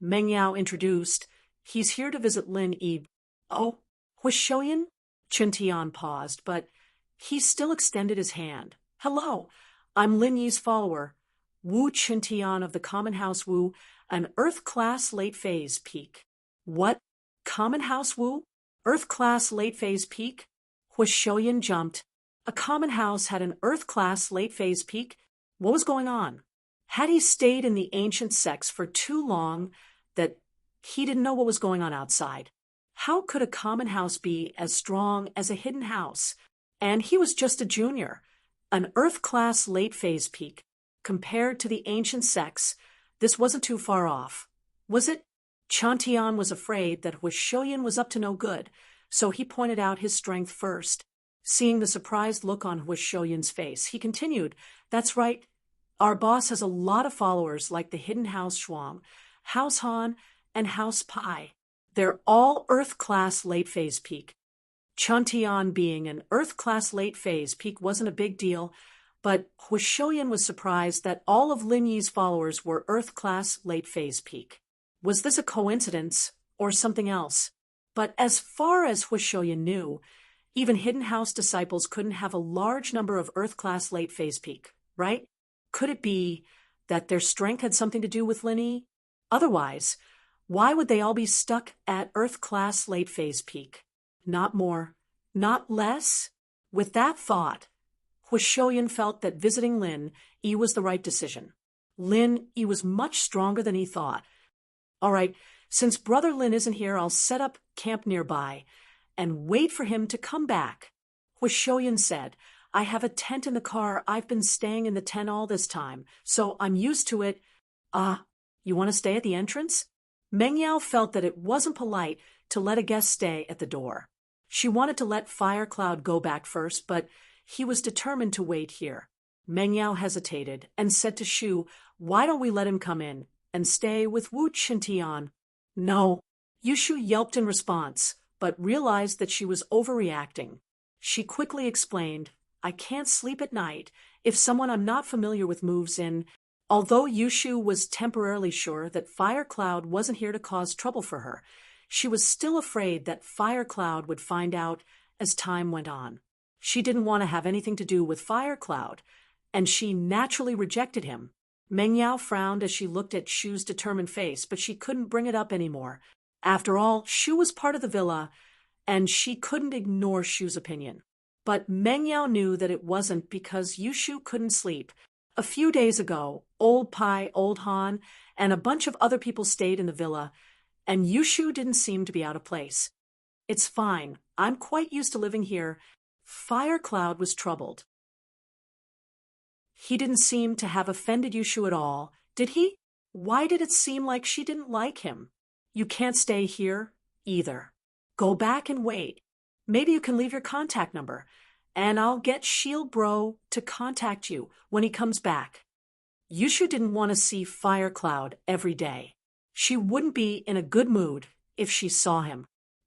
Meng Yao introduced. He's here to visit Lin Yi. Oh, Huishoyan? Qintian paused, but he still extended his hand. Hello, I'm Lin Yi's follower, Wu Qintian of the Common House Wu, an Earth-class late-phase peak. What? Common House Wu? Earth-class late-phase peak? Huishoyan jumped. A common house had an Earth-class late-phase peak? What was going on? Had he stayed in the ancient sects for too long that he didn't know what was going on outside? How could a common house be as strong as a hidden house? And he was just a junior. An Earth-class late-phase peak. Compared to the ancient sects, this wasn't too far off. Was it? Qintian was afraid that Huishoyan was up to no good, so he pointed out his strength first. Seeing the surprised look on Huishoyan's face, he continued, That's right. Our boss has a lot of followers like the Hidden House Shuang, House Han, and House Pai. They're all Earth-class late-phase peak. Qintian being an Earth-class late-phase peak wasn't a big deal, but Huishoyan was surprised that all of Lin Yi's followers were Earth-class late-phase peak. Was this a coincidence or something else? But as far as Huishoyan knew, even Hidden House disciples couldn't have a large number of Earth-class late-phase peak, right? Could it be that their strength had something to do with Lin Yi? Otherwise, why would they all be stuck at Earth-class late-phase peak? Not more, not less? With that thought, Huishoyan felt that visiting Lin Yi was the right decision. Lin Yi was much stronger than he thought. All right, since Brother Lin isn't here, I'll set up camp nearby and wait for him to come back. Huishoyan said, I have a tent in the car. I've been staying in the tent all this time, so I'm used to it. You want to stay at the entrance? Meng Yao felt that it wasn't polite to let a guest stay at the door. She wanted to let Fire Cloud go back first, but he was determined to wait here. Meng Yao hesitated and said to Shu, Why don't we let him come in and stay with Wu Qintian? No. Yushu yelped in response, but realized that she was overreacting. She quickly explained, I can't sleep at night if someone I'm not familiar with moves in. Although Yushu was temporarily sure that Fire Cloud wasn't here to cause trouble for her, she was still afraid that Fire Cloud would find out as time went on. She didn't want to have anything to do with Fire Cloud, and she naturally rejected him. Meng Yao frowned as she looked at Shu's determined face, but she couldn't bring it up anymore. After all, Shu was part of the villa, and she couldn't ignore Shu's opinion. But Meng Yao knew that it wasn't because Yushu couldn't sleep. A few days ago, Old Pai, Old Han, and a bunch of other people stayed in the villa, and Yushu didn't seem to be out of place. It's fine. I'm quite used to living here. Fire Cloud was troubled. He didn't seem to have offended Yushu at all, did he? Why did it seem like she didn't like him? You can't stay here, either. Go back and wait. Maybe you can leave your contact number, and I'll get Shield Bro to contact you when he comes back. Yushu didn't want to see Fire Cloud every day. She wouldn't be in a good mood if she saw him.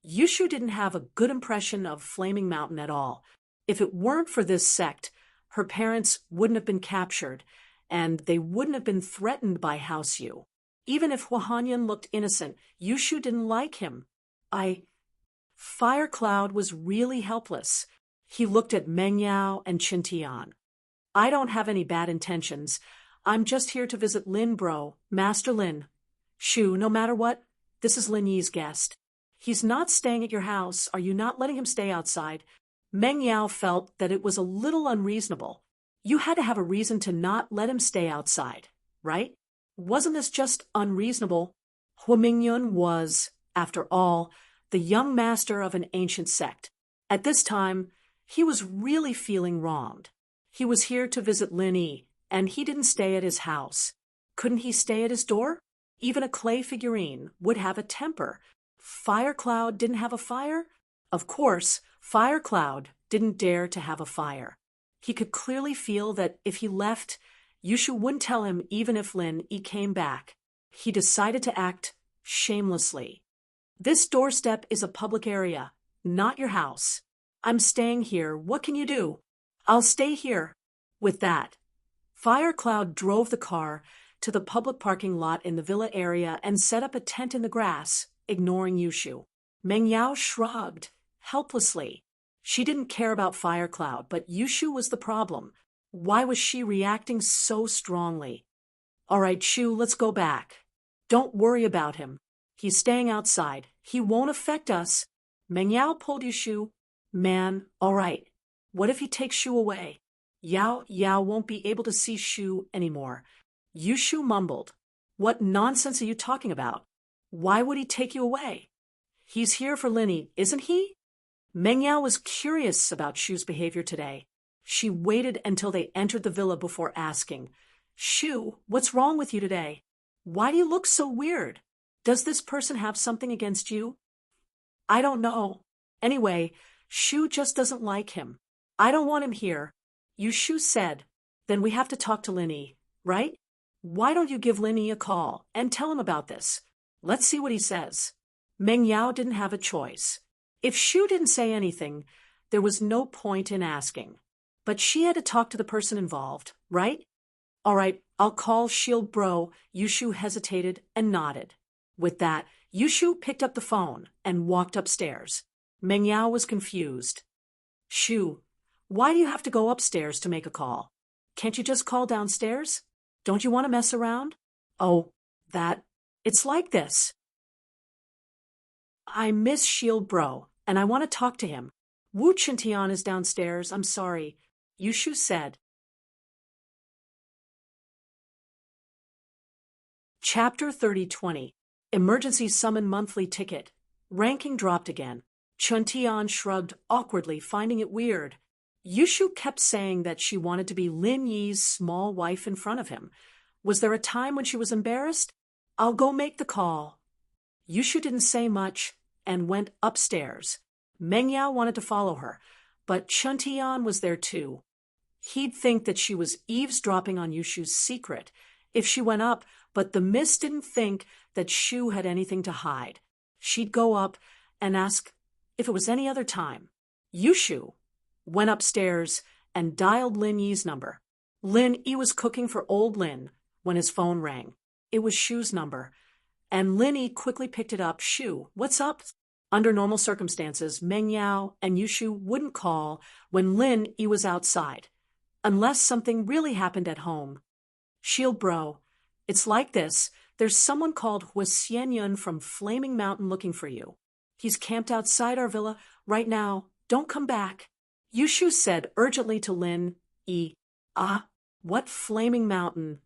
Yushu didn't have a good impression of Flaming Mountain at all. If it weren't for this sect, her parents wouldn't have been captured, and they wouldn't have been threatened by House Yu. Even if Huahanyan looked innocent, Yushu didn't like him. Fire Cloud was really helpless. He looked at Meng Yao and Qintian. I don't have any bad intentions. I'm just here to visit Lin Bro, Master Lin. Shu, no matter what, this is Lin Yi's guest. He's not staying at your house. Are you not letting him stay outside? Meng Yao felt that it was a little unreasonable. You had to have a reason to not let him stay outside, right? Wasn't this just unreasonable? Hua Mingyun was, after all, the young master of an ancient sect. At this time, he was really feeling wronged. He was here to visit Lin Yi, and he didn't stay at his house. Couldn't he stay at his door? Even a clay figurine would have a temper. Firecloud didn't have a fire? Of course, Firecloud didn't dare to have a fire. He could clearly feel that if he left, Yushu wouldn't tell him even if Lin Yi came back. He decided to act shamelessly. This doorstep is a public area, not your house. I'm staying here. What can you do? I'll stay here. With that, Firecloud drove the car to the public parking lot in the villa area and set up a tent in the grass, ignoring Yushu. Meng Yao shrugged, helplessly. She didn't care about Firecloud, but Yushu was the problem. Why was she reacting so strongly? All right, Shu, let's go back. Don't worry about him. He's staying outside. He won't affect us. Meng Yao pulled Yushu. Man, all right. What if he takes Shu away? Yao won't be able to see Shu anymore. Yushu mumbled. What nonsense are you talking about? Why would he take you away? He's here for Lin Yi, isn't he? Meng Yao was curious about Shu's behavior today. She waited until they entered the villa before asking, Shu, what's wrong with you today? Why do you look so weird? Does this person have something against you? I don't know. Anyway, Shu just doesn't like him. I don't want him here. Yushu said. Then we have to talk to Lin Yi, right? Why don't you give Lin Yi a call and tell him about this? Let's see what he says. Meng Yao didn't have a choice. If Shu didn't say anything, there was no point in asking. But she had to talk to the person involved, right? All right, I'll call Shield Bro. Yushu hesitated and nodded. With that, Yushu picked up the phone and walked upstairs. Meng Yao was confused. Shu, why do you have to go upstairs to make a call? Can't you just call downstairs? Don't you want to mess around? Oh, it's like this. I miss Shield Bro, and I want to talk to him. Wu Chintian is downstairs, I'm sorry. Yushu said. Chapter 30:20. Emergency Summon Monthly Ticket. Ranking dropped again. Chuntian shrugged awkwardly, finding it weird. Yushu kept saying that she wanted to be Lin Yi's small wife in front of him. Was there a time when she was embarrassed? I'll go make the call. Yushu didn't say much and went upstairs. Meng Yao wanted to follow her, but Chuntian was there too. He'd think that she was eavesdropping on Yushu's secret if she went up, but the Miss didn't think that Shu had anything to hide. She'd go up and ask if it was any other time. Yushu went upstairs and dialed Lin Yi's number. Lin Yi was cooking for old Lin when his phone rang. It was Shu's number, and Lin Yi quickly picked it up. Shu, what's up? Under normal circumstances, Meng Yao and Yushu wouldn't call when Lin Yi was outside, unless something really happened at home. Shield Bro, it's like this. There's someone called Hua Xianyun from Flaming Mountain looking for you. He's camped outside our villa right now. Don't come back. Yushu said urgently to Lin Yi. Ah, what Flaming Mountain?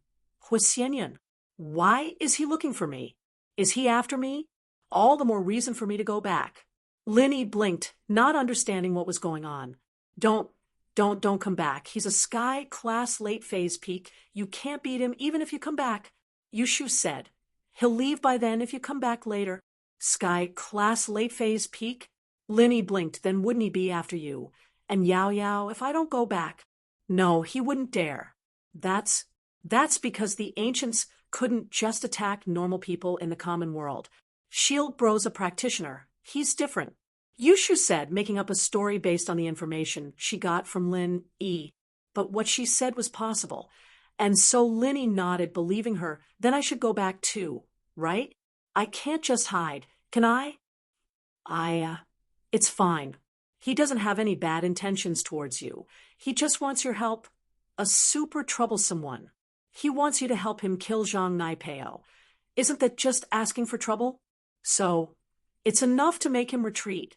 Hua Xianyun. Why is he looking for me? Is he after me? All the more reason for me to go back. Lin Yi blinked, not understanding what was going on. Don't come back. He's a Sky Class late phase peak. You can't beat him even if you come back. Yushu said. He'll leave by then if you come back later. Sky Class late phase peak? Lin Yi blinked, then wouldn't he be after you? And Yao, if I don't go back? No, he wouldn't dare. That's because the ancients couldn't just attack normal people in the common world. Shield Bro's a practitioner. He's different. Yushu said, making up a story based on the information she got from Lin Yi. But what she said was possible. And so Lin Yi nodded, believing her. Then I should go back too, right? I can't just hide. Can I? It's fine. He doesn't have any bad intentions towards you. He just wants your help. A super troublesome one. He wants you to help him kill Zhang Naipeo. Isn't that just asking for trouble? So, it's enough to make him retreat.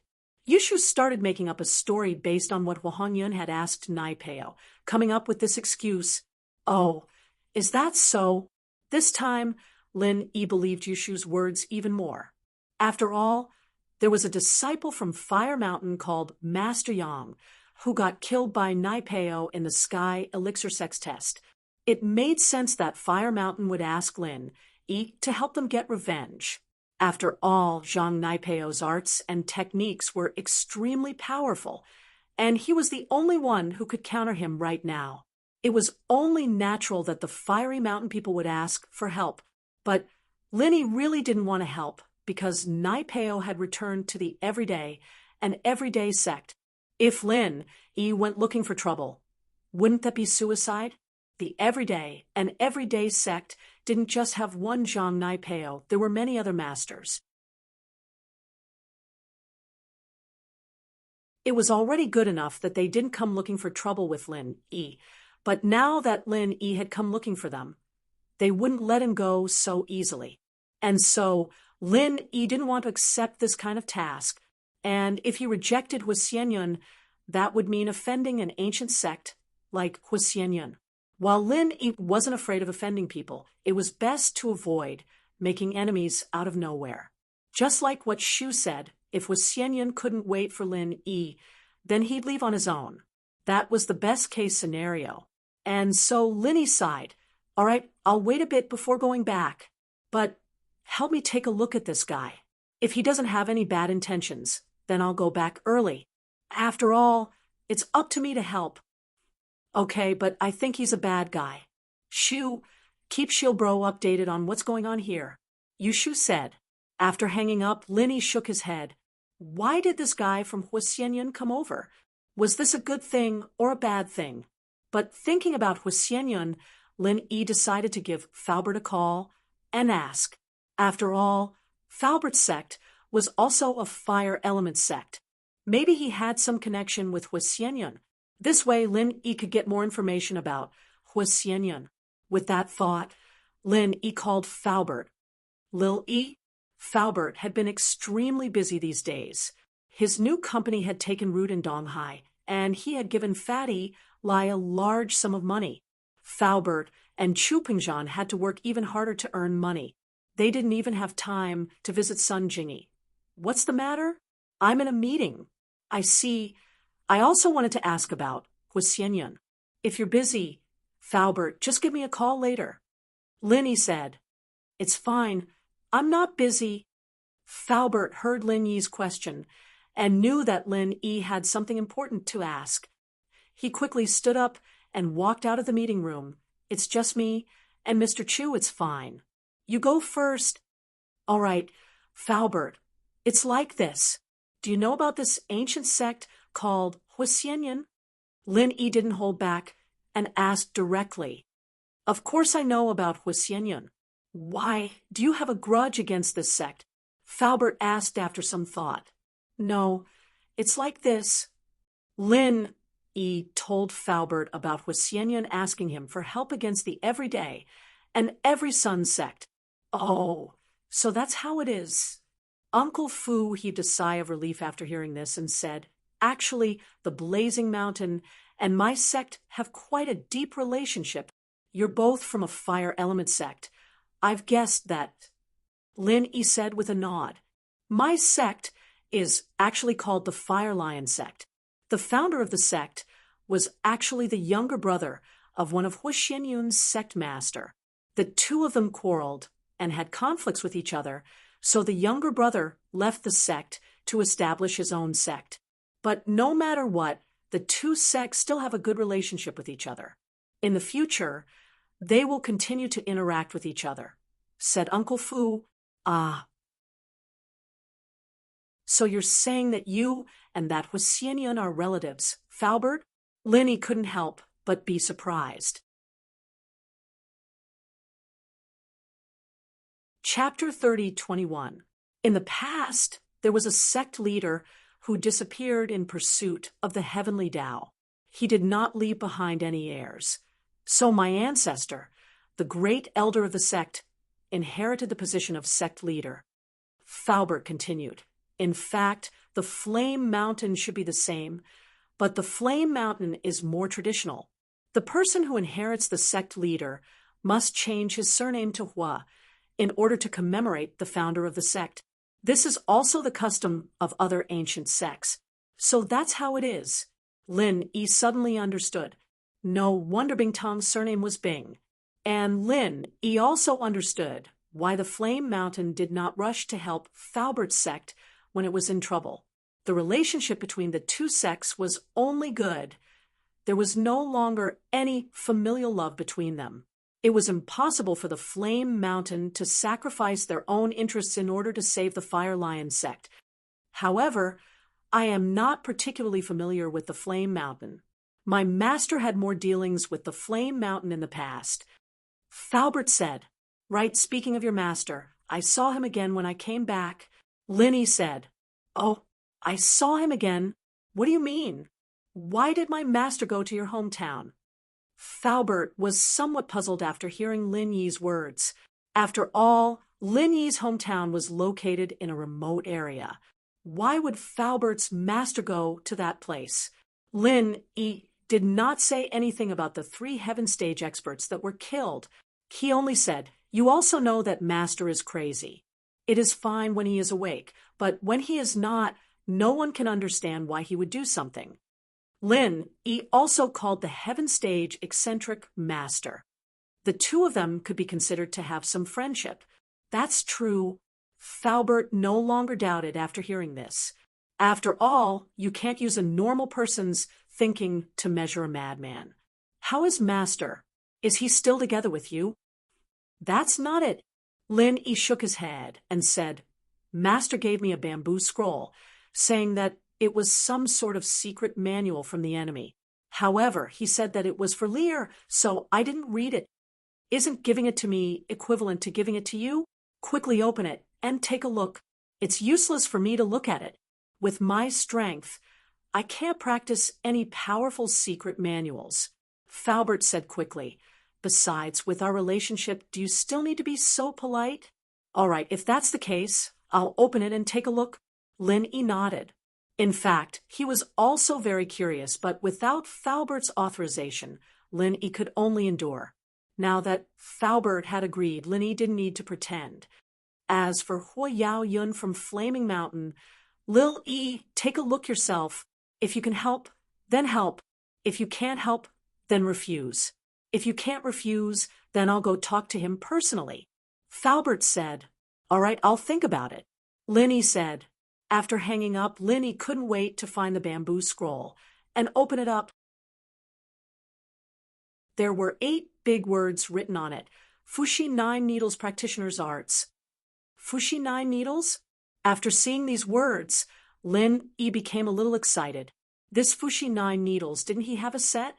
Yushu started making up a story based on what Hwang had asked Naipeo, coming up with this excuse. Oh, is that so? This time, Lin Yi believed Yushu's words even more. After all, there was a disciple from Fire Mountain called Master Yang, who got killed by Naipeo in the Sky Elixir Sex test. It made sense that Fire Mountain would ask Lin Yi to help them get revenge. After all, Zhang Naipeo's arts and techniques were extremely powerful, and he was the only one who could counter him right now. It was only natural that the Fiery Mountain people would ask for help, but Lin Yi really didn't want to help because Naipeo had returned to the everyday and everyday sect. If Lin Yi went looking for trouble, wouldn't that be suicide? The everyday and everyday sect didn't just have one Zhang Naipeo, there were many other masters. It was already good enough that they didn't come looking for trouble with Lin Yi, but now that Lin Yi had come looking for them, they wouldn't let him go so easily. And so Lin Yi didn't want to accept this kind of task, and if he rejected Huxianyun, that would mean offending an ancient sect like Huxianyun. While Lin Yi wasn't afraid of offending people, it was best to avoid making enemies out of nowhere. Just like what Shu said, if Huxianyun couldn't wait for Lin Yi, then he'd leave on his own. That was the best-case scenario. And so Lin Yi sighed. All right, I'll wait a bit before going back. But help me take a look at this guy. If he doesn't have any bad intentions, then I'll go back early. After all, it's up to me to help. Okay, but I think he's a bad guy. Shu, keep Shilbro updated on what's going on here. Yushu said. After hanging up, Lin Yi shook his head. Why did this guy from Huxianyun come over? Was this a good thing or a bad thing? But thinking about Huxianyun, Lin Yi decided to give Faubert a call and ask. After all, Faubert's sect was also a fire element sect. Maybe he had some connection with Huxianyun. This way, Lin Yi could get more information about Huxianyun. With that thought, Lin Yi called Faubert. Lil Yi, Faubert had been extremely busy these days. His new company had taken root in Donghai, and he had given Fatty Lai a large sum of money. Faubert and Chu Pingzhan had to work even harder to earn money. They didn't even have time to visit Sun Jingyi. What's the matter? I'm in a meeting. I see. I also wanted to ask about Huxianyun. If you're busy, Faubert, just give me a call later. Lin Yi said. It's fine. I'm not busy. Faubert heard Lin Yi's question and knew that Lin Yi had something important to ask. He quickly stood up and walked out of the meeting room. It's just me and Mr. Chu, it's fine. You go first. All right, Faubert, it's like this. Do you know about this ancient sect called Huxianyun? Lin Yi didn't hold back and asked directly. Of course I know about Huxianyun. Why, do you have a grudge against this sect? Faubert asked after some thought. No, it's like this. Lin Yi told Faubert about Huxianyun asking him for help against the everyday and every sun sect. Oh, so that's how it is. Uncle Fu heaved a sigh of relief after hearing this and said, Actually, the Blazing Mountain and my sect have quite a deep relationship. You're both from a fire element sect. I've guessed that. Lin Yi said with a nod. My sect is actually called the Fire Lion sect. The founder of the sect was actually the younger brother of one of Huxianyun's sect master. The two of them quarreled and had conflicts with each other, so the younger brother left the sect to establish his own sect. But no matter what, the two sects still have a good relationship with each other. In the future, they will continue to interact with each other, said Uncle Fu. Ah. So you're saying that you and that Huxianyun are relatives, Faubert? Lin Yi couldn't help but be surprised. Chapter 30:21. In the past, there was a sect leader who disappeared in pursuit of the heavenly Tao. He did not leave behind any heirs. So my ancestor, the great elder of the sect, inherited the position of sect leader. Faubert continued. In fact, the Flame Mountain should be the same, but the Flame Mountain is more traditional. The person who inherits the sect leader must change his surname to Hua in order to commemorate the founder of the sect. This is also the custom of other ancient sects. So that's how it is. Lin Yi suddenly understood. No wonder Bing Tong's surname was Bing. And Lin Yi also understood why the Flame Mountain did not rush to help Falbert's sect when it was in trouble. The relationship between the two sects was only good. There was no longer any familial love between them. It was impossible for the Flame Mountain to sacrifice their own interests in order to save the Fire Lion sect. However, I am not particularly familiar with the Flame Mountain. My master had more dealings with the Flame Mountain in the past. Falbert said, "Right, speaking of your master, I saw him again when I came back." Lin Yi said, "Oh, I saw him again? What do you mean? Why did my master go to your hometown?" Falbert was somewhat puzzled after hearing Lin Yi's words. After all, Lin Yi's hometown was located in a remote area. Why would Falbert's master go to that place? Lin Yi did not say anything about the 3 Heaven Stage experts that were killed. He only said, "You also know that master is crazy. It is fine when he is awake, but when he is not, no one can understand why he would do something." Lin Yi also called the Heaven Stage eccentric master. The two of them could be considered to have some friendship. That's true. Falbert no longer doubted after hearing this. After all, you can't use a normal person's thinking to measure a madman. How is master? Is he still together with you? That's not it. Lin Yi shook his head and said, "Master gave me a bamboo scroll, saying that it was some sort of secret manual from the enemy. However, he said that it was for Lear, so I didn't read it. Isn't giving it to me equivalent to giving it to you? Quickly open it and take a look. It's useless for me to look at it. With my strength, I can't practice any powerful secret manuals." Falbert said quickly, "Besides, with our relationship, do you still need to be so polite?" "All right, if that's the case, I'll open it and take a look." Lin Yi nodded. In fact, he was also very curious, but without Falbert's authorization, Lin Yi could only endure. Now that Falbert had agreed, Lin Yi didn't need to pretend. As for Hua Yao Yun from Flaming Mountain, "Lil Yi, take a look yourself. If you can help, then help. If you can't help, then refuse. If you can't refuse, then I'll go talk to him personally." Falbert said, "All right, I'll think about it." Lin Yi said. After hanging up, Lin Yi couldn't wait to find the bamboo scroll and open it up. There were 8 big words written on it. Fushi 9 Needles Practitioner's Arts. Fushi 9 Needles? After seeing these words, Lin Yi became a little excited. This Fushi 9 Needles, didn't he have a set?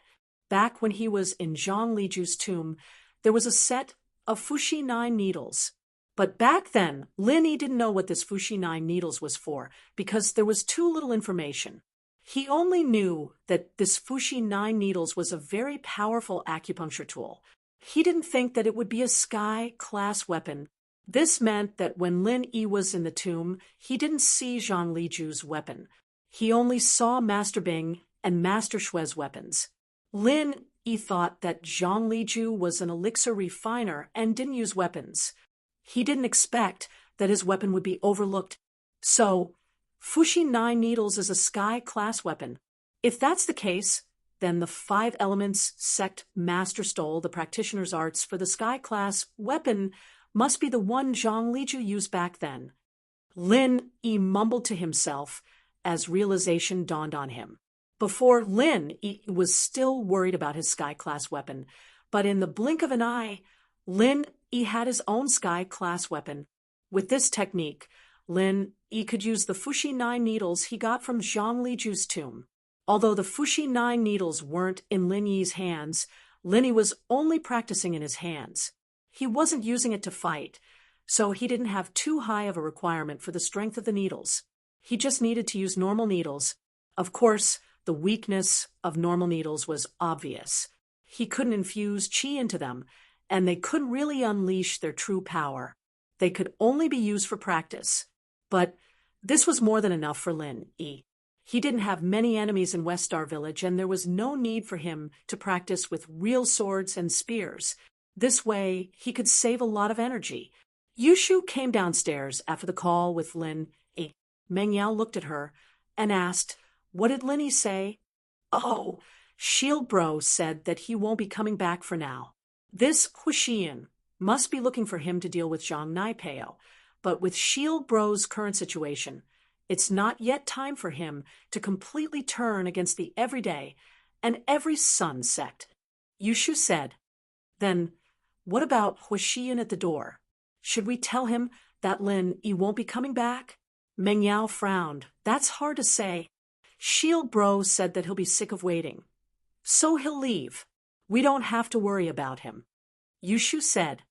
Back when he was in Zhang Liju's tomb, there was a set of Fushi 9 Needles. But back then, Lin Yi didn't know what this Fushi 9 Needles was for, because there was too little information. He only knew that this Fushi 9 Needles was a very powerful acupuncture tool. He didn't think that it would be a sky-class weapon. This meant that when Lin Yi was in the tomb, he didn't see Zhang Liju's weapon. He only saw Master Bing and Master Shui's weapons. Lin Yi thought that Zhang Liju was an elixir refiner and didn't use weapons. He didn't expect that his weapon would be overlooked. So, Fushi 9 Needles is a sky-class weapon. If that's the case, then the 5 Elements sect master stole the practitioner's arts for the sky-class weapon must be the one Zhang Liju used back then. Lin Yi mumbled to himself as realization dawned on him. Before, Lin Yi was still worried about his sky-class weapon, but in the blink of an eye, Lin Yi had his own sky-class weapon. With this technique, Lin Yi could use the Fushi 9 Needles he got from Zhang Liju's tomb. Although the Fushi 9 Needles weren't in Lin Yi's hands, Lin Yi was only practicing in his hands. He wasn't using it to fight, so he didn't have too high of a requirement for the strength of the needles. He just needed to use normal needles. Of course, the weakness of normal needles was obvious. He couldn't infuse qi into them, and they couldn't really unleash their true power. They could only be used for practice. But This was more than enough for Lin Yi. He didn't have many enemies in West Star Village, and there was no need for him to practice with real swords and spears. This way, he could save a lot of energy. Yushu came downstairs after the call with Lin Yi. Meng Yao looked at her and asked, "What did Lin Yi say?" "Oh, Shield Bro said that he won't be coming back for now. This Huixian must be looking for him to deal with Zhang Naipeo, but with Shield Bro's current situation, it's not yet time for him to completely turn against the everyday and every sun sect." Yushu said, "Then what about Huixian at the door? Should we tell him that Lin Yi won't be coming back?" Meng Yao frowned. "That's hard to say. Shield Bro said that he'll be sick of waiting, so he'll leave. We don't have to worry about him." Yushu said,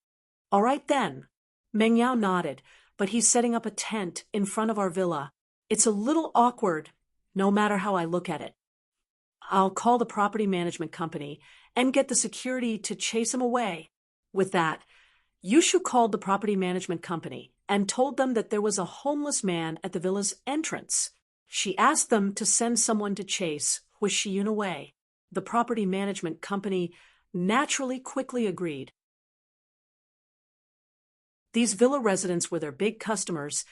"All right then." Meng Yao nodded, "But he's setting up a tent in front of our villa. It's a little awkward, no matter how I look at it. I'll call the property management company and get the security to chase him away." With that, Yushu called the property management company and told them that there was a homeless man at the villa's entrance. She asked them to send someone to chase Huixian away. The property management company naturally quickly agreed. These villa residents were their big customers,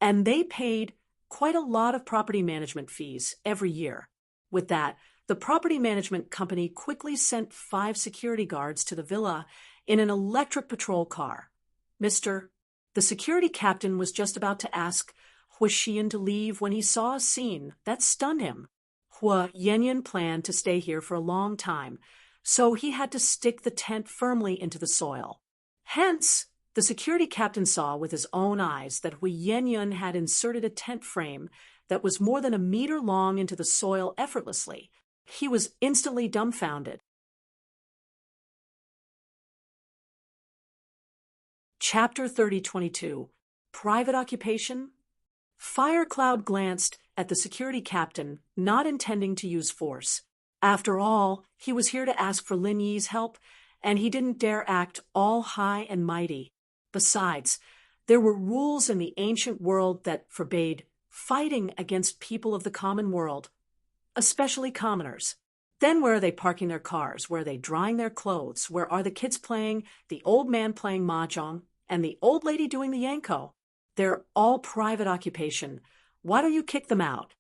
and they paid quite a lot of property management fees every year. With that, the property management company quickly sent 5 security guards to the villa in an electric patrol car. The security captain was just about to ask Huixian to leave when he saw a scene that stunned him. Hua Yanyan planned to stay here for a long time, so he had to stick the tent firmly into the soil. Hence, the security captain saw with his own eyes that Hui Yanyan had inserted a tent frame that was more than a meter long into the soil effortlessly. He was instantly dumbfounded. Chapter 3022. Private Occupation? Firecloud glanced at the security captain, not intending to use force. After all, he was here to ask for Lin Yi's help, and he didn't dare act all high and mighty. Besides, there were rules in the ancient world that forbade fighting against people of the common world, especially commoners. Then where are they parking their cars? Where are they drying their clothes? Where are the kids playing, the old man playing mahjong, and the old lady doing the yanko? They're all private occupation. Why don't you kick them out?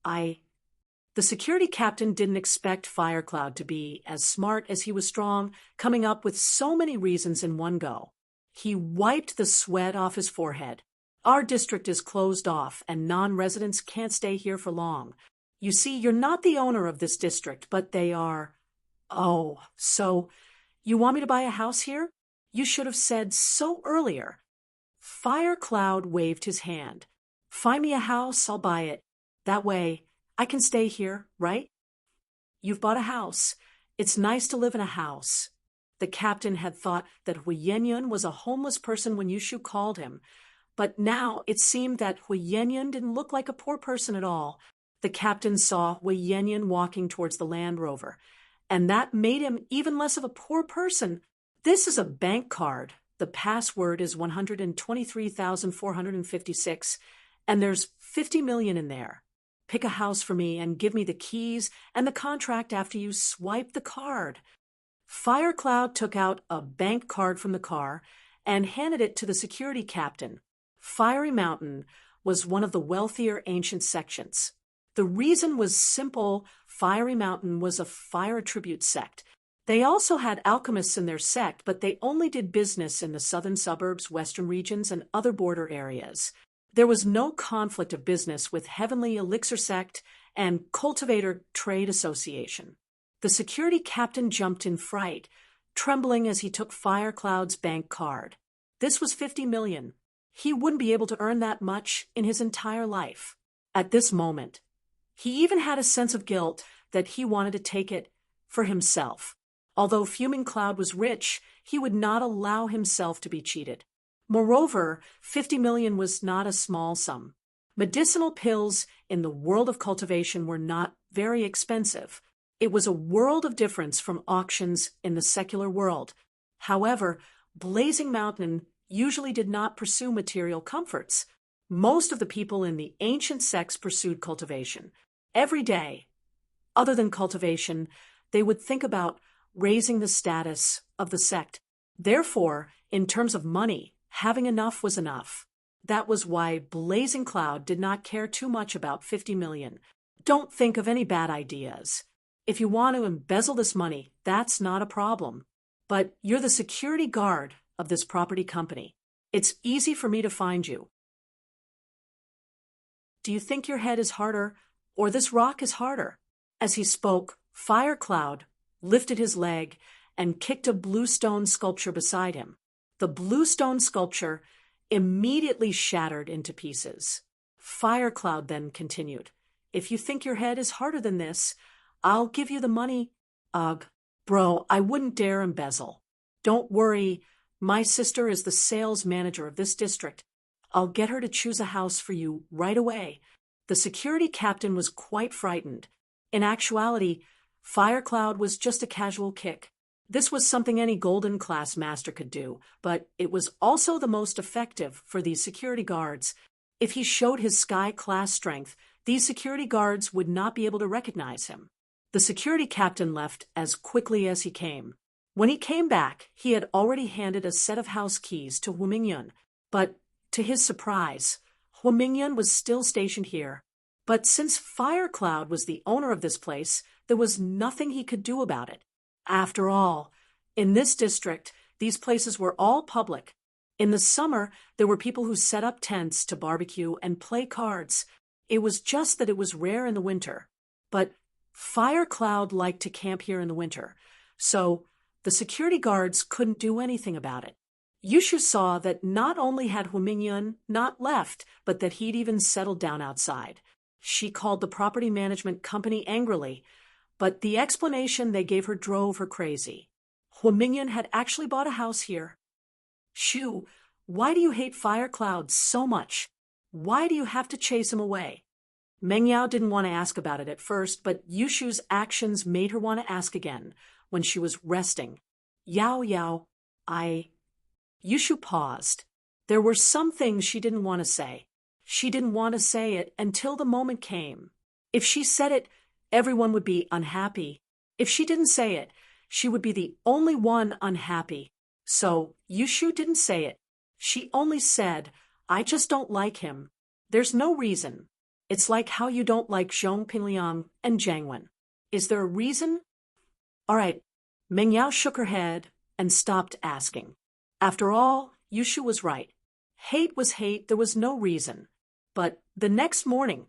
The security captain didn't expect Firecloud to be as smart as he was strong, coming up with so many reasons in one go. He wiped the sweat off his forehead. "Our district is closed off, and non-residents can't stay here for long. You see, you're not the owner of this district, but they are." "Oh, so you want me to buy a house here? You should have said so earlier." Firecloud waved his hand. "Find me a house, I'll buy it. That way, I can stay here, right?" "You've bought a house. It's nice to live in a house." The captain had thought that Hui Yanyan was a homeless person when Yushu called him, but now it seemed that Hui Yanyan didn't look like a poor person at all. The captain saw Hui Yanyan walking towards the Land Rover, and that made him even less of a poor person. "This is a bank card. The password is 123,456, and there's 50 million in there. Pick a house for me and give me the keys and the contract after you swipe the card." Firecloud took out a bank card from the car and handed it to the security captain. Fiery Mountain was one of the wealthier ancient sections. The reason was simple. Fiery Mountain was a fire tribute sect. They also had alchemists in their sect, but they only did business in the southern suburbs, western regions, and other border areas. There was no conflict of business with Heavenly Elixir Sect and Cultivator Trade Association. The security captain jumped in fright, trembling as he took Firecloud's bank card. This was 50 million. He wouldn't be able to earn that much in his entire life. At this moment, he even had a sense of guilt that he wanted to take it for himself. Although Fuming Cloud was rich, he would not allow himself to be cheated. Moreover, 50 million was not a small sum. Medicinal pills in the world of cultivation were not very expensive. It was a world of difference from auctions in the secular world. However, Blazing Mountain usually did not pursue material comforts. Most of the people in the ancient sects pursued cultivation. Every day, other than cultivation, they would think about raising the status of the sect. Therefore, in terms of money, having enough was enough. That was why Blazing Cloud did not care too much about 50 million. Don't think of any bad ideas. If you want to embezzle this money, that's not a problem. But you're the security guard of this property company. It's easy for me to find you. Do you think your head is harder, or this rock is harder? As he spoke, Fire Cloud lifted his leg and kicked a blue stone sculpture beside him. The blue stone sculpture immediately shattered into pieces. Fire Cloud then continued, "If you think your head is harder than this, I'll give you the money." Ugh, bro, I wouldn't dare embezzle. Don't worry, my sister is the sales manager of this district. I'll get her to choose a house for you right away. The security captain was quite frightened. In actuality, Fire Cloud was just a casual kick. This was something any golden class master could do, but it was also the most effective for these security guards. If he showed his sky class strength, these security guards would not be able to recognize him. The security captain left as quickly as he came. When he came back, he had already handed a set of house keys to Humingyun, but to his surprise, Humingyun was still stationed here. But since Fire Cloud was the owner of this place, there was nothing he could do about it. After all, in this district, these places were all public. In the summer, there were people who set up tents to barbecue and play cards. It was just that it was rare in the winter. But Fire Cloud liked to camp here in the winter, so the security guards couldn't do anything about it. Yushu saw that not only had Humingyun not left, but that he'd even settled down outside. She called the property management company angrily, but the explanation they gave her drove her crazy. Humingyun had actually bought a house here. "Shu, why do you hate Fire Cloud so much? Why do you have to chase him away?" Meng Yao didn't want to ask about it at first, but Yushu's actions made her want to ask again when she was resting. Yao, Yushu paused. There were some things she didn't want to say. She didn't want to say it until the moment came. If she said it, everyone would be unhappy. If she didn't say it, she would be the only one unhappy. So Yushu didn't say it. She only said, "I just don't like him. There's no reason. It's like how you don't like Zhong Pingliang and Jiangwen. Is there a reason?" All right. Meng Yao shook her head and stopped asking. After all, Yushu was right. Hate was hate, there was no reason. But the next morning,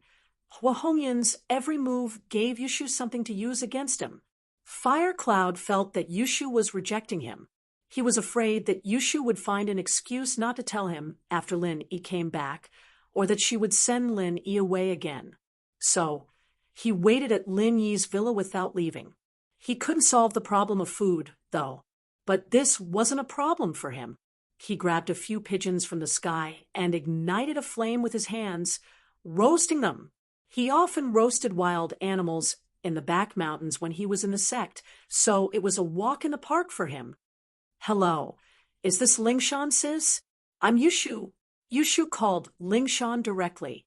Huahongyun's every move gave Yushu something to use against him. Fire Cloud felt that Yushu was rejecting him. He was afraid that Yushu would find an excuse not to tell him after Lin Yi came back, or that she would send Lin Yi away again. So, he waited at Lin Yi's villa without leaving. He couldn't solve the problem of food, though. But this wasn't a problem for him. He grabbed a few pigeons from the sky and ignited a flame with his hands, roasting them. He often roasted wild animals in the back mountains when he was in the sect, so it was a walk in the park for him. "Hello, is this Lingshan, sis? I'm Yushu." Yushu called Lingshan directly.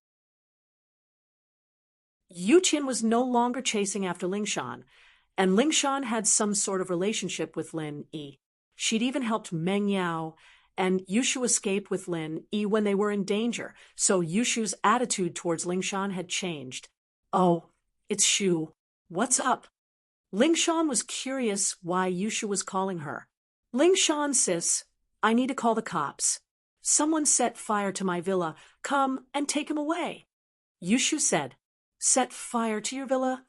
Yuqian was no longer chasing after Lingshan, and Lingshan had some sort of relationship with Lin Yi. She'd even helped Meng Yao and Yushu escape with Lin Yi when they were in danger, so Yushu's attitude towards Lingshan had changed. "Oh, it's Shu. What's up?" Lingshan was curious why Yushu was calling her. "Lingshan, sis, I need to call the cops. Someone set fire to my villa. Come and take him away." Yushu said, "Set fire to your villa?"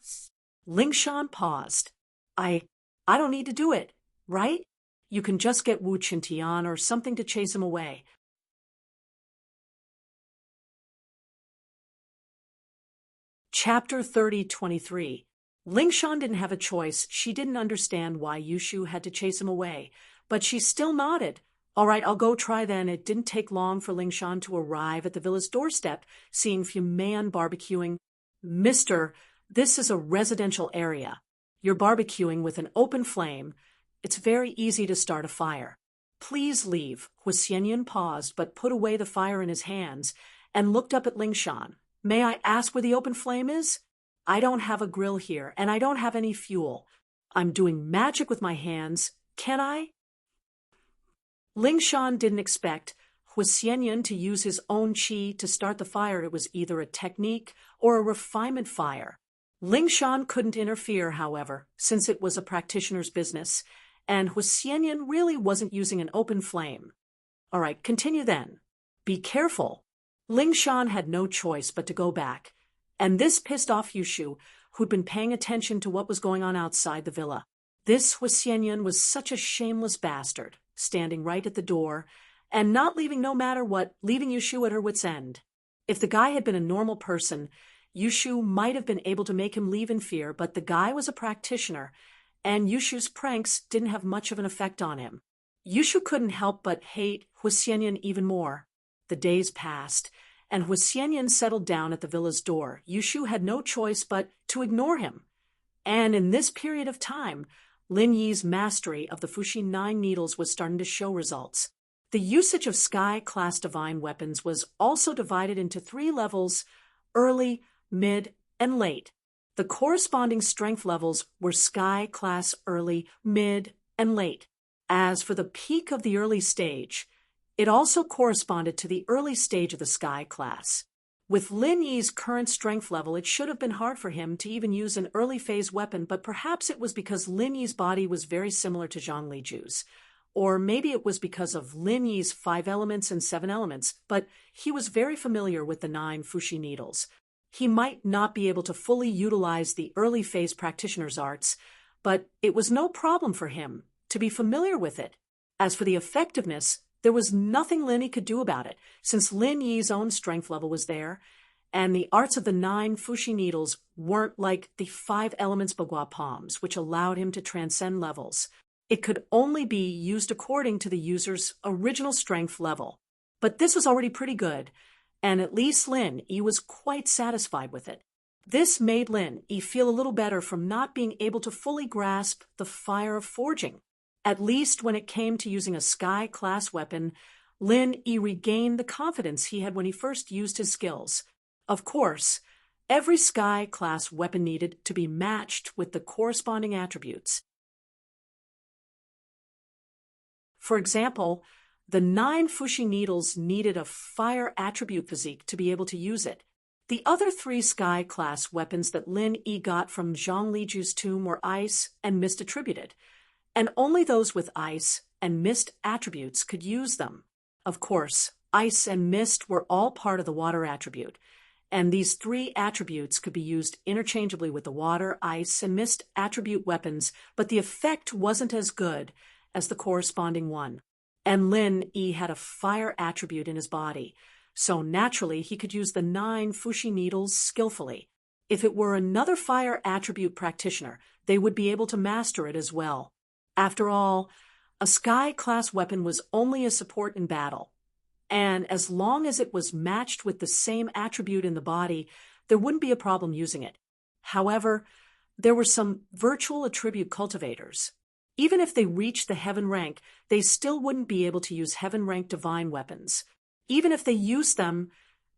Lingshan paused. I don't need to do it, right? You can just get Wu Qintian or something to chase him away." Chapter 30:23. Lingshan didn't have a choice. She didn't understand why Yushu had to chase him away, but she still nodded. "All right, I'll go try then." It didn't take long for Lingshan to arrive at the villa's doorstep, seeing few man barbecuing. "Mister, this is a residential area. You're barbecuing with an open flame. It's very easy to start a fire. Please leave." Husianyan paused but put away the fire in his hands and looked up at Ling Shan. "May I ask where the open flame is?" "I don't have a grill here, and I don't have any fuel. I'm doing magic with my hands. Can I?" Ling Shan didn't expect Huasianyan to use his own qi to start the fire. It was either a technique or a refinement fire. Ling Shan couldn't interfere, however, since it was a practitioner's business, and Huasianyan really wasn't using an open flame. "All right, continue then. Be careful." Ling Shan had no choice but to go back, and this pissed off Yushu, who'd been paying attention to what was going on outside the villa. This Huasianyan was such a shameless bastard, standing right at the door, and not leaving no matter what, leaving Yushu at her wit's end. If the guy had been a normal person, Yushu might have been able to make him leave in fear, but the guy was a practitioner, and Yushu's pranks didn't have much of an effect on him. Yushu couldn't help but hate Huasianyan even more. The days passed, and Huasianyan settled down at the villa's door. Yushu had no choice but to ignore him. And in this period of time, Lin Yi's mastery of the Fuxi 9 needles was starting to show results. The usage of Sky-class divine weapons was also divided into 3 levels: early, mid, and late. The corresponding strength levels were Sky-class early, mid, and late. As for the peak of the early stage, it also corresponded to the early stage of the Sky class. With Lin Yi's current strength level, it should have been hard for him to even use an early phase weapon, but perhaps it was because Lin Yi's body was very similar to Zhang Liju's. Or maybe it was because of Lin Yi's 5 elements and 7 elements, but he was very familiar with the 9 Fuxi needles. He might not be able to fully utilize the early phase practitioner's arts, but it was no problem for him to be familiar with it. As for the effectiveness, there was nothing Lin Yi could do about it, since Lin Yi's own strength level was there, and the arts of the 9 Fuxi needles weren't like the 5 elements Bagua palms, which allowed him to transcend levels. It could only be used according to the user's original strength level. But this was already pretty good, and at least Lin Yi was quite satisfied with it. This made Lin Yi feel a little better from not being able to fully grasp the fire of forging. At least when it came to using a Sky-class weapon, Lin Yi regained the confidence he had when he first used his skills. Of course, every Sky-class weapon needed to be matched with the corresponding attributes. For example, the 9 Fuxi needles needed a fire attribute physique to be able to use it. The other 3 Sky-class weapons that Lin Yi got from Zhang Liju's tomb were ice and mist attributed, and only those with ice and mist attributes could use them. Of course, ice and mist were all part of the water attribute, and these 3 attributes could be used interchangeably with the water, ice, and mist attribute weapons, but the effect wasn't as good as the corresponding one. And Lin Yi had a fire attribute in his body, so naturally he could use the 9 Fuxi needles skillfully. If it were another fire attribute practitioner, they would be able to master it as well. After all, a Sky-class weapon was only a support in battle, and as long as it was matched with the same attribute in the body, there wouldn't be a problem using it. However, there were some virtual attribute cultivators. Even if they reached the heaven rank, they still wouldn't be able to use heaven rank divine weapons. Even if they used them,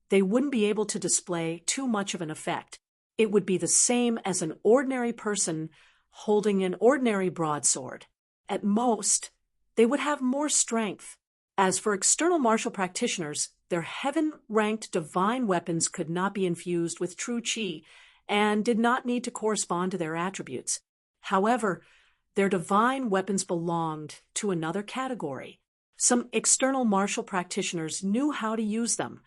they wouldn't be able to display too much of an effect. It would be the same as an ordinary person holding an ordinary broadsword. At most, they would have more strength. As for external martial practitioners, their heaven-ranked divine weapons could not be infused with true qi and did not need to correspond to their attributes. However, their divine weapons belonged to another category. Some external martial practitioners knew how to use them,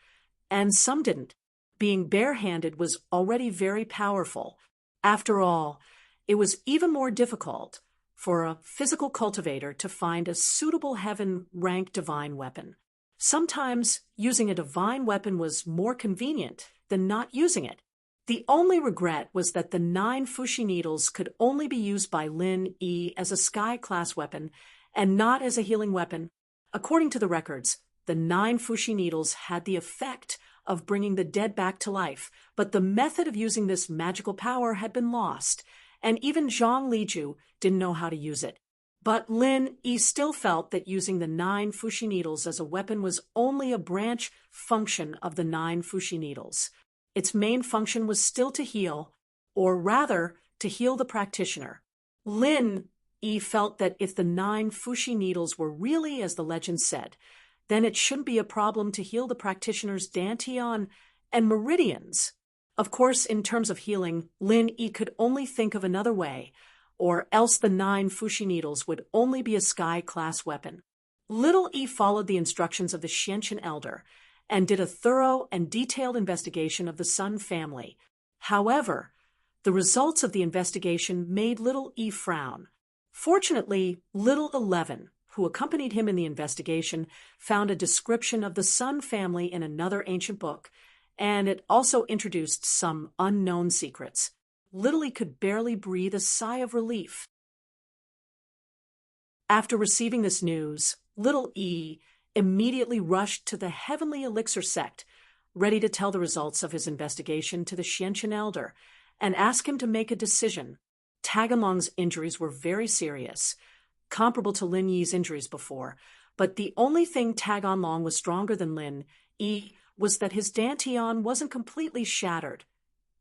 and some didn't. Being barehanded was already very powerful. After all, it was even more difficult for a physical cultivator to find a suitable heaven-ranked divine weapon. Sometimes using a divine weapon was more convenient than not using it. The only regret was that the 9 Fuxi needles could only be used by Lin Yi as a Sky-class weapon and not as a healing weapon. According to the records, the 9 Fuxi needles had the effect of bringing the dead back to life, but the method of using this magical power had been lost, and even Zhang Liju didn't know how to use it. But Lin Yi still felt that using the 9 Fushi needles as a weapon was only a branch function of the 9 Fushi needles. Its main function was still to heal, or rather, to heal the practitioner. Lin Yi felt that if the 9 Fushi needles were really as the legend said, then it shouldn't be a problem to heal the practitioner's dantian and meridians. Of course, in terms of healing, Lin Yi could only think of another way, or else the 9 Fushi needles would only be a sky-class weapon. Little E followed the instructions of the Xianqian elder and did a thorough and detailed investigation of the Sun family. However, the results of the investigation made Little E frown. Fortunately, Little 11, who accompanied him in the investigation, found a description of the Sun family in another ancient book, and it also introduced some unknown secrets. Little E could barely breathe a sigh of relief. After receiving this news, Little E immediately rushed to the Heavenly Elixir sect, ready to tell the results of his investigation to the Xianqian elder and ask him to make a decision. Taganlong's injuries were very serious, comparable to Lin Yi's injuries before, but the only thing Taganlong was stronger than Lin Yi was that his dantian wasn't completely shattered.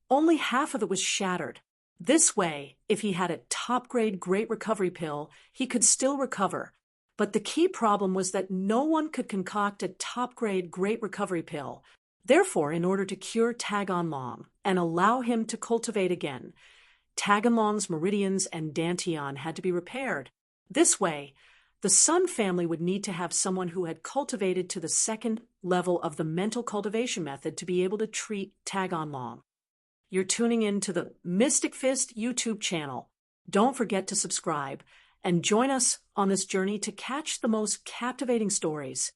Only half of it was shattered. This way, if he had a top-grade Great Recovery pill, he could still recover. But the key problem was that no one could concoct a top-grade Great Recovery pill. Therefore, in order to cure Taganlong and allow him to cultivate again, Taganlong's meridians and dantian had to be repaired. This way, the Sun family would need to have someone who had cultivated to the second level of the mental cultivation method to be able to treat Taganlong. You're tuning in to the Mystic Fist YouTube channel. Don't forget to subscribe and join us on this journey to catch the most captivating stories.